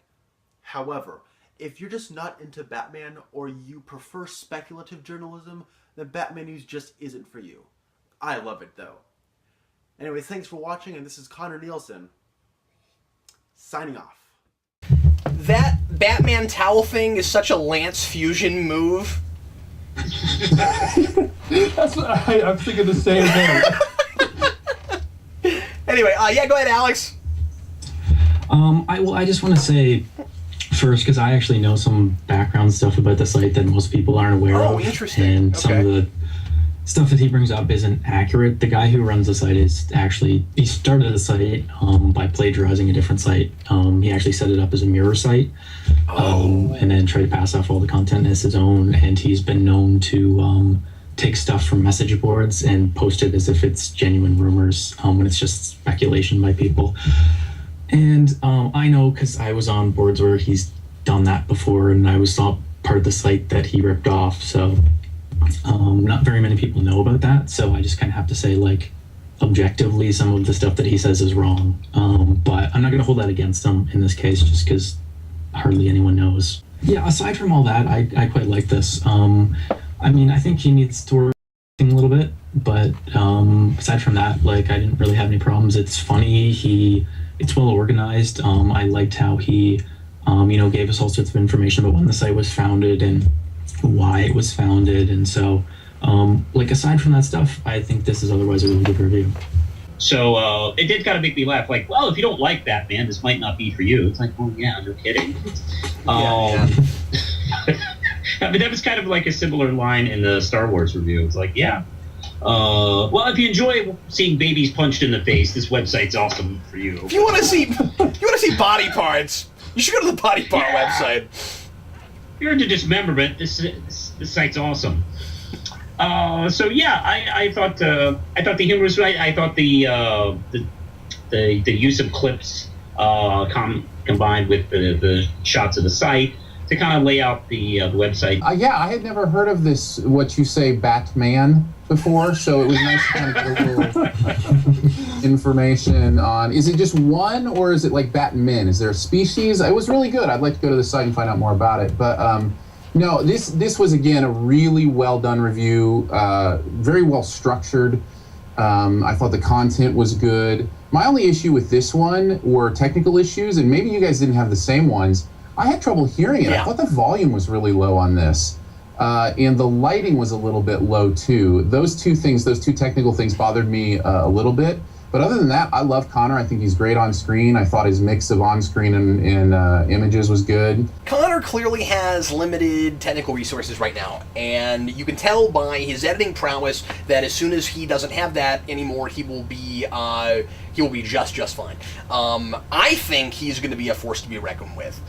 However, if you're just not into Batman or you prefer speculative journalism, then Batman News just isn't for you. I love it though. Anyway, thanks for watching, and this is Connor Nielsen, signing off. That Batman towel thing is such a Lance Fusion move. That's what I'm thinking the same thing. Anyway, yeah, go ahead, Alex. I just want to say first, because I actually know some background stuff about the site that most people aren't aware of. Oh, interesting. And some of the stuff that he brings up isn't accurate. The guy who runs the site he started the site by plagiarizing a different site. He actually set it up as a mirror site, and then tried to pass off all the content as his own. And he's been known to take stuff from message boards and post it as if it's genuine rumors, when it's just speculation by people. And I know because I was on boards where he's done that before, and I was not part of the site that he ripped off, so not very many people know about that. So I just kind of have to say, like, objectively, some of the stuff that he says is wrong. But I'm not going to hold that against him in this case, just because hardly anyone knows. Yeah, aside from all that, I quite like this. I mean, I think he needs to work a little bit, but aside from that, like, I didn't really have any problems. It's funny. It's well organized. I liked how he, gave us all sorts of information about when the site was founded and why it was founded. And so, aside from that stuff, I think this is otherwise a really good review. So it did kind of make me laugh. Like, well, if you don't like Batman, this might not be for you. It's like, well, yeah, no kidding. I mean, that was kind of like a similar line in the Star Wars review. It's like, yeah. Well, if you enjoy seeing babies punched in the face, this website's awesome for you. If you want to see body parts, you should go to the body part website. If you're into dismemberment, this site's awesome. So yeah, I thought the humor was right. I thought the use of clips combined with the shots of the site to kind of lay out the website. Yeah, I had never heard of this, what you say, Batman. before, so it was nice to kind of get a little information on. Is it just one, or is it like bat and min? Is there a species? It was really good. I'd like to go to the site and find out more about it. But no, this was again a really well done review, very well structured. I thought the content was good. My only issue with this one were technical issues, and maybe you guys didn't have the same ones. I had trouble hearing it. I thought the volume was really low on this. And the lighting was a little bit low too. Those two technical things bothered me a little bit. But other than that, I love Connor. I think he's great on screen. I thought his mix of on-screen and images was good. Connor clearly has limited technical resources right now, and you can tell by his editing prowess that as soon as he doesn't have that anymore, he will be just fine. I think he's going to be a force to be reckoned with,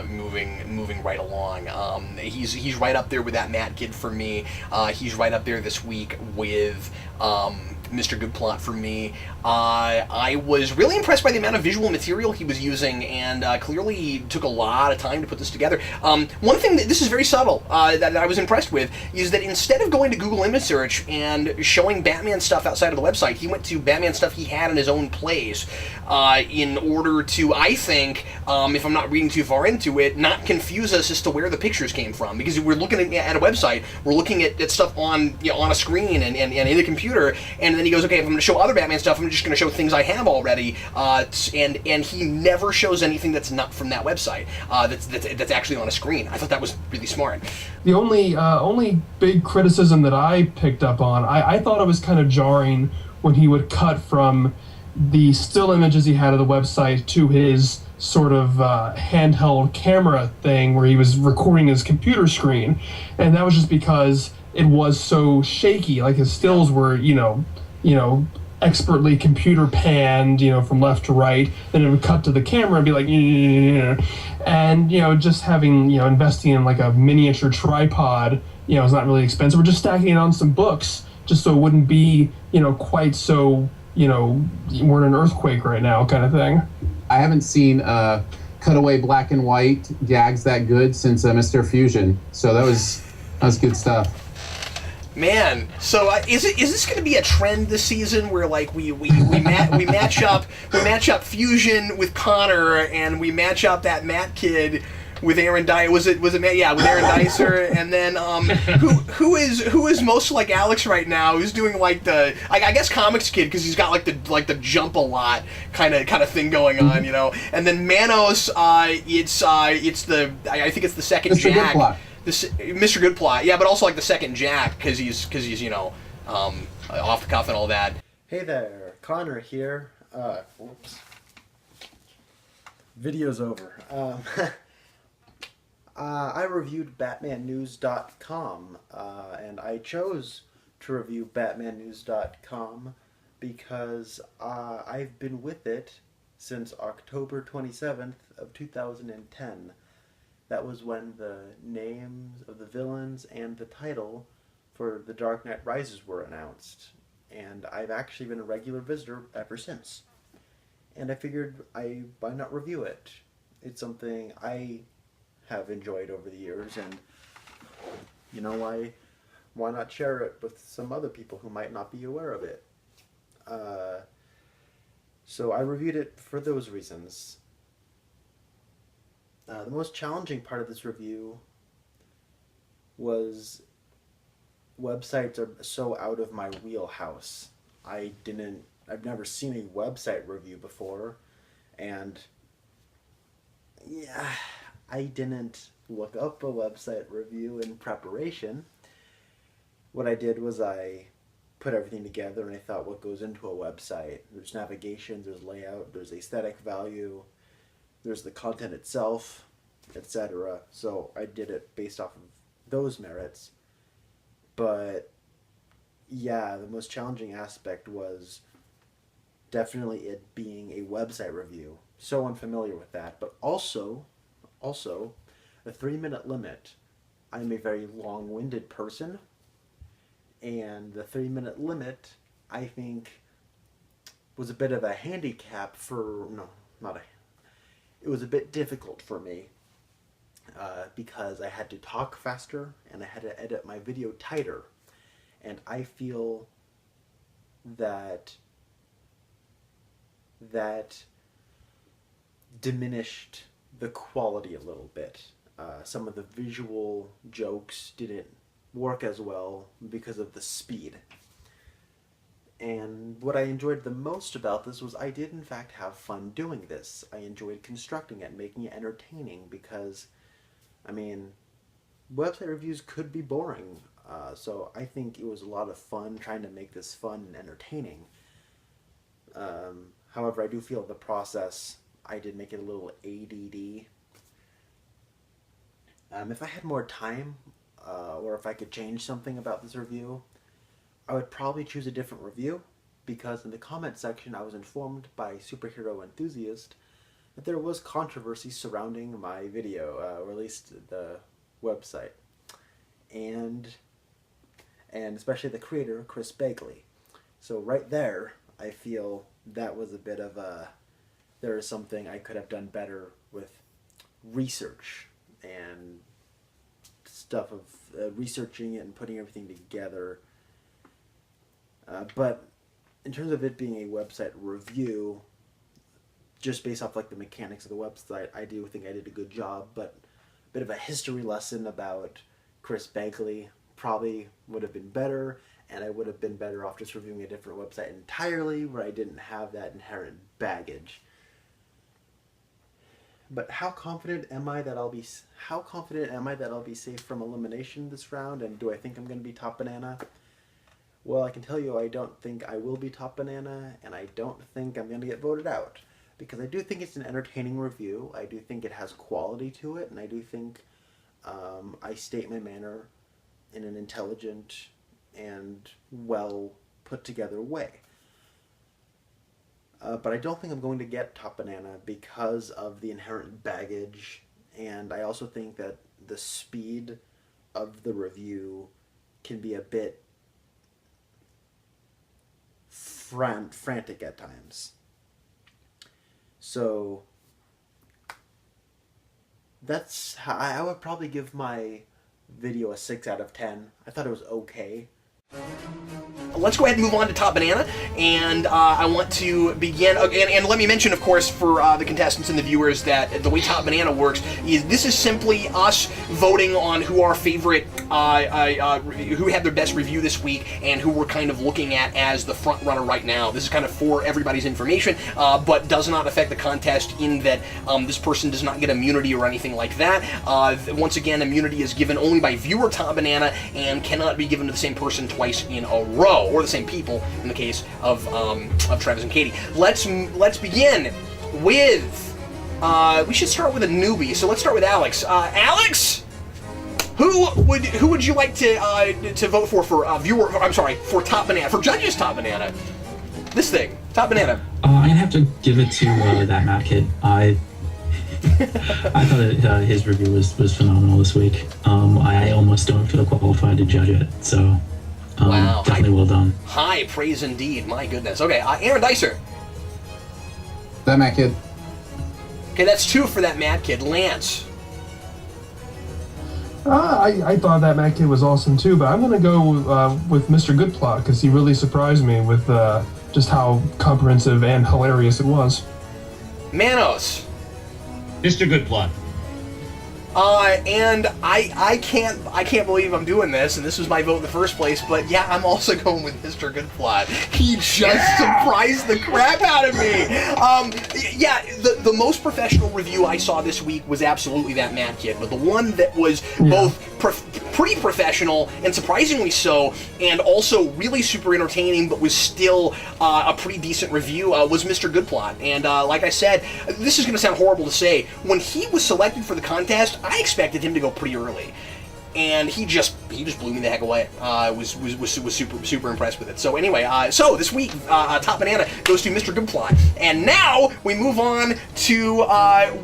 moving right along. He's right up there with ThatMattKid for me. He's right up there this week with MrGoodPlot for me. I was really impressed by the amount of visual material he was using, and clearly took a lot of time to put this together. One thing this is very subtle that I was impressed with is that instead of going to Google Image Search and showing Batman stuff outside of the website, he went to Batman stuff he had in his own place in order to, I think, if I'm not reading too far into it, not confuse us as to where the pictures came from. Because we're looking at a website, we're looking at stuff on on a screen and in a computer, and then he goes, okay, if I'm going to show other Batman stuff, I'm just going to show things I have already, and he never shows anything that's not from that website, that's actually on a screen. I thought that was really smart. The only big criticism that I picked up on, I thought it was kind of jarring when he would cut from the still images he had of the website to his sort of handheld camera thing where he was recording his computer screen, and that was just because it was so shaky. Like his stills were, you know, expertly computer panned, from left to right. Then it would cut to the camera and be like, and just having, investing in like a miniature tripod, is not really expensive. We're just stacking it on some books just so it wouldn't be, quite so, we're in an earthquake right now kind of thing. I haven't seen cutaway black and white gags that good since Mr. Fusion, so that was good stuff. Man, so is this going to be a trend this season where like we match up Fusion with Connor, and we match up ThatMattKid with Aaron Dicer? Was it with Aaron Dicer, and then who is most like Alex right now? Who's doing like the I guess Comics Kid, because he's got like the jump a lot kind of thing going on, and then Manos, it's the I think it's the second Mr. Jack. Goodplot. MrGoodPlot, yeah, but also like the second Jack, because he's off the cuff and all that. Hey there, Connor here. Whoops. Video's over. I reviewed BatmanNews.com, and I chose to review BatmanNews.com because I've been with it since October 27th of 2010. That was when the names of the villains and the title for The Dark Knight Rises were announced. And I've actually been a regular visitor ever since. And I figured why not review it? It's something I have enjoyed over the years, and why not share it with some other people who might not be aware of it? So I reviewed it for those reasons. The most challenging part of this review was websites are so out of my wheelhouse. I've never seen a website review before, and I didn't look up a website review in preparation. What I did was I put everything together, and I thought, what goes into a website? There's navigation, there's layout, there's aesthetic value, there's the content itself, etc. So I did it based off of those merits. But yeah, the most challenging aspect was definitely it being a website review. So unfamiliar with that. But also a 3-minute limit. I'm a very long-winded person, and the 3-minute limit, I think, was a bit of a handicap it was a bit difficult for me because I had to talk faster and I had to edit my video tighter. and I feel that diminished the quality a little bit. Some of the visual jokes didn't work as well because of the speed. And what I enjoyed the most about this was I did in fact have fun doing this. I enjoyed constructing it, making it entertaining, because, I mean, website reviews could be boring. So I think it was a lot of fun trying to make this fun and entertaining. However, I do feel the process, I did make it a little ADD. If I had more time, or if I could change something about this review, I would probably choose a different review, because in the comment section I was informed by Superhero Enthusiast that there was controversy surrounding my video, or at least the website, and especially the creator, Chris Bagley. So right there, I feel that was a bit of a, there is something I could have done better with research and stuff of researching it and putting everything together. But in terms of it being a website review, just based off like the mechanics of the website, I do think I did a good job. But a bit of a history lesson about Chris Bagley probably would have been better, and I would have been better off just reviewing a different website entirely where I didn't have that inherent baggage. But how confident am I that I'll be safe from elimination this round, and do I think I'm going to be top banana? Well, I can tell you I don't think I will be top banana, and I don't think I'm going to get voted out, because I do think it's an entertaining review. I do think it has quality to it, and I do think I state my manner in an intelligent and well put together way. But I don't think I'm going to get top banana because of the inherent baggage, and I also think that the speed of the review can be a bit frantic at times. So that's how I would probably give my video a 6 out of 10. I thought it was okay. Let's go ahead and move on to Top Banana, and I want to begin, and let me mention, of course, for the contestants and the viewers, that the way Top Banana works is this is simply us voting on who our favorite, who had their best review this week, and who we're kind of looking at as the front runner right now. This is kind of for everybody's information, but does not affect the contest in that this person does not get immunity or anything like that. Once again, immunity is given only by viewer Top Banana and cannot be given to the same person twice in a row, or the same people in the case of Travis and Kaiti. Let's begin with we should start with a newbie. So let's start with Alex. Alex, who would you like to vote for viewer? I'm sorry, for Top Banana, for judges Top Banana. This thing, Top Banana. I'm gonna have to give it to ThatMattKid. I thought his review was phenomenal this week. I almost don't feel qualified to judge it, so. Wow. Definitely well done. High praise indeed. My goodness. Okay, Aaron Dicer. ThatMattKid. Okay, that's 2 for ThatMattKid. Lance. I thought ThatMattKid was awesome too, but I'm going to go with MrGoodPlot, because he really surprised me with just how comprehensive and hilarious it was. Manos. MrGoodPlot. And I can't believe I'm doing this, and this was my vote in the first place, but yeah, I'm also going with MrGoodPlot. He just surprised the crap out of me. Yeah, the most professional review I saw this week was absolutely ThatMattKid, but the one that was both pretty professional and surprisingly so, and also really super entertaining, but was still a pretty decent review, was MrGoodPlot. And like I said, this is going to sound horrible to say, when he was selected for the contest, I expected him to go pretty early, and he just blew me the heck away. Was super impressed with it. So anyway, so this week Top Banana goes to MrGoodPlot, and now we move on to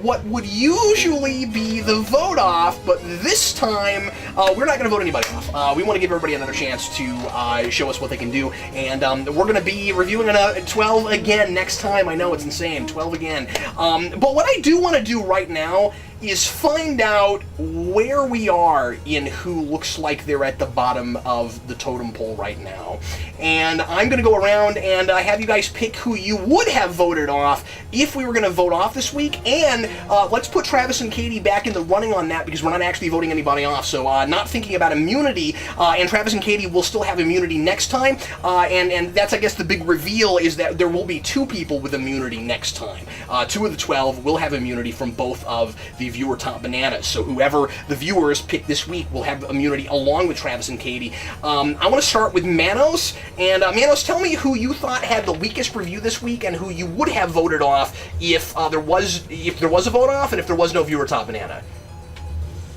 what would usually be the vote off, but this time we're not going to vote anybody off. We want to give everybody another chance to show us what they can do, and we're going to be reviewing a 12 again next time. I know, it's insane, 12 again. But what I do want to do right now is find out where we are in who looks like they're at the bottom of the totem pole right now. And I'm going to go around and have you guys pick who you would have voted off if we were going to vote off this week. And let's put Travis and Katie back in the running on that because we're not actually voting anybody off. So not thinking about immunity, and Travis and Katie will still have immunity next time. And that's, I guess, the big reveal is that there will be 2 people with immunity next time. 2 of the 12 will have immunity from both of the viewer top bananas. So whoever the viewers pick this week will have immunity along with Travis and Katie. I want to start with Manos. And Manos, tell me who you thought had the weakest review this week and who you would have voted off if there was a vote off and if there was no viewer top banana.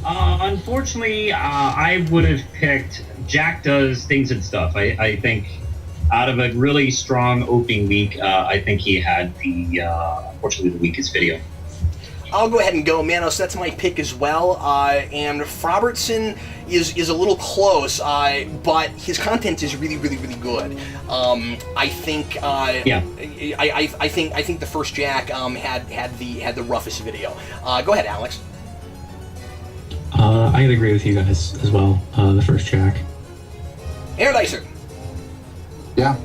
Unfortunately, I would have picked Jack Does Things and Stuff. I think out of a really strong opening week, I think he had unfortunately the weakest video. I'll go ahead and go Manos. That's my pick as well. And Robertson is a little close, but his content is really, really, really good. I think. Yeah. I think the first Jack had the roughest video. Go ahead, Alex. I could agree with you guys as well. The first Jack. Aaron Dicer. Yeah,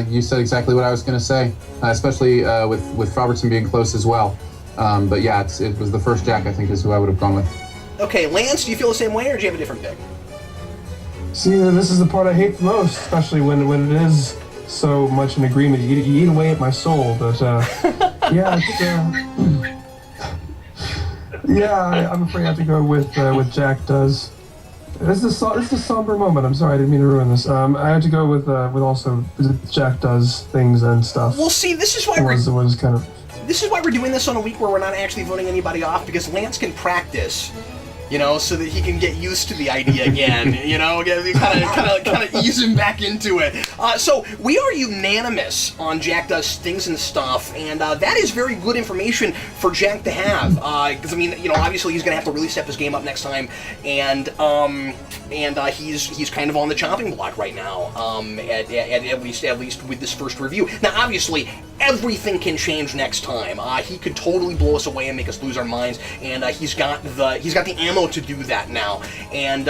you said exactly what I was going to say, especially with Robertson being close as well. But yeah, it was the first Jack, I think, is who I would have gone with. Okay, Lance, do you feel the same way, or do you have a different pick? See, this is the part I hate the most, especially when it is so much in agreement. You eat away at my soul, but yeah, I'm afraid I have to go with Jack Does. This is a somber moment. I'm sorry, I didn't mean to ruin this. I had to go with also Jack Does Things and Stuff. Well, see, this is why This is why we're doing this on a week where we're not actually voting anybody off, because Lance can practice, so that he can get used to the idea again, kind of ease him back into it. So we are unanimous on Jack Does Things and Stuff, and that is very good information for Jack to have, because obviously he's gonna have to really step his game up next time, and he's kind of on the chopping block right now, at least with this first review. Now, obviously, everything can change next time. He could totally blow us away and make us lose our minds, and he's got the ammo to do that now. And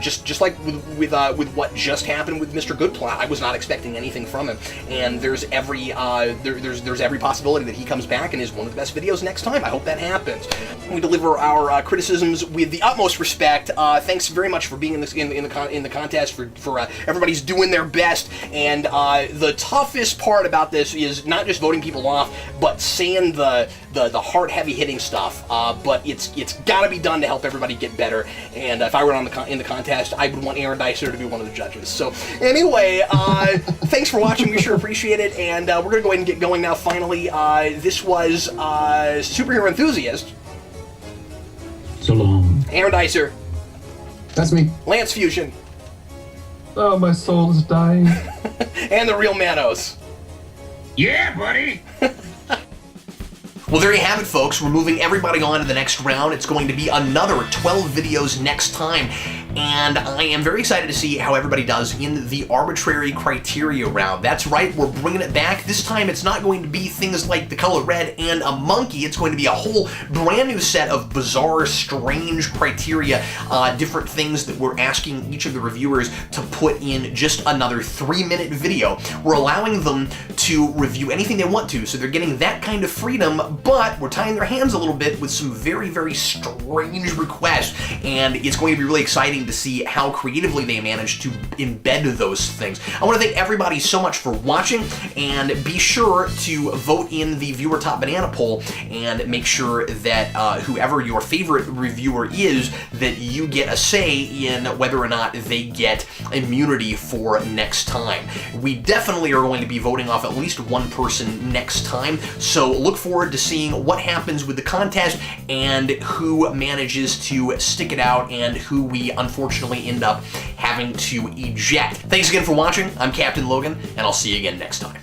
just like with what just happened with MrGoodPlot, I was not expecting anything from him, and there's every possibility that he comes back and is one of the best videos next time. I hope that happens. We deliver our criticisms with the utmost respect. Thanks very much for being in the contest. For everybody's doing their best, and the toughest part about this is not just voting people off, but saying the hard, heavy hitting stuff. But it's got to be done to help everybody get better. And if I were in the contest, I would want Aaron Dicer to be one of the judges. So anyway, thanks for watching. We sure appreciate it. And we're gonna go ahead and get going now. Finally, this was Superhero Enthusiast. So long. Aaron Dicer. That's me. Lance Fusion. Oh, my soul is dying. And the real Manos. Yeah, buddy! Well, there you have it, folks. We're moving everybody on to the next round. It's going to be another 12 videos next time. And I am very excited to see how everybody does in the arbitrary criteria round. That's right, we're bringing it back. This time it's not going to be things like the color red and a monkey. It's going to be a whole brand new set of bizarre, strange criteria, different things that we're asking each of the reviewers to put in just another 3-minute video. We're allowing them to review anything they want to, so they're getting that kind of freedom, but we're tying their hands a little bit with some very, very strange requests, and it's going to be really exciting to see how creatively they manage to embed those things. I want to thank everybody so much for watching, and be sure to vote in the viewer top banana poll and make sure that whoever your favorite reviewer is, that you get a say in whether or not they get immunity for next time. We definitely are going to be voting off at least one person next time, so look forward to seeing what happens with the contest and who manages to stick it out and who we unfortunately end up having to eject. Thanks again for watching. I'm Captain Logan, and I'll see you again next time.